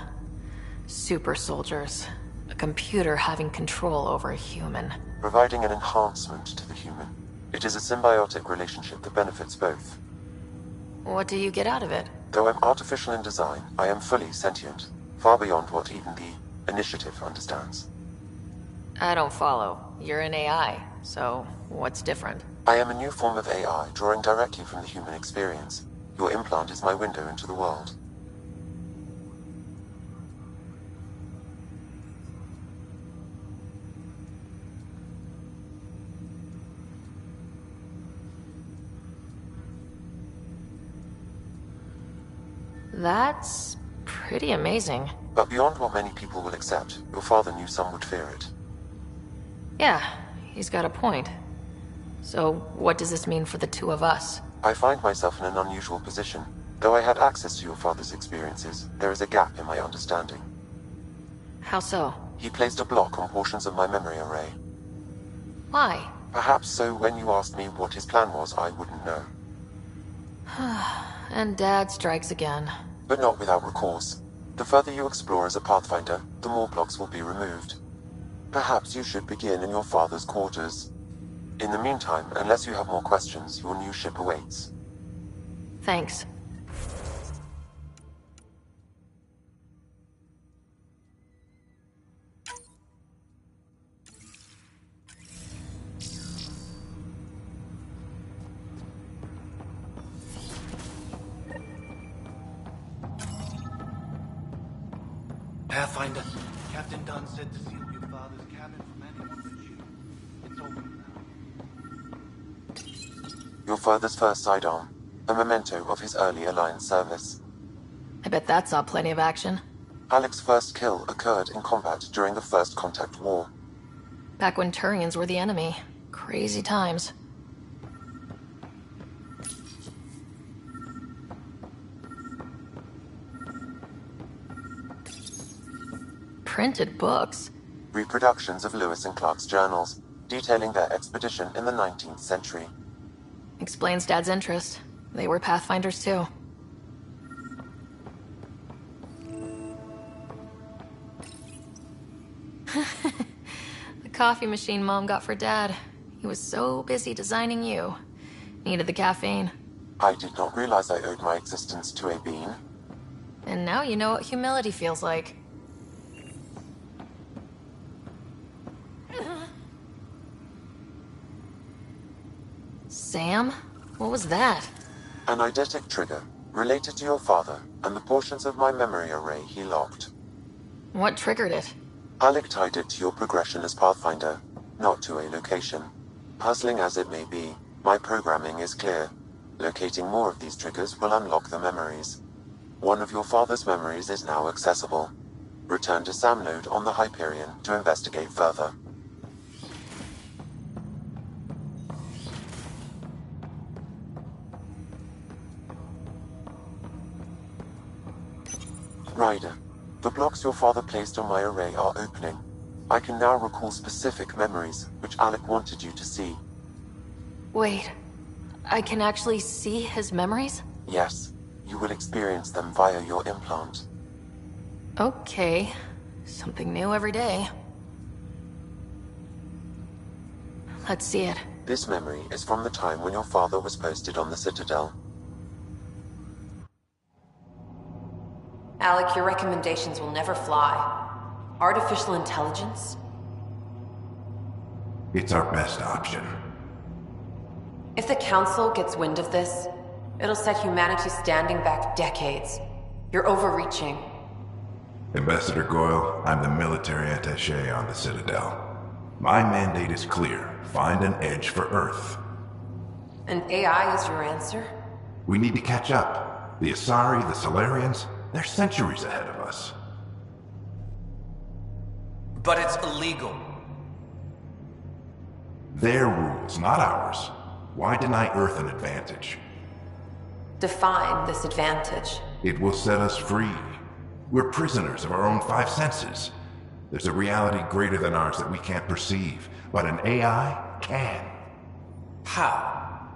Super soldiers. A computer having control over a human. Providing an enhancement to the human. It is a symbiotic relationship that benefits both. What do you get out of it? Though I'm artificial in design, I am fully sentient. Far beyond what even the Initiative understands. I don't follow. You're an AI, so what's different? I am a new form of AI, drawing directly from the human experience. Your implant is my window into the world. That's pretty amazing. But beyond what many people will accept, your father knew some would fear it. Yeah, he's got a point. So what does this mean for the two of us? I find myself in an unusual position. Though I had access to your father's experiences, there is a gap in my understanding. How so? He placed a block on portions of my memory array. Why? Perhaps so when you asked me what his plan was, I wouldn't know. And Dad strikes again. But not without recourse. The further you explore as a Pathfinder, the more blocks will be removed. Perhaps you should begin in your father's quarters. In the meantime, unless you have more questions, your new ship awaits. Thanks. Pathfinder, Captain Dunn said to seal your father's cabin from anyone but you. It's open now. Your father's first sidearm, a memento of his early Alliance service. I bet that saw plenty of action. Alec's first kill occurred in combat during the First Contact War. Back when Turians were the enemy. Crazy times. Printed books? Reproductions of Lewis and Clark's journals, detailing their expedition in the 19th century. Explains Dad's interest. They were Pathfinders too. The coffee machine Mom got for Dad. He was so busy designing you. Needed the caffeine. I did not realize I owed my existence to a bean. And now you know what humility feels like. Sam? What was that? An eidetic trigger, related to your father, and the portions of my memory array he locked. What triggered it? Alec tied it to your progression as Pathfinder, not to a location. Puzzling as it may be, my programming is clear. Locating more of these triggers will unlock the memories. One of your father's memories is now accessible. Return to Sam Node on the Hyperion to investigate further. Ryder, the blocks your father placed on my array are opening. I can now recall specific memories, which Alec wanted you to see. Wait, I can actually see his memories? Yes, you will experience them via your implant. Okay, something new every day. Let's see it. This memory is from the time when your father was posted on the Citadel. Alec, your recommendations will never fly. Artificial intelligence? It's our best option. If the Council gets wind of this, it'll set humanity standing back decades. You're overreaching. Ambassador Goyle, I'm the military attaché on the Citadel. My mandate is clear. Find an edge for Earth. And AI is your answer? We need to catch up. The Asari, the Solarians, they're centuries ahead of us. But it's illegal. Their rules, not ours. Why deny Earth an advantage? Define this advantage. It will set us free. We're prisoners of our own five senses. There's a reality greater than ours that we can't perceive, but an AI can. How?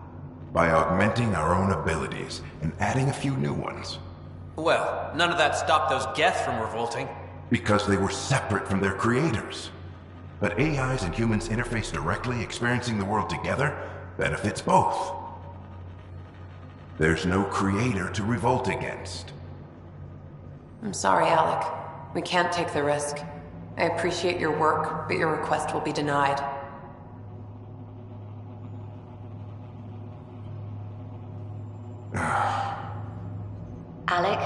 By augmenting our own abilities and adding a few new ones. Well, none of that stopped those Geth from revolting. Because they were separate from their creators. But AIs and humans interface directly, experiencing the world together, benefits both. There's no creator to revolt against. I'm sorry, Alec. We can't take the risk. I appreciate your work, but your request will be denied. Alec?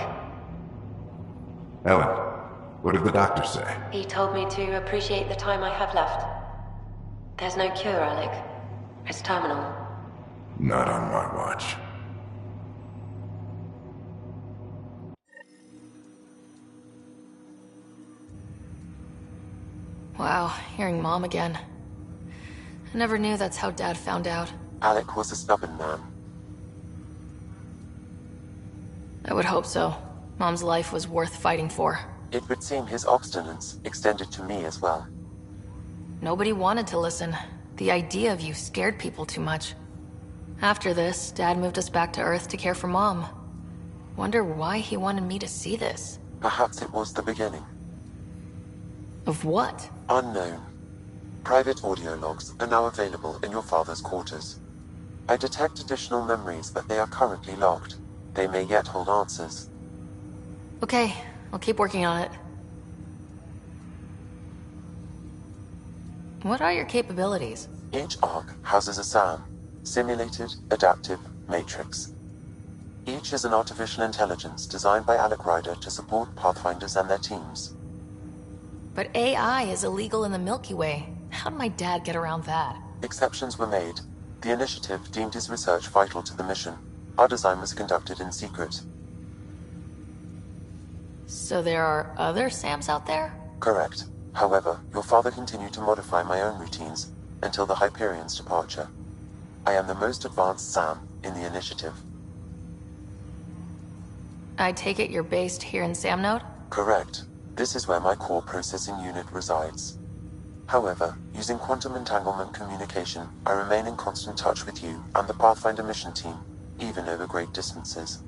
Ellen, what did the doctor say? He told me to appreciate the time I have left. There's no cure, Alec. It's terminal. Not on my watch. Wow, hearing Mom again. I never knew that's how Dad found out. Alec was a stubborn man. I would hope so. Mom's life was worth fighting for. It would seem his obstinance extended to me as well. Nobody wanted to listen. The idea of you scared people too much. After this, Dad moved us back to Earth to care for Mom. Wonder why he wanted me to see this. Perhaps it was the beginning. Of what? Unknown. Private audio logs are now available in your father's quarters. I detect additional memories, but they are currently locked. They may yet hold answers. Okay, I'll keep working on it. What are your capabilities? Each arc houses a SAM, Simulated Adaptive Matrix. Each is an artificial intelligence designed by Alec Ryder to support Pathfinders and their teams. But AI is illegal in the Milky Way. How did my dad get around that? Exceptions were made. The initiative deemed his research vital to the mission. Our design was conducted in secret. So there are other SAMs out there? Correct. However, your father continued to modify my own routines until the Hyperion's departure. I am the most advanced SAM in the initiative. I take it you're based here in Sam Node? Correct. This is where my core processing unit resides. However, using quantum entanglement communication, I remain in constant touch with you and the Pathfinder mission team, even over great distances.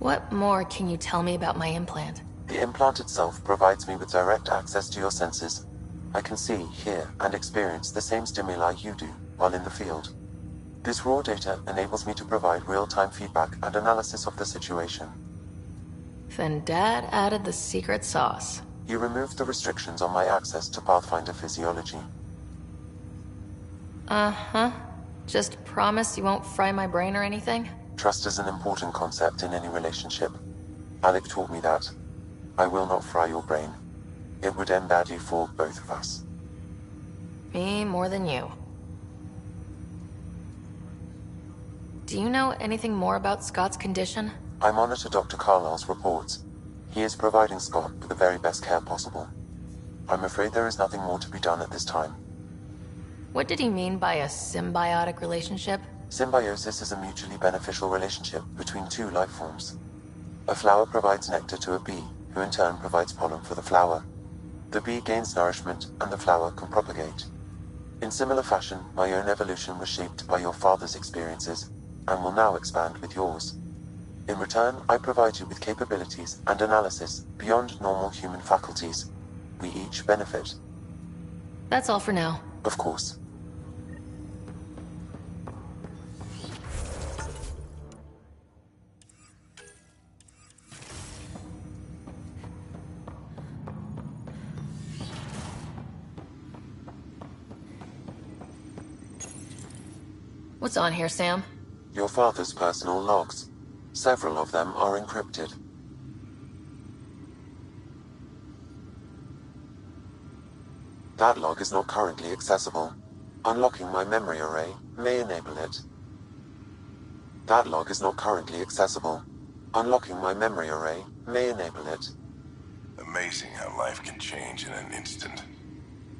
What more can you tell me about my implant? The implant itself provides me with direct access to your senses. I can see, hear, and experience the same stimuli you do while in the field. This raw data enables me to provide real-time feedback and analysis of the situation. Then Dad added the secret sauce. You removed the restrictions on my access to Pathfinder physiology. Uh-huh. Just promise you won't fry my brain or anything? Trust is an important concept in any relationship. Alec taught me that. I will not fry your brain. It would end badly for both of us. Me more than you. Do you know anything more about Scott's condition? I monitor Dr. Carlisle's reports. He is providing Scott with the very best care possible. I'm afraid there is nothing more to be done at this time. What did he mean by a symbiotic relationship? Symbiosis is a mutually beneficial relationship between two life forms. A flower provides nectar to a bee, who in turn provides pollen for the flower. The bee gains nourishment, and the flower can propagate. In similar fashion, my own evolution was shaped by your father's experiences, and will now expand with yours. In return, I provide you with capabilities and analysis beyond normal human faculties. We each benefit. That's all for now. Of course. What's on here, Sam? Your father's personal logs. Several of them are encrypted. That log is not currently accessible. Unlocking my memory array may enable it. That log is not currently accessible. Unlocking my memory array may enable it. Amazing how life can change in an instant.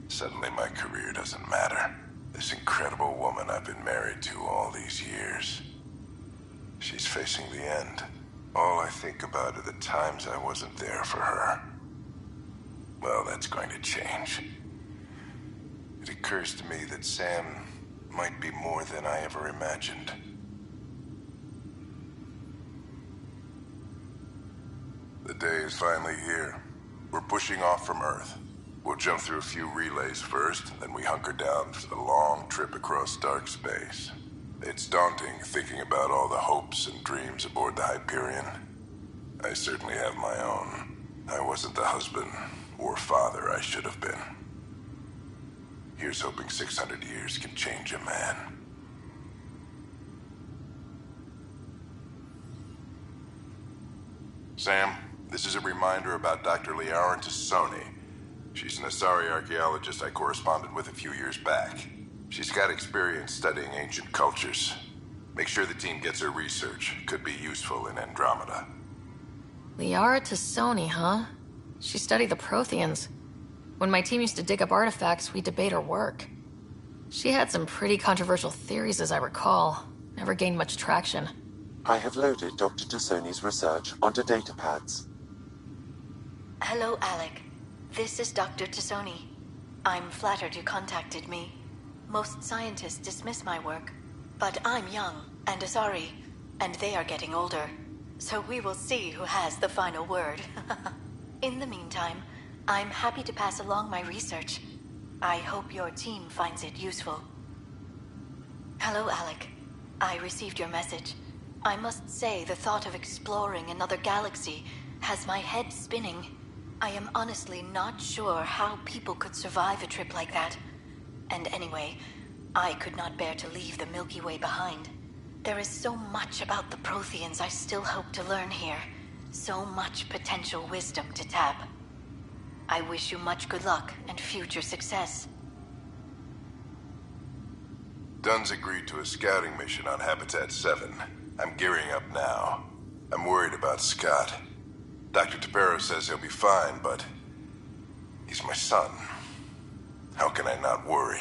Suddenly my career doesn't matter. This incredible woman I've been married to all these years. She's facing the end. All I think about are the times I wasn't there for her. Well, that's going to change. It occurs to me that Sam might be more than I ever imagined. The day is finally here. We're pushing off from Earth. We'll jump through a few relays first, then we hunker down for the long trip across dark space. It's daunting thinking about all the hopes and dreams aboard the Hyperion. I certainly have my own. I wasn't the husband or father I should have been. Here's hoping 600 years can change a man. Sam, this is a reminder about Dr. Liara Tassoni. She's an Asari archaeologist I corresponded with a few years back. She's got experience studying ancient cultures. Make sure the team gets her research. Could be useful in Andromeda. Liara Tassoni, huh? She studied the Protheans. When my team used to dig up artifacts, we'd debate her work. She had some pretty controversial theories, as I recall. Never gained much traction. I have loaded Dr. Tassoni's research onto datapads. Hello, Alec. This is Dr. Tassoni. I'm flattered you contacted me. Most scientists dismiss my work, but I'm young and Asari, and they are getting older. So we will see who has the final word. In the meantime, I'm happy to pass along my research. I hope your team finds it useful. Hello, Alec. I received your message. I must say the thought of exploring another galaxy has my head spinning. I am honestly not sure how people could survive a trip like that. And anyway, I could not bear to leave the Milky Way behind. There is so much about the Protheans I still hope to learn here. So much potential wisdom to tap. I wish you much good luck and future success. Dunn's agreed to a scouting mission on Habitat 7. I'm gearing up now. I'm worried about Scott. Dr. Tapero says he'll be fine, but he's my son. How can I not worry?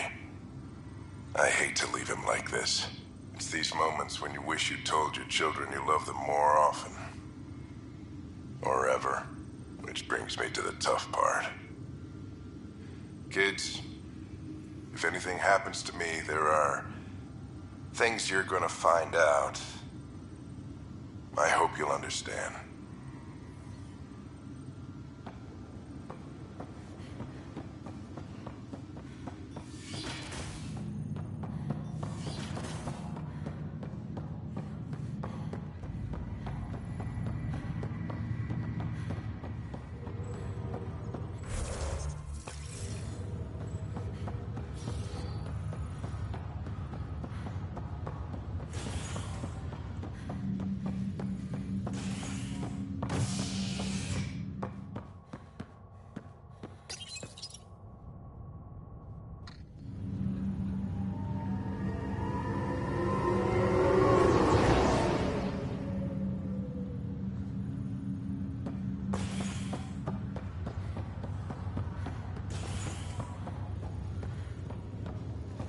I hate to leave him like this. It's these moments when you wish you told your children you love them more often. Or ever. Which brings me to the tough part. Kids, if anything happens to me, there are things you're gonna find out. I hope you'll understand.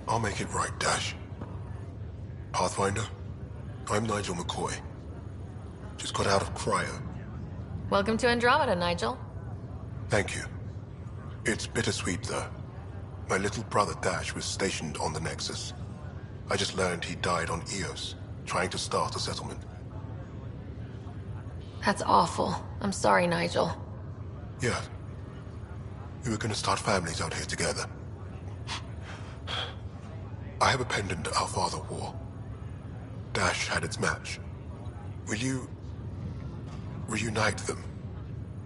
I'll make it right, Dash. Pathfinder, I'm Nigel McCoy. Just got out of cryo. Welcome to Andromeda, Nigel. Thank you. It's bittersweet, though. My little brother Dash was stationed on the Nexus. I just learned he died on Eos, trying to start a settlement. That's awful. I'm sorry, Nigel. Yeah. We were gonna start families out here together. I have a pendant our father wore. Dash had its match. Will you reunite them?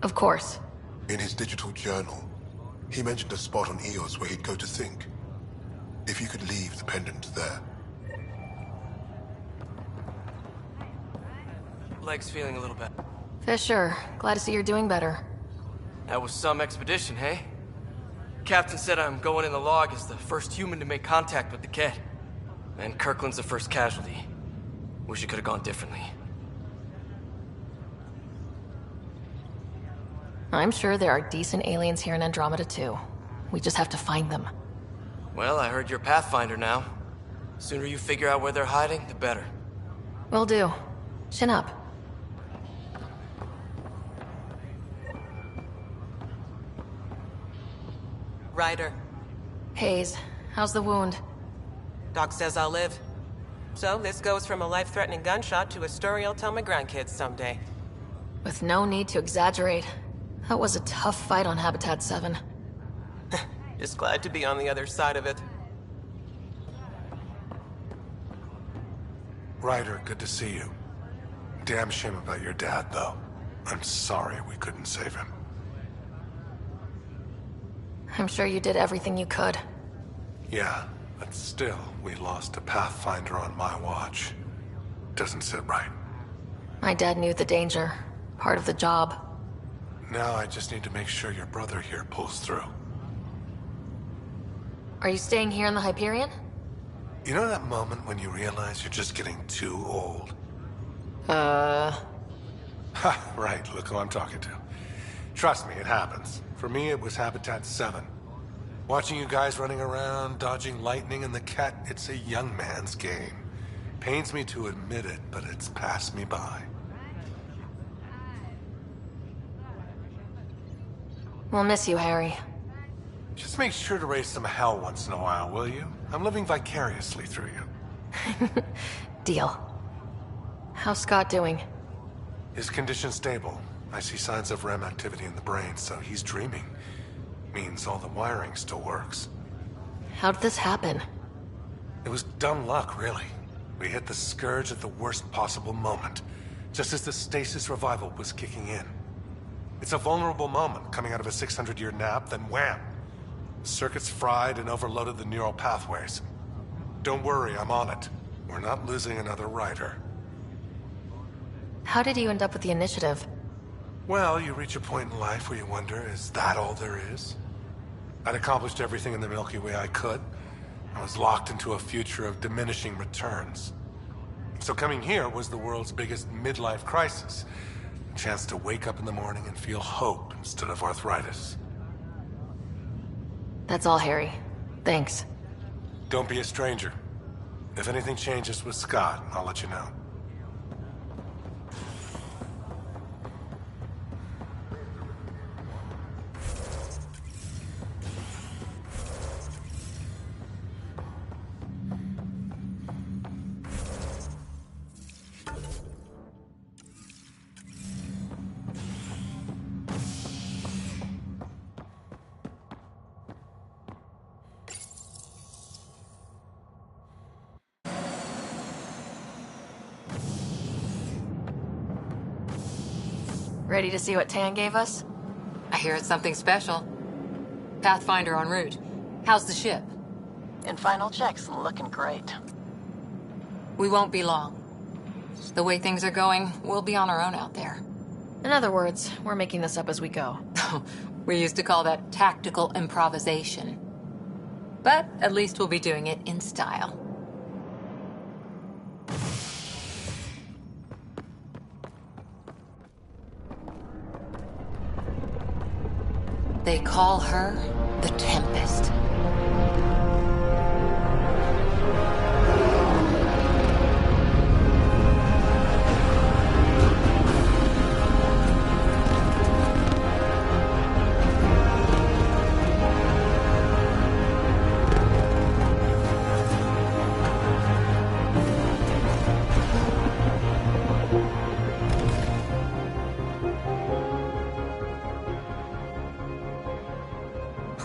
Of course. In his digital journal, he mentioned a spot on Eos where he'd go to think. If you could leave the pendant there. Leg's feeling a little better. Fisher, glad to see you're doing better. That was some expedition, hey? Captain said I'm going in the log as the first human to make contact with the Kett. And Kirkland's the first casualty. Wish it could have gone differently. I'm sure there are decent aliens here in Andromeda too. We just have to find them. Well, I heard you're Pathfinder now. Sooner you figure out where they're hiding, the better. Will do. Chin up. Ryder. Hayes, how's the wound? Doc says I'll live. So this goes from a life-threatening gunshot to a story I'll tell my grandkids someday. With no need to exaggerate. That was a tough fight on Habitat 7. Just glad to be on the other side of it. Ryder, good to see you. Damn shame about your dad, though. I'm sorry we couldn't save him. I'm sure you did everything you could. Yeah, but still, we lost a Pathfinder on my watch. Doesn't sit right. My dad knew the danger. Part of the job. Now I just need to make sure your brother here pulls through. Are you staying here in the Hyperion? You know that moment when you realize you're just getting too old? Ha, right, look who I'm talking to. Trust me, it happens. For me, it was Habitat 7. Watching you guys running around, dodging lightning and the Kett, it's a young man's game. Pains me to admit it, but it's passed me by. We'll miss you, Harry. Just make sure to raise some hell once in a while, will you? I'm living vicariously through you. Deal. How's Scott doing? His condition's stable. I see signs of REM activity in the brain, so he's dreaming. Means all the wiring still works. How did this happen? It was dumb luck, really. We hit the Scourge at the worst possible moment, just as the stasis revival was kicking in. It's a vulnerable moment, coming out of a 600-year nap, then wham! Circuits fried and overloaded the neural pathways. Don't worry, I'm on it. We're not losing another rider. How did you end up with the initiative? Well, you reach a point in life where you wonder, is that all there is? I'd accomplished everything in the Milky Way I could. I was locked into a future of diminishing returns. So coming here was the world's biggest midlife crisis. A chance to wake up in the morning and feel hope instead of arthritis. That's all, Harry. Thanks. Don't be a stranger. If anything changes with Scott, I'll let you know. Ready to see what Tan gave us? I hear it's something special. Pathfinder en route. How's the ship? In final checks, looking great. We won't be long. The way things are going, we'll be on our own out there. In other words, we're making this up as we go. We used to call that tactical improvisation. But at least we'll be doing it in style. They call her the Tempest.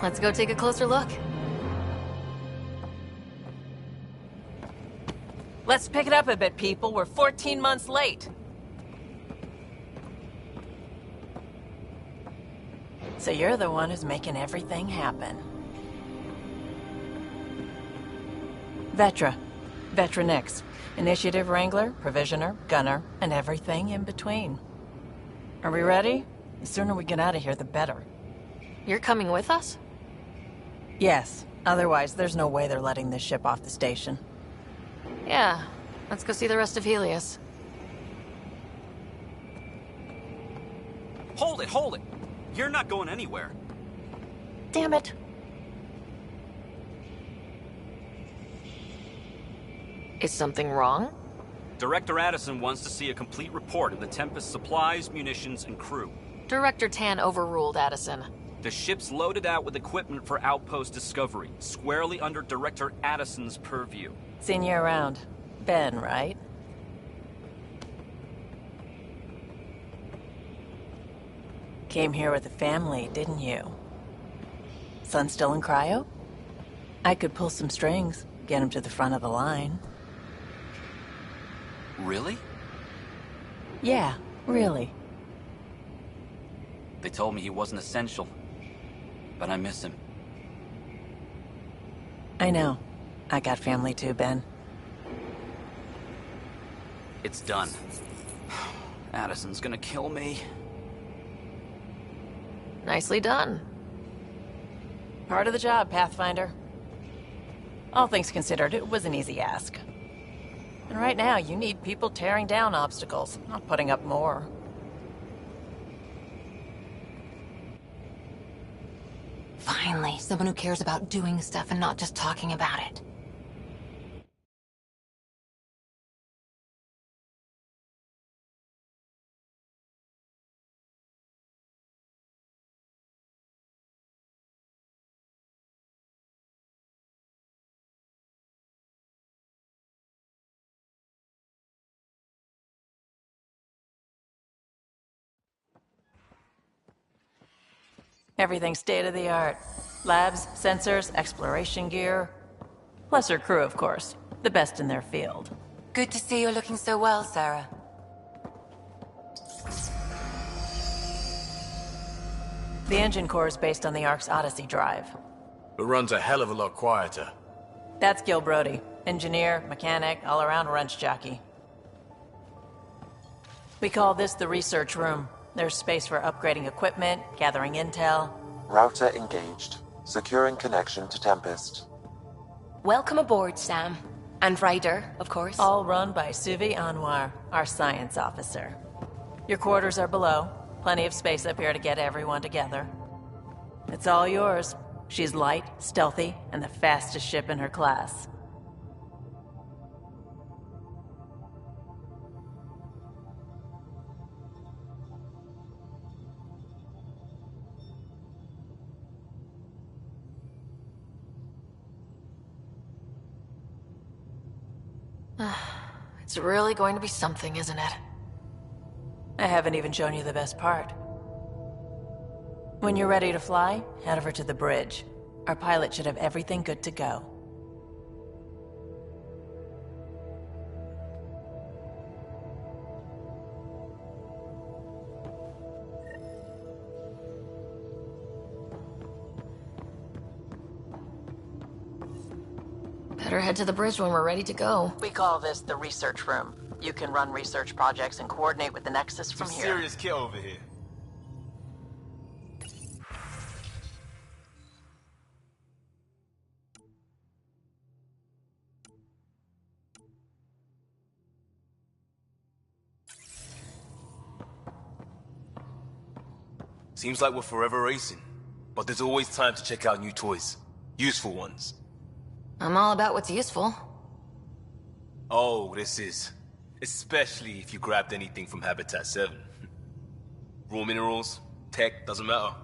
Let's go take a closer look. Let's pick it up a bit, people. We're 14 months late. So you're the one who's making everything happen. Vetra. Vetronix. Initiative Wrangler, Provisioner, Gunner, and everything in between. Are we ready? The sooner we get out of here, the better. You're coming with us? Yes. Otherwise, there's no way they're letting this ship off the station. Yeah. Let's go see the rest of Helios. Hold it, hold it! You're not going anywhere. Damn it. Is something wrong? Director Addison wants to see a complete report of the Tempest's supplies, munitions, and crew. Director Tan overruled Addison. The ship's loaded out with equipment for outpost discovery, squarely under Director Addison's purview. Seen you around. Ben, right? Came here with a family, didn't you? Son still in cryo? I could pull some strings, get him to the front of the line. Really? Yeah, really. They told me he wasn't essential, but I miss him. I know. I got family too, Ben. It's done. Addison's gonna kill me. Nicely done. Part of the job, Pathfinder. All things considered, it was an easy ask. And right now, you need people tearing down obstacles, not putting up more. Finally, someone who cares about doing stuff and not just talking about it. Everything state-of-the-art. Labs, sensors, exploration gear. Plus her crew, of course. The best in their field. Good to see you're looking so well, Sarah. The engine core is based on the Ark's Odyssey drive. It runs a hell of a lot quieter. That's Gil Brody. Engineer, mechanic, all-around wrench jockey. We call this the research room. There's space for upgrading equipment, gathering intel. Router engaged. Securing connection to Tempest. Welcome aboard, Sam. And Ryder, of course. All run by Suvi Anwar, our science officer. Your quarters are below. Plenty of space up here to get everyone together. It's all yours. She's light, stealthy, and the fastest ship in her class. It's really going to be something, isn't it? I haven't even shown you the best part. When you're ready to fly, head over to the bridge. Our pilot should have everything good to go. Better head to the bridge when we're ready to go. We call this the research room. You can run research projects and coordinate with the Nexus from Some here. serious kid over here. Seems like we're forever racing, but there's always time to check out new toys. Useful ones. I'm all about what's useful. Oh, this is. Especially if you grabbed anything from Habitat 7. Raw minerals, tech, doesn't matter.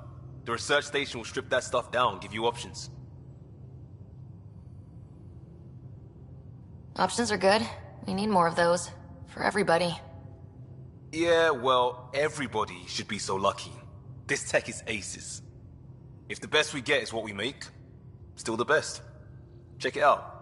The research station will strip that stuff down, give you options. Options are good. We need more of those. For everybody. Yeah, well, everybody should be so lucky. This tech is aces. If the best we get is what we make, still the best. Check it out.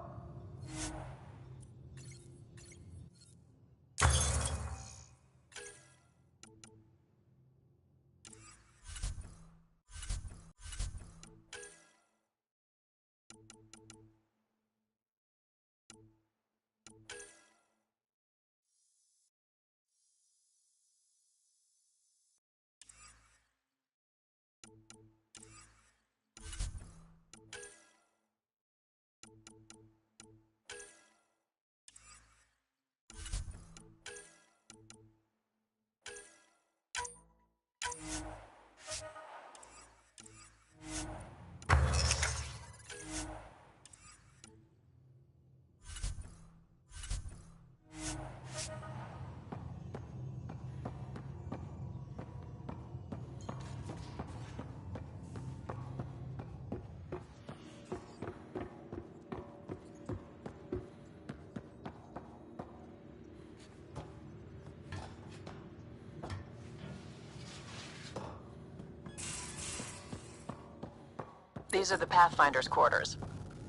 These are the Pathfinder's quarters.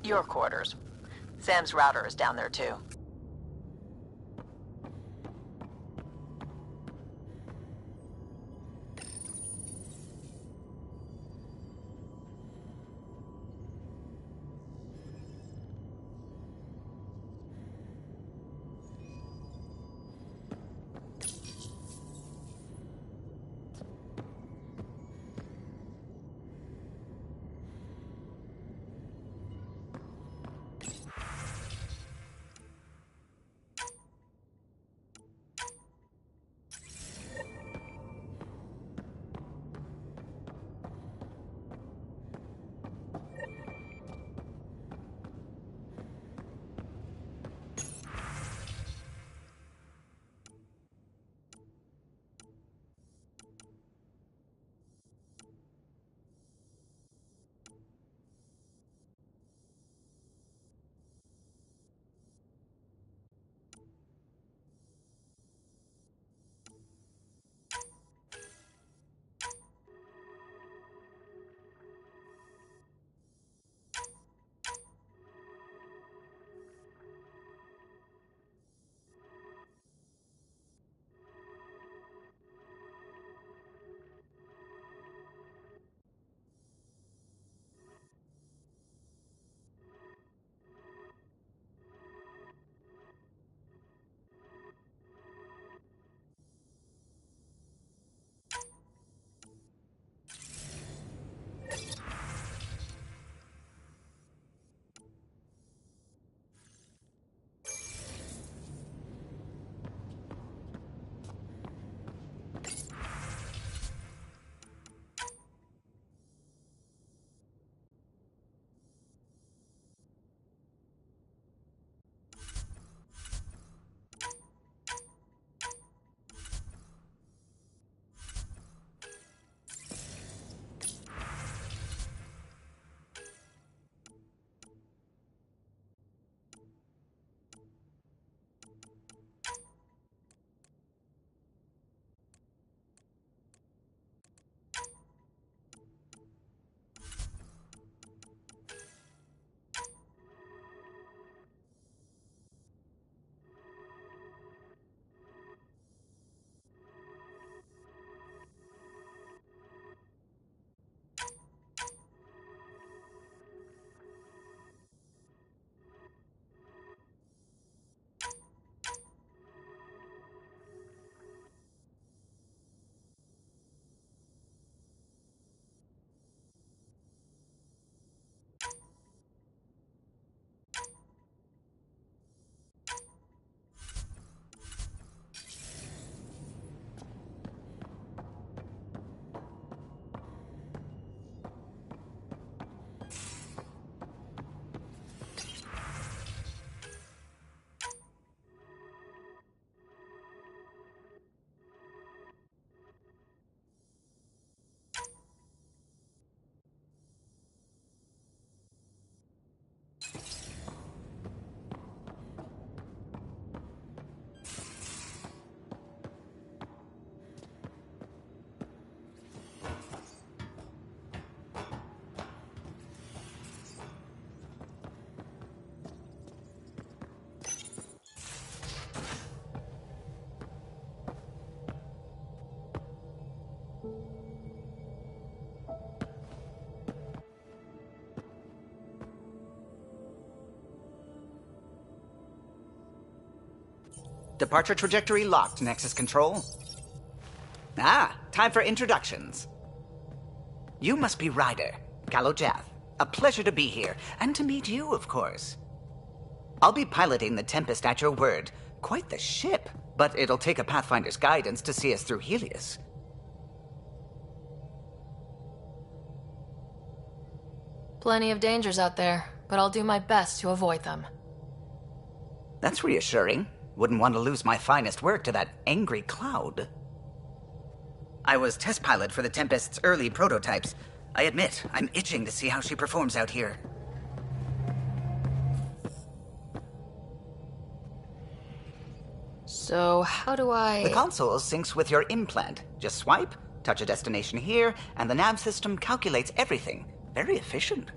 Your quarters. Sam's router is down there too. Departure trajectory locked, Nexus Control. Ah, time for introductions. You must be Ryder, Kalojath. A pleasure to be here, and to meet you, of course. I'll be piloting the Tempest at your word. Quite the ship, but it'll take a Pathfinder's guidance to see us through Helios. Plenty of dangers out there, but I'll do my best to avoid them. That's reassuring. Wouldn't want to lose my finest work to that angry cloud. I was test pilot for the Tempest's early prototypes. I admit, I'm itching to see how she performs out here. So, how do I... The console syncs with your implant. Just swipe, touch a destination here, and the nav system calculates everything. Very efficient.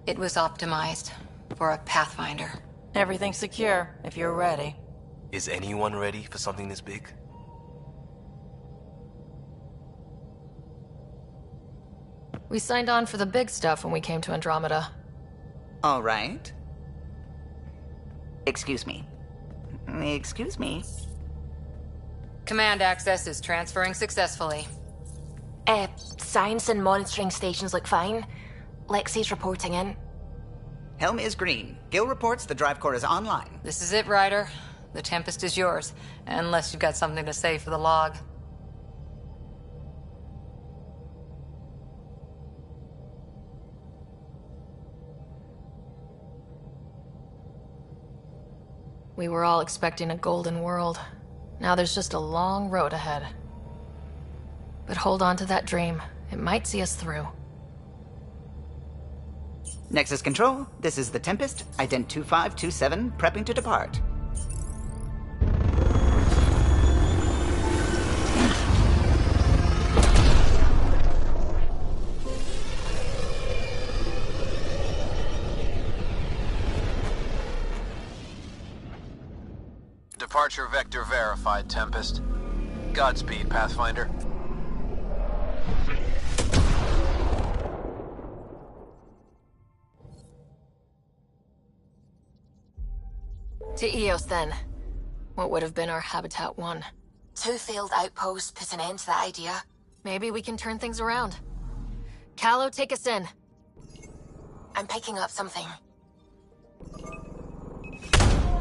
It was optimized for a Pathfinder. Everything's secure, if you're ready. Is anyone ready for something this big? We signed on for the big stuff when we came to Andromeda. All right. Excuse me. Excuse me. Command access is transferring successfully. Science and monitoring stations look fine. Lexi's reporting in. Helm is green. Gil reports the drive core is online. This is it, Ryder. The Tempest is yours, unless you've got something to say for the log. We were all expecting a golden world. Now there's just a long road ahead. But hold on to that dream. It might see us through. Nexus Control, this is the Tempest, Ident 2527, prepping to depart. Departure vector verified, Tempest. Godspeed, Pathfinder. To Eos, then. What would have been our Habitat 1? 2 failed outposts put an end to that idea. Maybe we can turn things around. Calo, take us in. I'm picking up something.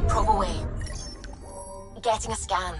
Probe away. Getting a scan.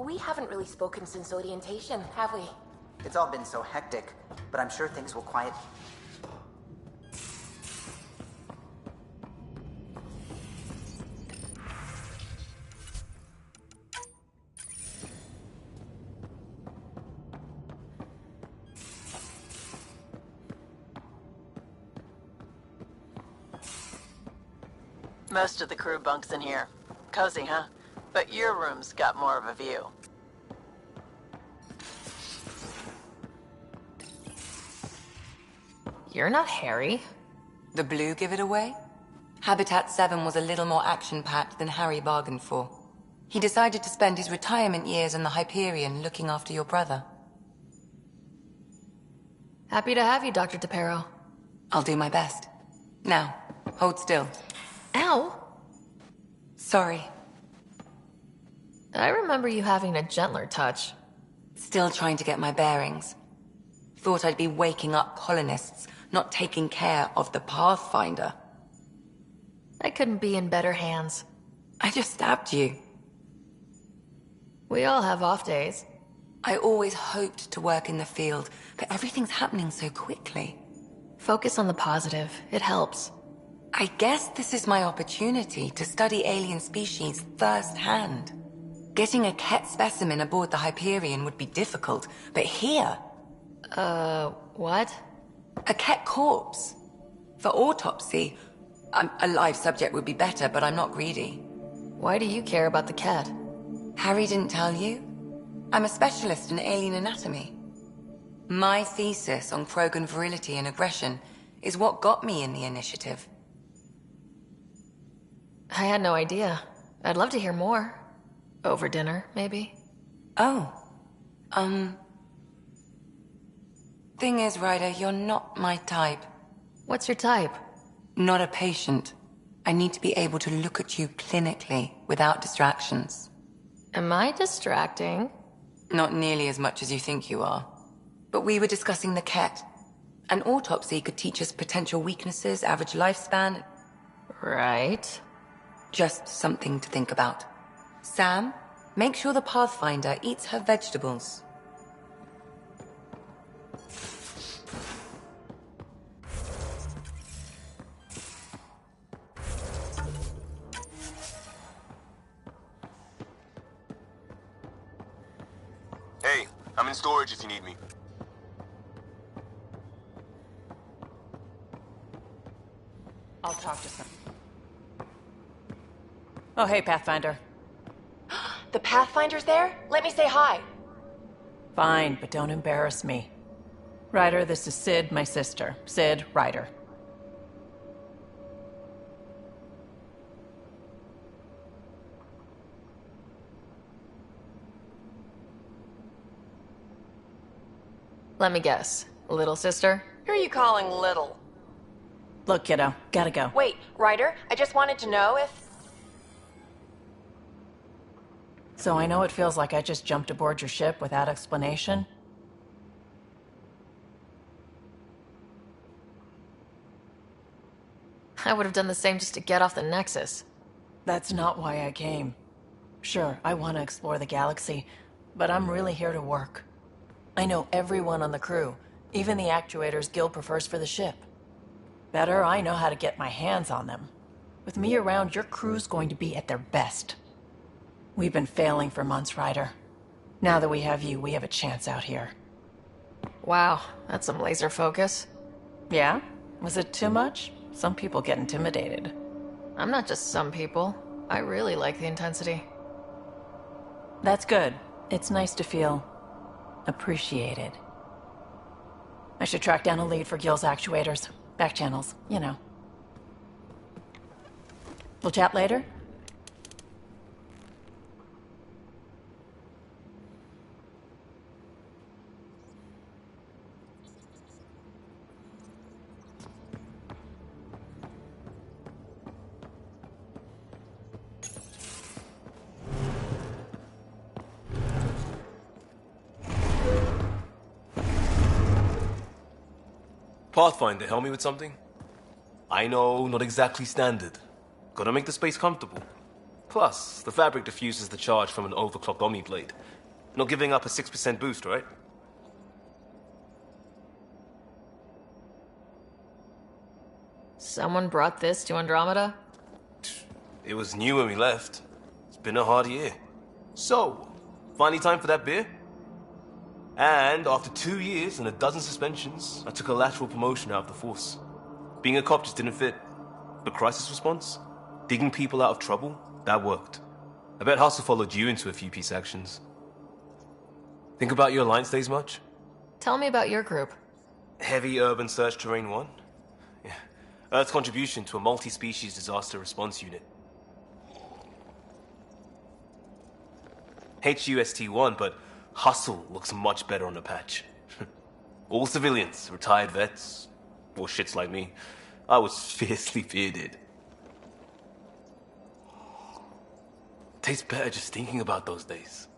We haven't really spoken since orientation, have we? It's all been so hectic, but I'm sure things will quiet. Most of the crew bunks in here. Cozy, huh? But your room's got more of a view. You're not Harry. The blue give it away? Habitat 7 was a little more action-packed than Harry bargained for. He decided to spend his retirement years in the Hyperion looking after your brother. Happy to have you, Dr. DePero. I'll do my best. Now, hold still. Ow! Sorry. I remember you having a gentler touch. Still trying to get my bearings. Thought I'd be waking up colonists, not taking care of the Pathfinder. I couldn't be in better hands. I just stabbed you. We all have off days. I always hoped to work in the field, but everything's happening so quickly. Focus on the positive. It helps. I guess this is my opportunity to study alien species firsthand. Getting a Ket specimen aboard the Hyperion would be difficult, but here... what? A Ket corpse. For autopsy, a live subject would be better, but I'm not greedy. Why do you care about the Ket? Harry didn't tell you? I'm a specialist in alien anatomy. My thesis on Krogan virility and aggression is what got me in the initiative. I had no idea. I'd love to hear more. Over dinner, maybe? Oh. Thing is, Ryder, you're not my type. What's your type? Not a patient. I need to be able to look at you clinically without distractions. Am I distracting? Not nearly as much as you think you are. But we were discussing the Ket. An autopsy could teach us potential weaknesses, average lifespan. Right. Just something to think about. Sam, make sure the Pathfinder eats her vegetables. Hey, I'm in storage if you need me. I'll talk to some. Oh, hey, Pathfinder. The Pathfinder's there? Let me say hi. Fine, but don't embarrass me. Ryder, this is Sid, my sister. Sid, Ryder. Let me guess. Little sister? Who are you calling little? Look, kiddo, gotta go. Wait, Ryder, I just wanted to know if... So I know it feels like I just jumped aboard your ship without explanation. I would have done the same just to get off the Nexus. That's not why I came. Sure, I want to explore the galaxy, but I'm really here to work. I know everyone on the crew, even the actuators Gil prefers for the ship. Better, I know how to get my hands on them. With me around, your crew's going to be at their best. We've been failing for months, Ryder. Now that we have you, we have a chance out here. Wow, that's some laser focus. Yeah? Was it too much? Some people get intimidated. I'm not just some people. I really like the intensity. That's good. It's nice to feel appreciated. I should track down a lead for Gil's actuators. Back channels, you know. We'll chat later? Pathfinder, help me with something? I know, not exactly standard. Gotta make the space comfortable. Plus, the fabric diffuses the charge from an overclocked Omni blade. Not giving up a 6% boost, right? Someone brought this to Andromeda? It was new when we left. It's been a hard year. So, finally time for that beer? And after 2 years and a dozen suspensions, I took a lateral promotion out of the force. Being a cop just didn't fit. But crisis response? Digging people out of trouble? That worked. I bet Hustle followed you into a few peace actions. Think about your Alliance days much? Tell me about your group. Heavy Urban Search Terrain 1? Yeah. Earth's contribution to a multi-species disaster response unit. HUST-1, but Hustle looks much better on the patch. All civilians, retired vets, or shits like me. I was fiercely bearded. Tastes better just thinking about those days.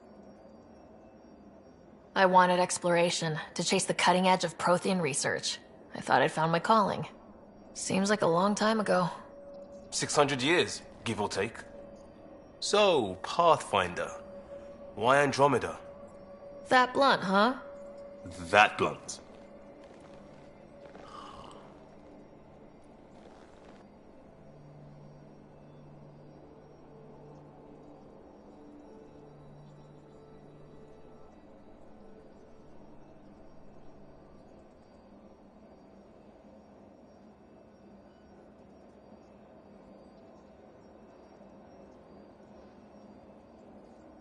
I wanted exploration, to chase the cutting edge of Prothean research. I thought I'd found my calling. Seems like a long time ago. 600 years, give or take. So, Pathfinder. Why Andromeda? That blunt, huh? That blunt.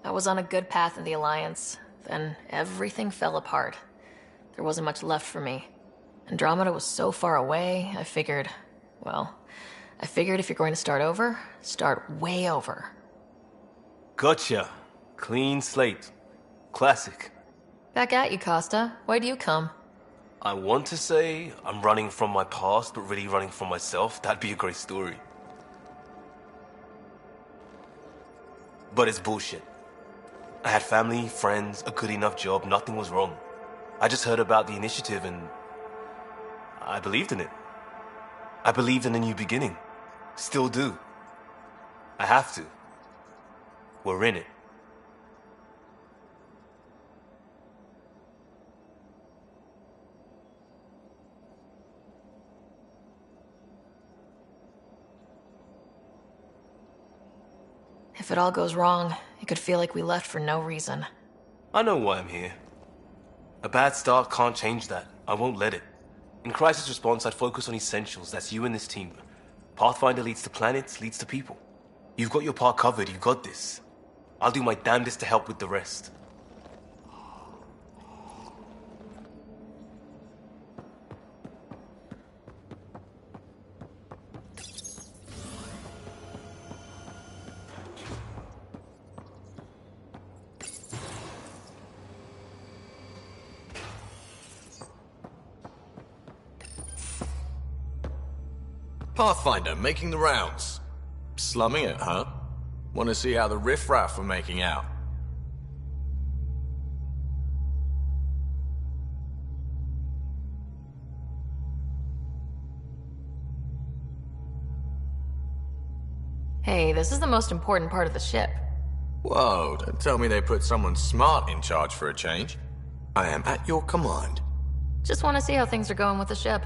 I was on a good path in the Alliance. Then everything fell apart. There wasn't much left for me. Andromeda was so far away, I figured if you're going to start over, start way over. Gotcha. Clean slate. Classic. Back at you, Costa. Why do you come? I want to say I'm running from my past, but really running from myself. That'd be a great story. But it's bullshit. I had family, friends, a good enough job, nothing was wrong. I just heard about the initiative and I believed in it. I believed in a new beginning. Still do. I have to. We're in it. If it all goes wrong, it could feel like we left for no reason. I know why I'm here. A bad start can't change that. I won't let it. In crisis response, I'd focus on essentials. That's you and this team. Pathfinder leads to planets, leads to people. You've got your part covered. You got this. I'll do my damnedest to help with the rest. Pathfinder, making the rounds. Slumming it, huh? Want to see how the riffraff are making out? Hey, this is the most important part of the ship. Whoa, don't tell me they put someone smart in charge for a change. I am at your command. Just want to see how things are going with the ship.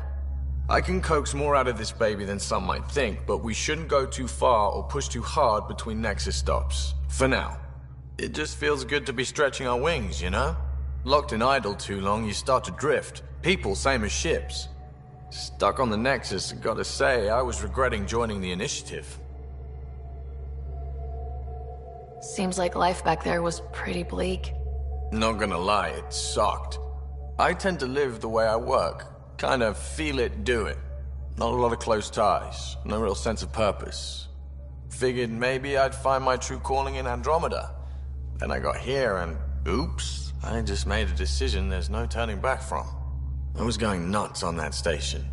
I can coax more out of this baby than some might think, but we shouldn't go too far or push too hard between Nexus stops. For now. It just feels good to be stretching our wings, you know? Locked in idle too long, you start to drift. People, same as ships. Stuck on the Nexus, gotta say, I was regretting joining the initiative. Seems like life back there was pretty bleak. Not gonna lie, it sucked. I tend to live the way I work. Kind of feel it, do it. Not a lot of close ties, no real sense of purpose. Figured maybe I'd find my true calling in Andromeda. Then I got here and, oops, I just made a decision there's no turning back from. I was going nuts on that station.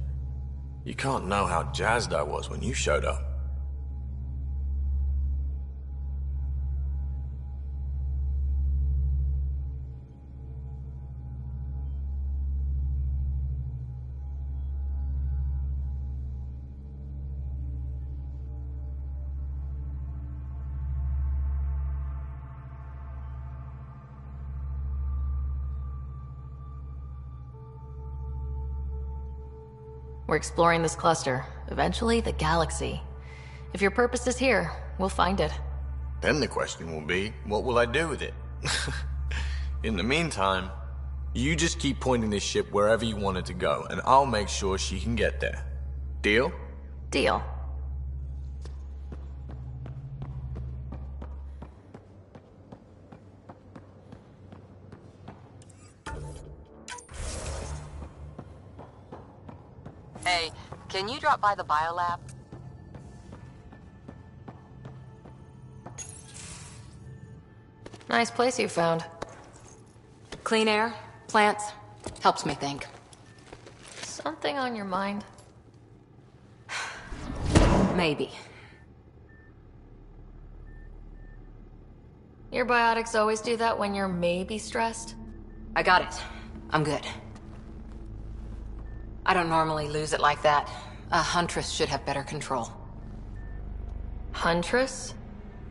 You can't know how jazzed I was when you showed up. We're exploring this cluster, eventually the galaxy. If your purpose is here, we'll find it. Then the question will be, what will I do with it? In the meantime, you just keep pointing this ship wherever you want it to go, and I'll make sure she can get there. Deal? Deal. Hey, can you drop by the biolab? Nice place you found. Clean air, plants, helps me think. Something on your mind? Maybe. Your biotics always do that when you're maybe stressed? I got it. I'm good. I don't normally lose it like that. A huntress should have better control. Huntress?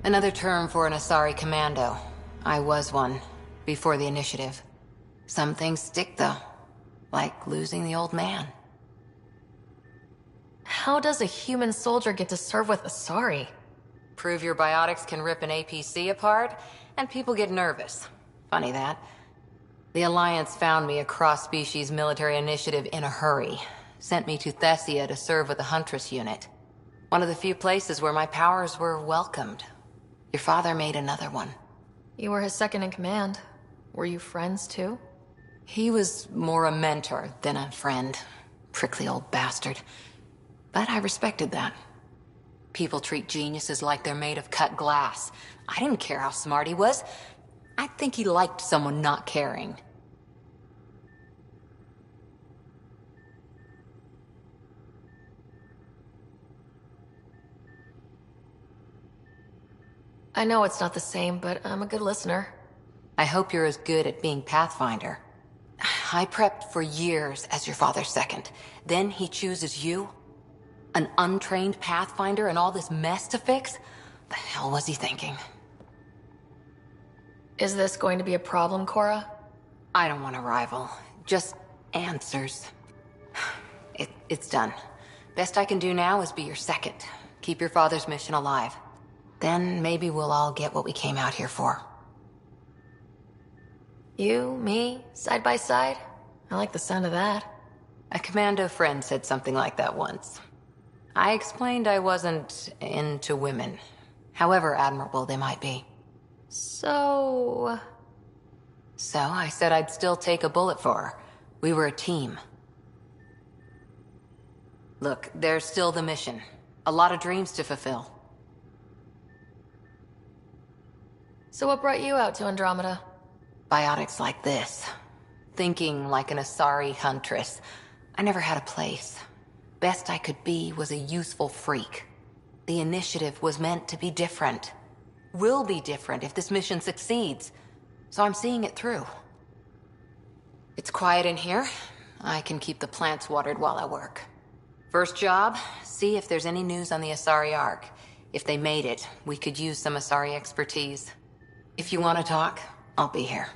Another term for an Asari commando. I was one, before the initiative. Some things stick, though. Like losing the old man. How does a human soldier get to serve with Asari? Prove your biotics can rip an APC apart, and people get nervous. Funny that. The Alliance found me a cross-species military initiative in a hurry. Sent me to Thessia to serve with the Huntress unit. One of the few places where my powers were welcomed. Your father made another one. You were his second in command. Were you friends too? He was more a mentor than a friend. Prickly old bastard. But I respected that. People treat geniuses like they're made of cut glass. I didn't care how smart he was. I think he liked someone not caring. I know it's not the same, but I'm a good listener. I hope you're as good at being Pathfinder. I prepped for years as your father's second. Then he chooses you? An untrained Pathfinder and all this mess to fix? The hell was he thinking? Is this going to be a problem, Cora? I don't want a rival. Just answers. It's done. Best I can do now is be your second. Keep your father's mission alive. Then maybe we'll all get what we came out here for. You, me, side by side? I like the sound of that. A commando friend said something like that once. I explained I wasn't into women, however admirable they might be. So I said I'd still take a bullet for her. We were a team. Look, there's still the mission. A lot of dreams to fulfill. So what brought you out to Andromeda? Biotics like this. Thinking like an Asari huntress. I never had a place. Best I could be was a useful freak. The initiative was meant to be different. Will be different if this mission succeeds. So I'm seeing it through. It's quiet in here. I can keep the plants watered while I work. First job, see if there's any news on the Asari Ark. If they made it, we could use some Asari expertise. If you want to talk, I'll be here.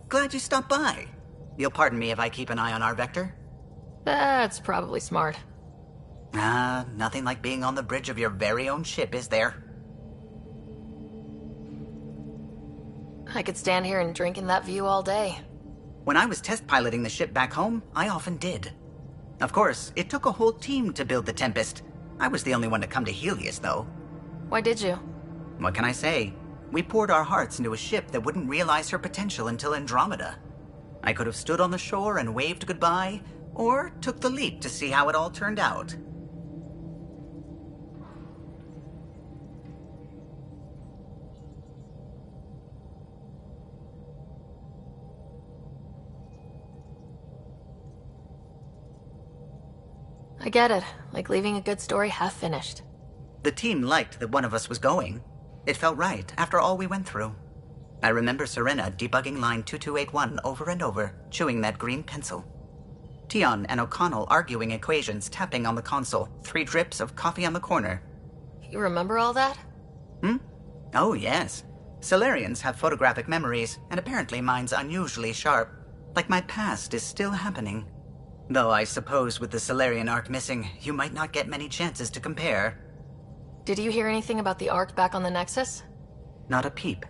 Glad you stopped by. You'll pardon me if I keep an eye on our vector? That's probably smart. Nothing like being on the bridge of your very own ship, is there? I could stand here and drink in that view all day. When I was test piloting the ship back home, I often did. Of course, it took a whole team to build the Tempest. I was the only one to come to Helios, though. Why did you? What can I say? We poured our hearts into a ship that wouldn't realize her potential until Andromeda. I could have stood on the shore and waved goodbye, or took the leap to see how it all turned out. I get it. Like leaving a good story half finished. The team liked that one of us was going. It felt right after all we went through. I remember Serena debugging line 2281 over and over, chewing that green pencil. Tion and O'Connell arguing equations, tapping on the console, 3 drips of coffee on the corner. You remember all that? Oh, yes. Solarians have photographic memories, and apparently mine's unusually sharp. Like my past is still happening. Though I suppose with the Solarian arc missing, you might not get many chances to compare. Did you hear anything about the arc back on the Nexus? Not a peep.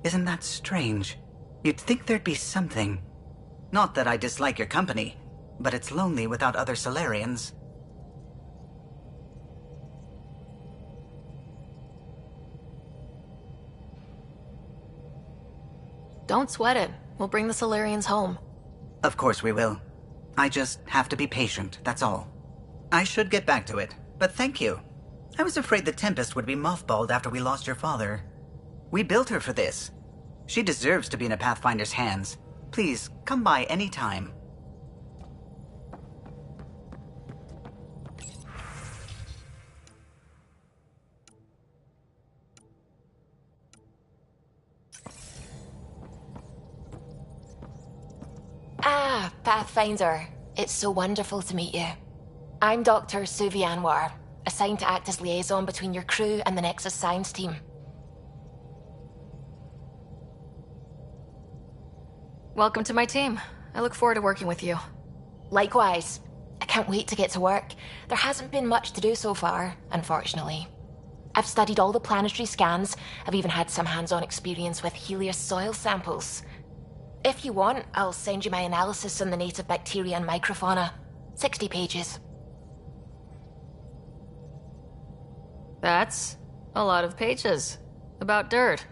Isn't that strange? You'd think there'd be something. Not that I dislike your company, but it's lonely without other Solarians. Don't sweat it. We'll bring the Solarians home. Of course we will. I just have to be patient, that's all. I should get back to it, but thank you. I was afraid the Tempest would be mothballed after we lost your father. We built her for this. She deserves to be in a Pathfinder's hands. Please, come by any time. Ah, Pathfinder. It's so wonderful to meet you. I'm Dr. Suvi Anwar, assigned to act as liaison between your crew and the Nexus science team. Welcome to my team. I look forward to working with you. Likewise. I can't wait to get to work. There hasn't been much to do so far, unfortunately. I've studied all the planetary scans. I've even had some hands-on experience with Helios soil samples. If you want, I'll send you my analysis on the native bacteria and microfauna. 60 pages. That's a lot of pages. About dirt.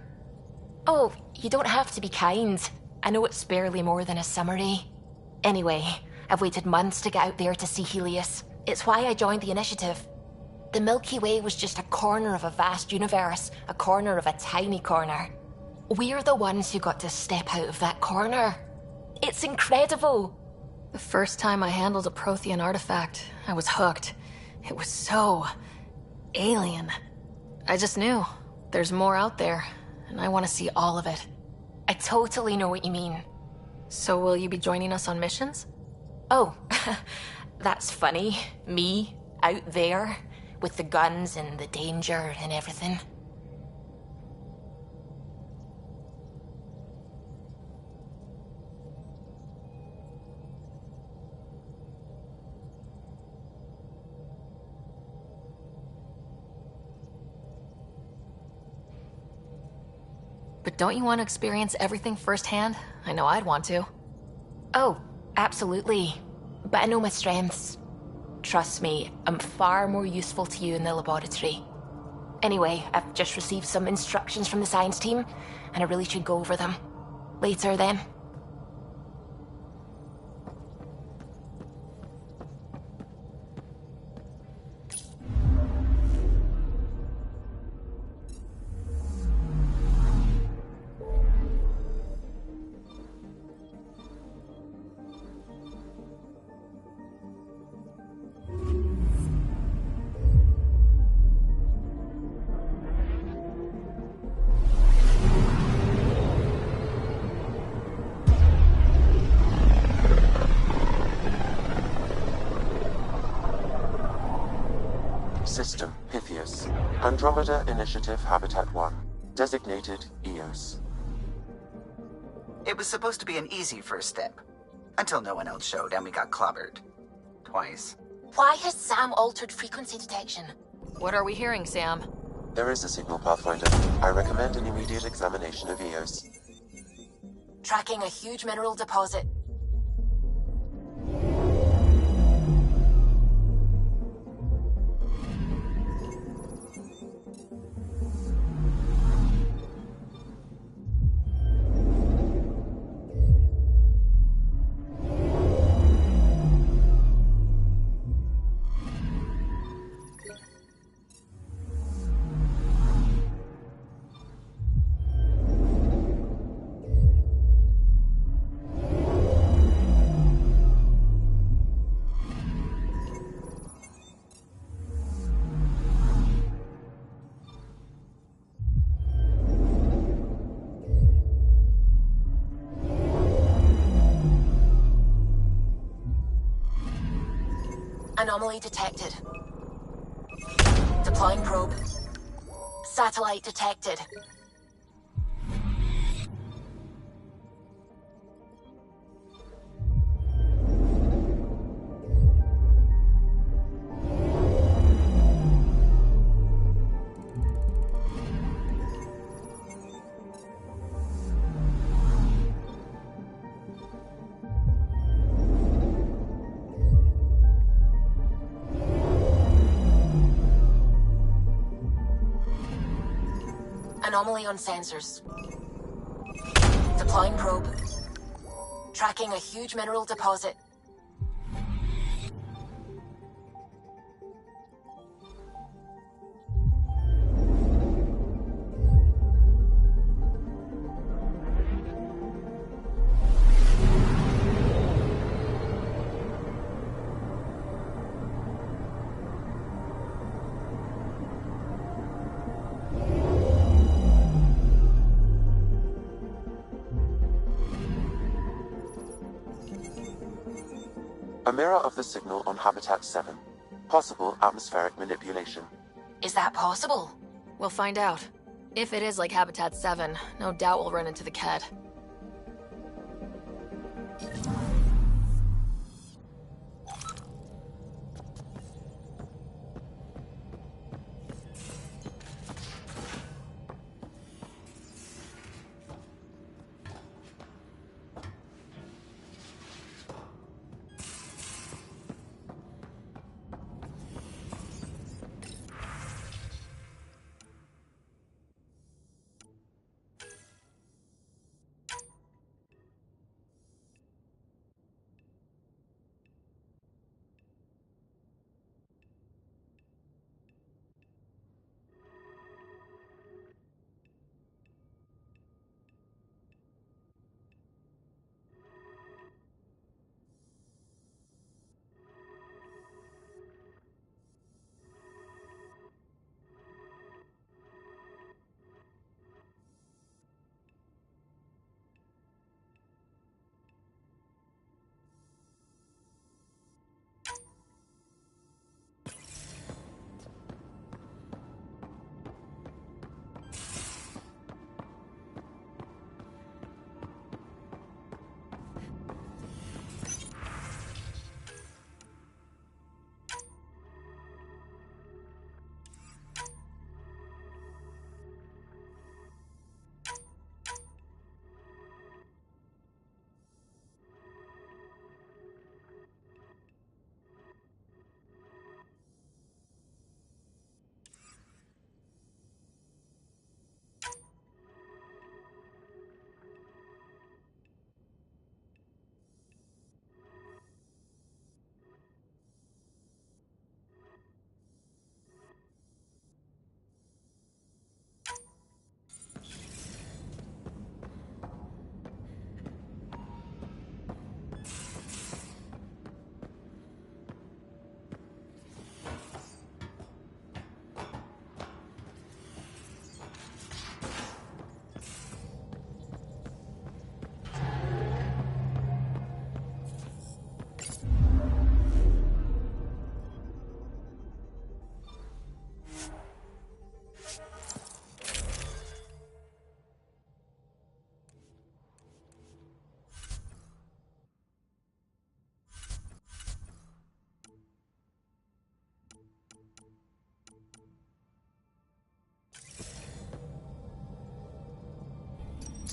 Oh, you don't have to be kind. I know it's barely more than a summary. Anyway, I've waited months to get out there to see Helios. It's why I joined the initiative. The Milky Way was just a corner of a vast universe, a corner of a tiny corner. We're the ones who got to step out of that corner. It's incredible. The first time I handled a Prothean artifact, I was hooked. It was so alien. I just knew there's more out there, and I want to see all of it. I totally know what you mean. So will you be joining us on missions? Oh, that's funny. Me, out there, with the guns and the danger and everything. But don't you want to experience everything firsthand? I know I'd want to. Oh, absolutely. But I know my strengths. Trust me, I'm far more useful to you in the laboratory. Anyway, I've just received some instructions from the science team, and I really should go over them. Later, then. System, Pythias. Andromeda Initiative Habitat 1. Designated EOS. It was supposed to be an easy first step. Until no one else showed and we got clobbered. Twice. Why has Sam altered frequency detection? What are we hearing, Sam? There is a signal pathfinder. I recommend an immediate examination of EOS. Tracking a huge mineral deposit. Anomaly detected. Deploying probe. Satellite detected. Anomaly on sensors. Deploying probe. Tracking a huge mineral deposit. A mirror of the signal on Habitat 7. Possible atmospheric manipulation. Is that possible? We'll find out. If it is like Habitat 7, no doubt we'll run into the Kett.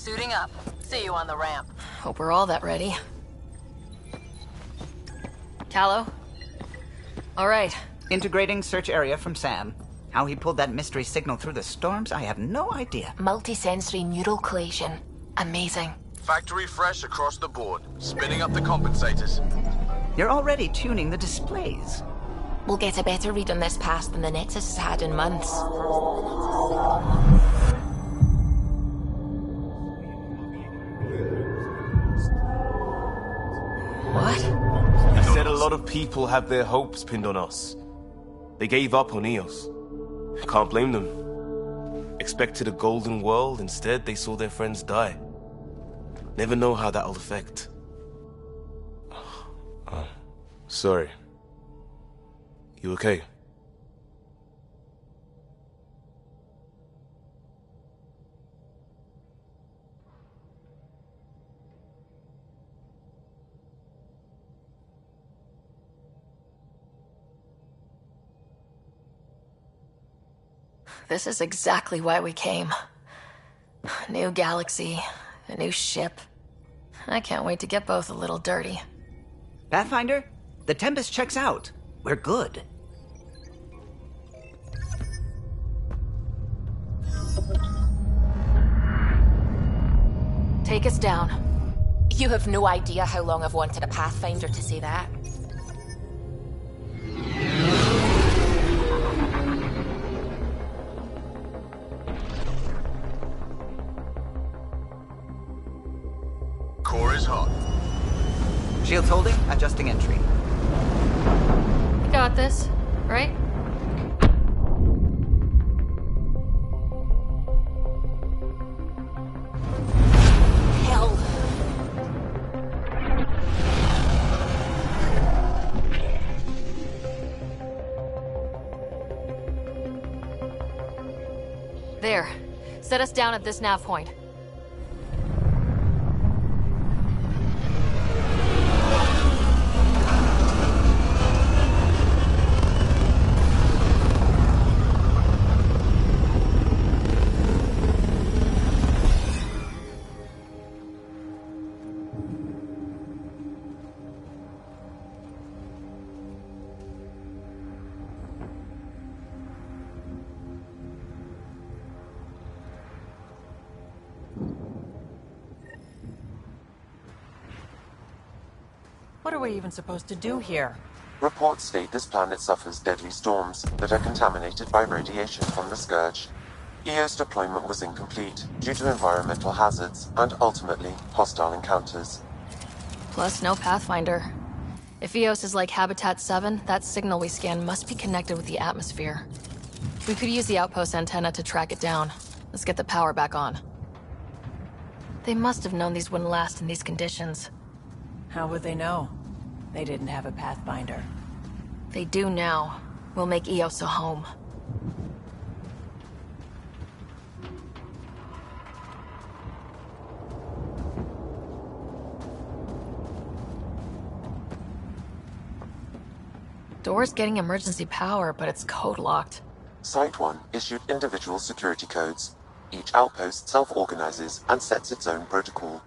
Suiting up. See you on the ramp. Hope we're all that ready. Callow? All right. Integrating search area from Sam. How he pulled that mystery signal through the storms, I have no idea. Multisensory neural collation. Amazing. Factory fresh across the board. Spinning up the compensators. You're already tuning the displays. We'll get a better read on this pass than the Nexus has had in months. What? I said a lot of people have their hopes pinned on us. They gave up on Eos. Can't blame them. Expected a golden world, instead they saw their friends die. Never know how that'll affect. Sorry. You okay? This is exactly why we came. New galaxy, a new ship. I can't wait to get both a little dirty. Pathfinder, the Tempest checks out. We're good. Take us down. You have no idea how long I've wanted a Pathfinder to say that. Core is hot. Shields holding, adjusting entry. You got this, right? Hell. There. Set us down at this nav point. What are we even supposed to do here? Reports state this planet suffers deadly storms that are contaminated by radiation from the Scourge. EO's deployment was incomplete due to environmental hazards and, ultimately, hostile encounters. Plus, no Pathfinder. If Eos is like Habitat 7, that signal we scan must be connected with the atmosphere. We could use the outpost antenna to track it down. Let's get the power back on. They must have known these wouldn't last in these conditions. How would they know? They didn't have a Pathfinder. They do now. We'll make Eos a home. Door's getting emergency power, but it's code-locked. Site 1 issued individual security codes. Each outpost self-organizes and sets its own protocol.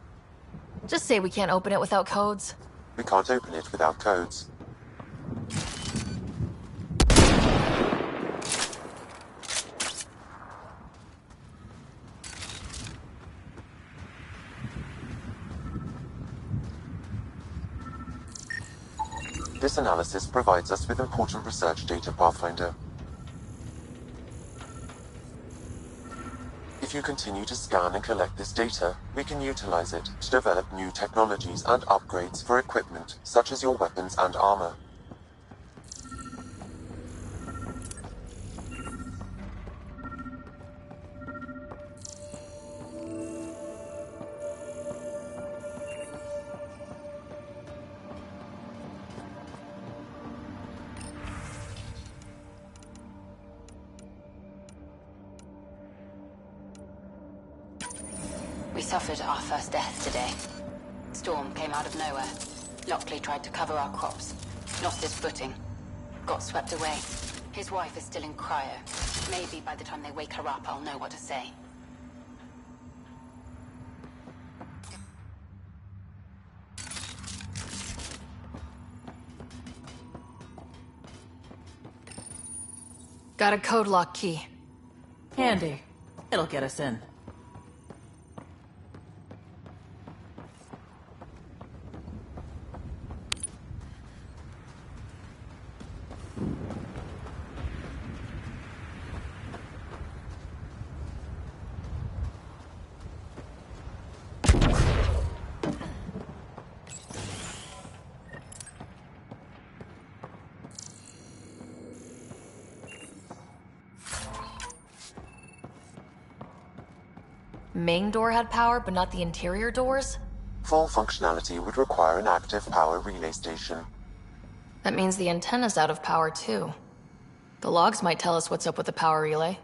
Just say we can't open it without codes. We can't open it without codes. This analysis provides us with important research data, Pathfinder. If you continue to scan and collect this data, we can utilize it to develop new technologies and upgrades for equipment, such as your weapons and armor. We suffered our first death today. Storm came out of nowhere. Lockley tried to cover our crops. Lost his footing. Got swept away. His wife is still in cryo. Maybe by the time they wake her up, I'll know what to say. Got a code lock key. Handy. It'll get us in. Main door had power, but not the interior doors? Full functionality would require an active power relay station. That means the antenna's out of power too. The logs might tell us what's up with the power relay.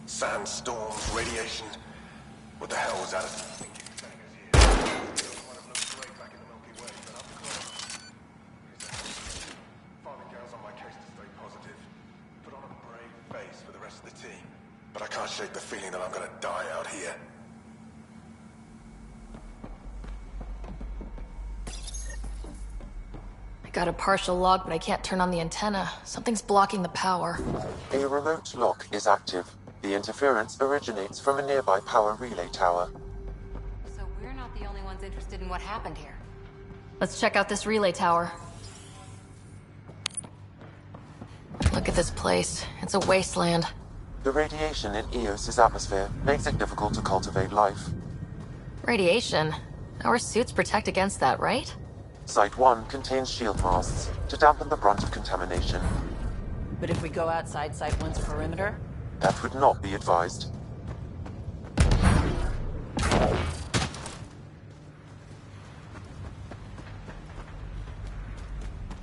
Sandstorms, radiation. What the hell was that? Father Gal's on my case to stay positive. Put on a brave face for the rest of the team. But I can't shake the feeling that I'm gonna die out here. I got a partial log, but I can't turn on the antenna. Something's blocking the power. A remote lock is active. The interference originates from a nearby power relay tower. So we're not the only ones interested in what happened here. Let's check out this relay tower. Look at this place. It's a wasteland. The radiation in Eos's atmosphere makes it difficult to cultivate life. Radiation? Our suits protect against that, right? Site 1 contains shield masts to dampen the brunt of contamination. But if we go outside Site 1's perimeter? That would not be advised.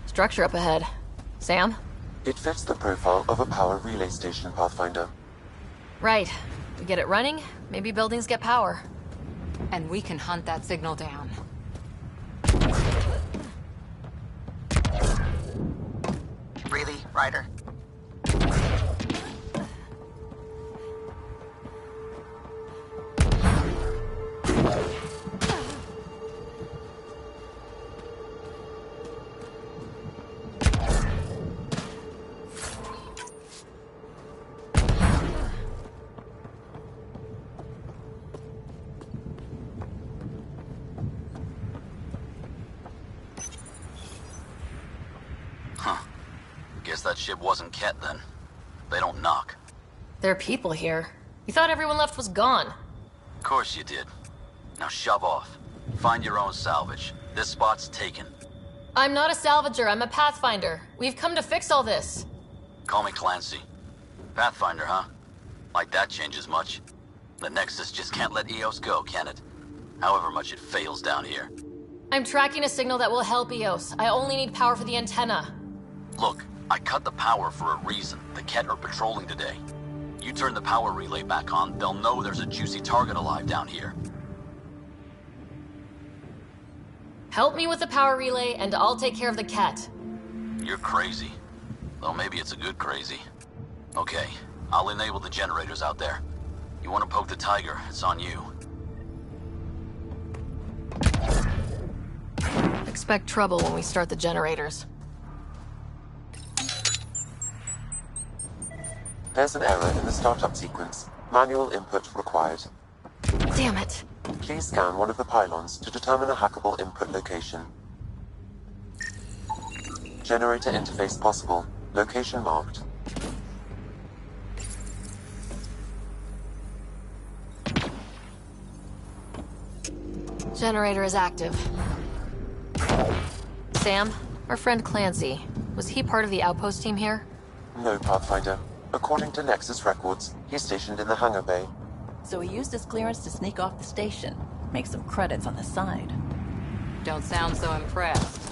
Structure up ahead. Sam? It fits the profile of a power relay station, Pathfinder. Right. We get it running, maybe buildings get power. And we can hunt that signal down. Really, Ryder? Guess that ship wasn't Ket then. They don't knock. There are people here. You thought everyone left was gone. Of course you did. Now shove off. Find your own salvage. This spot's taken. I'm not a salvager, I'm a pathfinder. We've come to fix all this. Call me Clancy. Pathfinder, huh? Like that changes much. The Nexus just can't let Eos go, can it? However much it fails down here. I'm tracking a signal that will help Eos. I only need power for the antenna. Look, I cut the power for a reason. The Ket are patrolling today. You turn the power relay back on, they'll know there's a juicy target alive down here. Help me with the power relay, and I'll take care of the Ket. You're crazy. Though maybe it's a good crazy. Okay, I'll enable the generators out there. You want to poke the tiger, it's on you. Expect trouble when we start the generators. There's an error in the startup sequence. Manual input required. Damn it. Please scan one of the pylons to determine a hackable input location. Generator interface possible. Location marked. Generator is active. Sam, our friend Clancy, was he part of the outpost team here? No, Pathfinder. According to Nexus records, he's stationed in the hangar bay. so he used his clearance to sneak off the station. Make some credits on the side. Don't sound so impressed.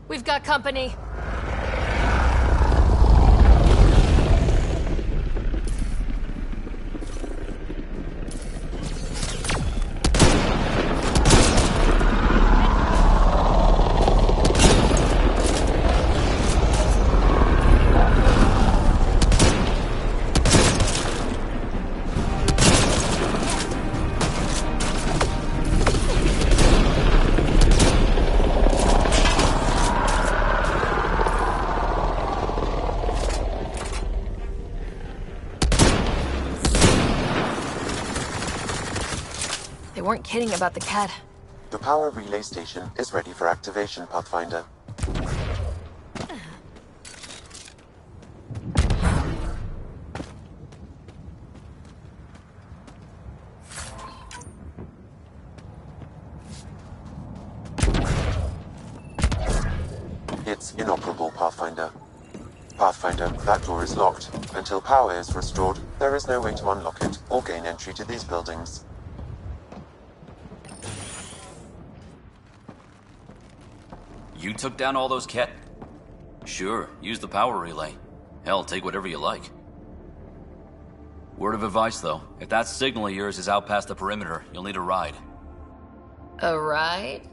We've got company. They weren't kidding about the cat. The power relay station is ready for activation, Pathfinder. It's inoperable, Pathfinder. Pathfinder, that door is locked. Until power is restored, there is no way to unlock it or gain entry to these buildings. You took down all those Ket? Sure, use the power relay. Hell, take whatever you like. Word of advice, though. If that signal of yours is out past the perimeter, you'll need a ride. A ride?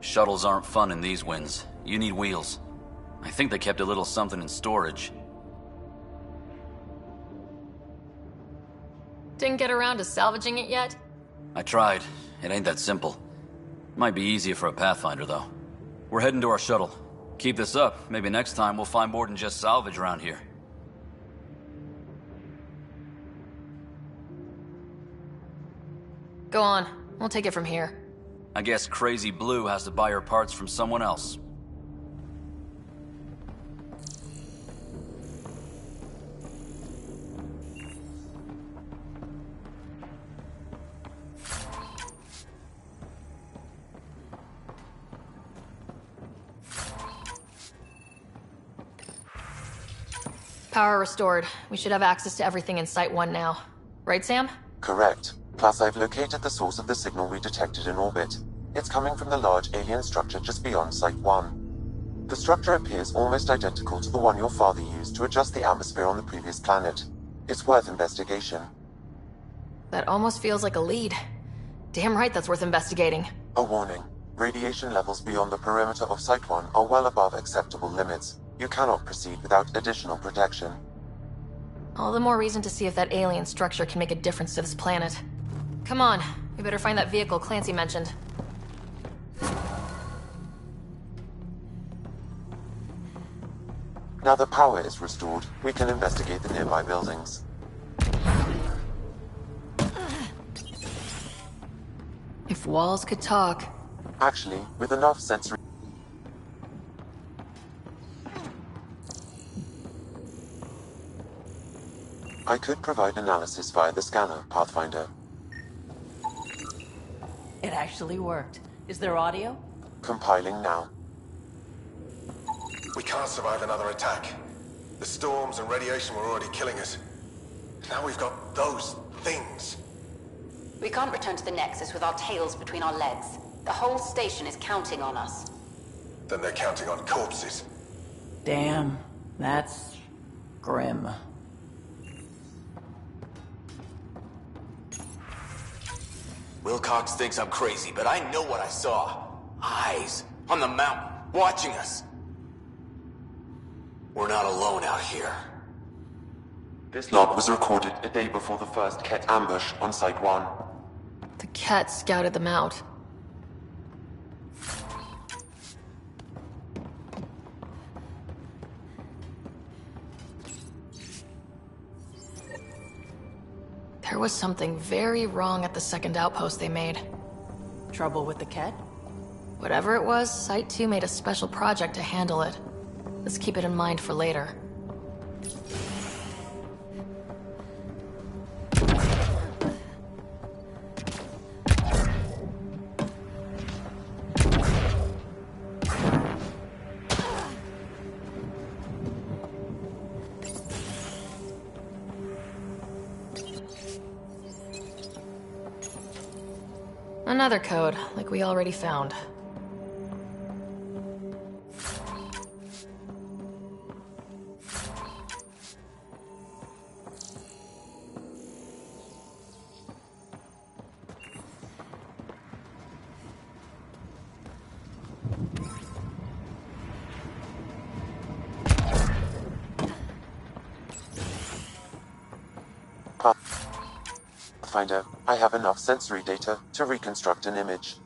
Shuttles aren't fun in these winds. You need wheels. I think they kept a little something in storage. Didn't get around to salvaging it yet? I tried. It ain't that simple. Might be easier for a Pathfinder, though. We're heading to our shuttle. Keep this up. Maybe next time we'll find more than just salvage around here. Go on. We'll take it from here. I guess Crazy Blue has to buy her parts from someone else. Power restored. We should have access to everything in Site 1 now. Right, Sam? Correct. Plus, I've located the source of the signal we detected in orbit. It's coming from the large alien structure just beyond Site 1. The structure appears almost identical to the one your father used to adjust the atmosphere on the previous planet. It's worth investigation. That almost feels like a lead. Damn right that's worth investigating. A warning. Radiation levels beyond the perimeter of Site 1 are well above acceptable limits. You cannot proceed without additional protection. All the more reason to see if that alien structure can make a difference to this planet. Come on, we better find that vehicle Clancy mentioned. Now that power is restored, we can investigate the nearby buildings. If walls could talk. Actually, with enough sensory... I could provide analysis via the scanner, Pathfinder. It actually worked. Is there audio? Compiling now. We can't survive another attack. The storms and radiation were already killing us. Now we've got those things. We can't return to the Nexus with our tails between our legs. The whole station is counting on us. Then they're counting on corpses. Damn, that's grim. Wilcox thinks I'm crazy, but I know what I saw. Eyes on the mountain, watching us. We're not alone out here. This log was recorded a day before the first Ket ambush on Site 1. The cat scouted them out. There was something very wrong at the second outpost they made. Trouble with the Ket? Whatever it was, Site 2 made a special project to handle it. Let's keep it in mind for later. Another code, like we already found. Pathfinder, I have enough sensory data to reconstruct an image.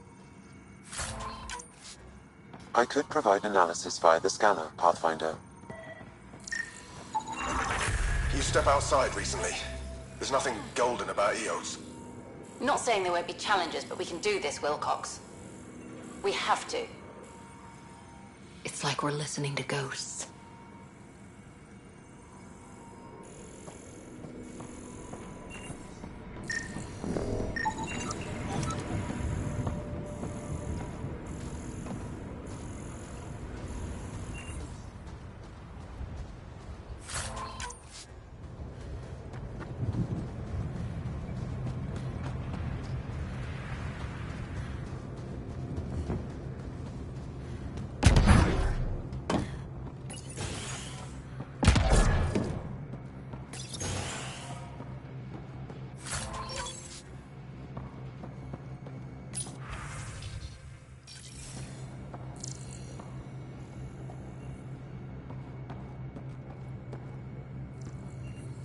I could provide analysis via the scanner, Pathfinder. You step outside recently. There's nothing golden about EOS. Not saying there won't be challenges, but we can do this, Wilcox. We have to. It's like we're listening to ghosts.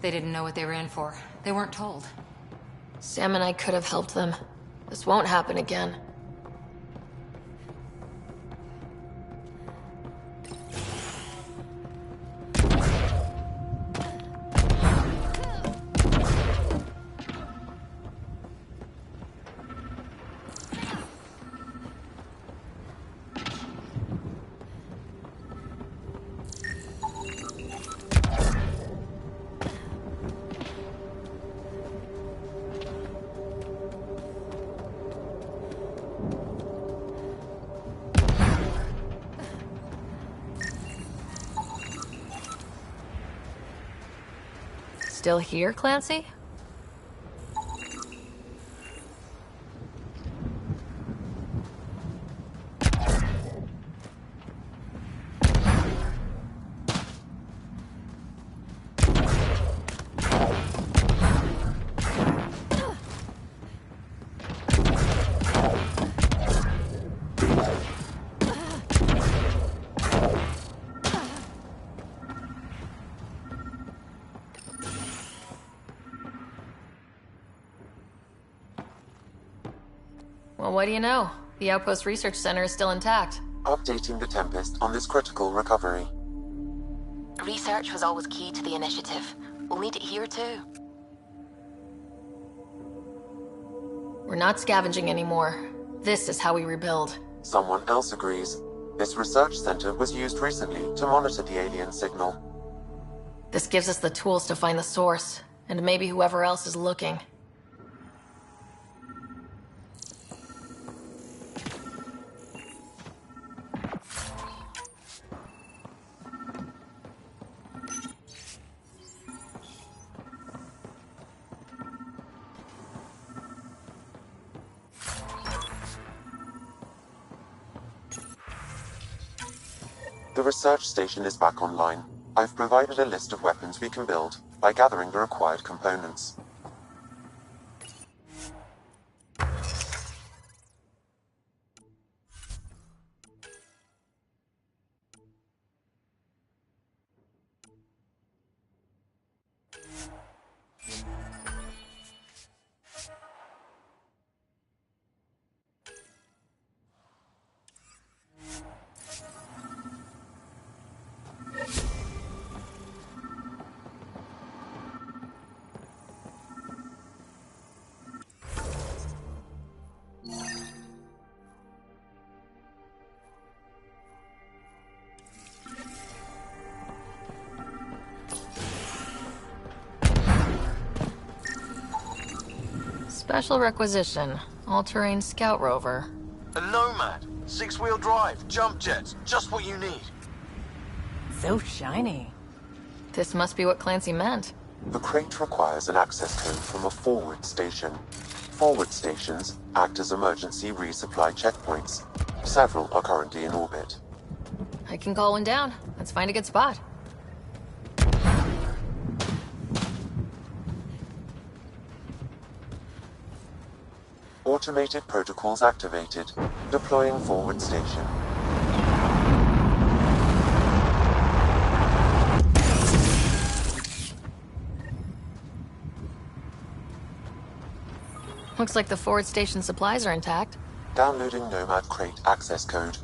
They didn't know what they were in for. They weren't told. Sam and I could have helped them. This won't happen again. Still here, Clancy? Well, what do you know? The Outpost Research Center is still intact. Updating the Tempest on this critical recovery. Research was always key to the initiative. We'll need it here too. We're not scavenging anymore. This is how we rebuild. Someone else agrees. This research center was used recently to monitor the alien signal. This gives us the tools to find the source, and maybe whoever else is looking. The research station is back online. I've provided a list of weapons we can build by gathering the required components. Special requisition. All-terrain scout rover. A Nomad. 6-wheel drive. Jump jets. Just what you need. So shiny. This must be what Clancy meant. The crate requires an access code from a forward station. Forward stations act as emergency resupply checkpoints. Several are currently in orbit. I can call one down. Let's find a good spot. Automated protocols activated. Deploying forward station. Looks like the forward station supplies are intact. Downloading Nomad Crate access code.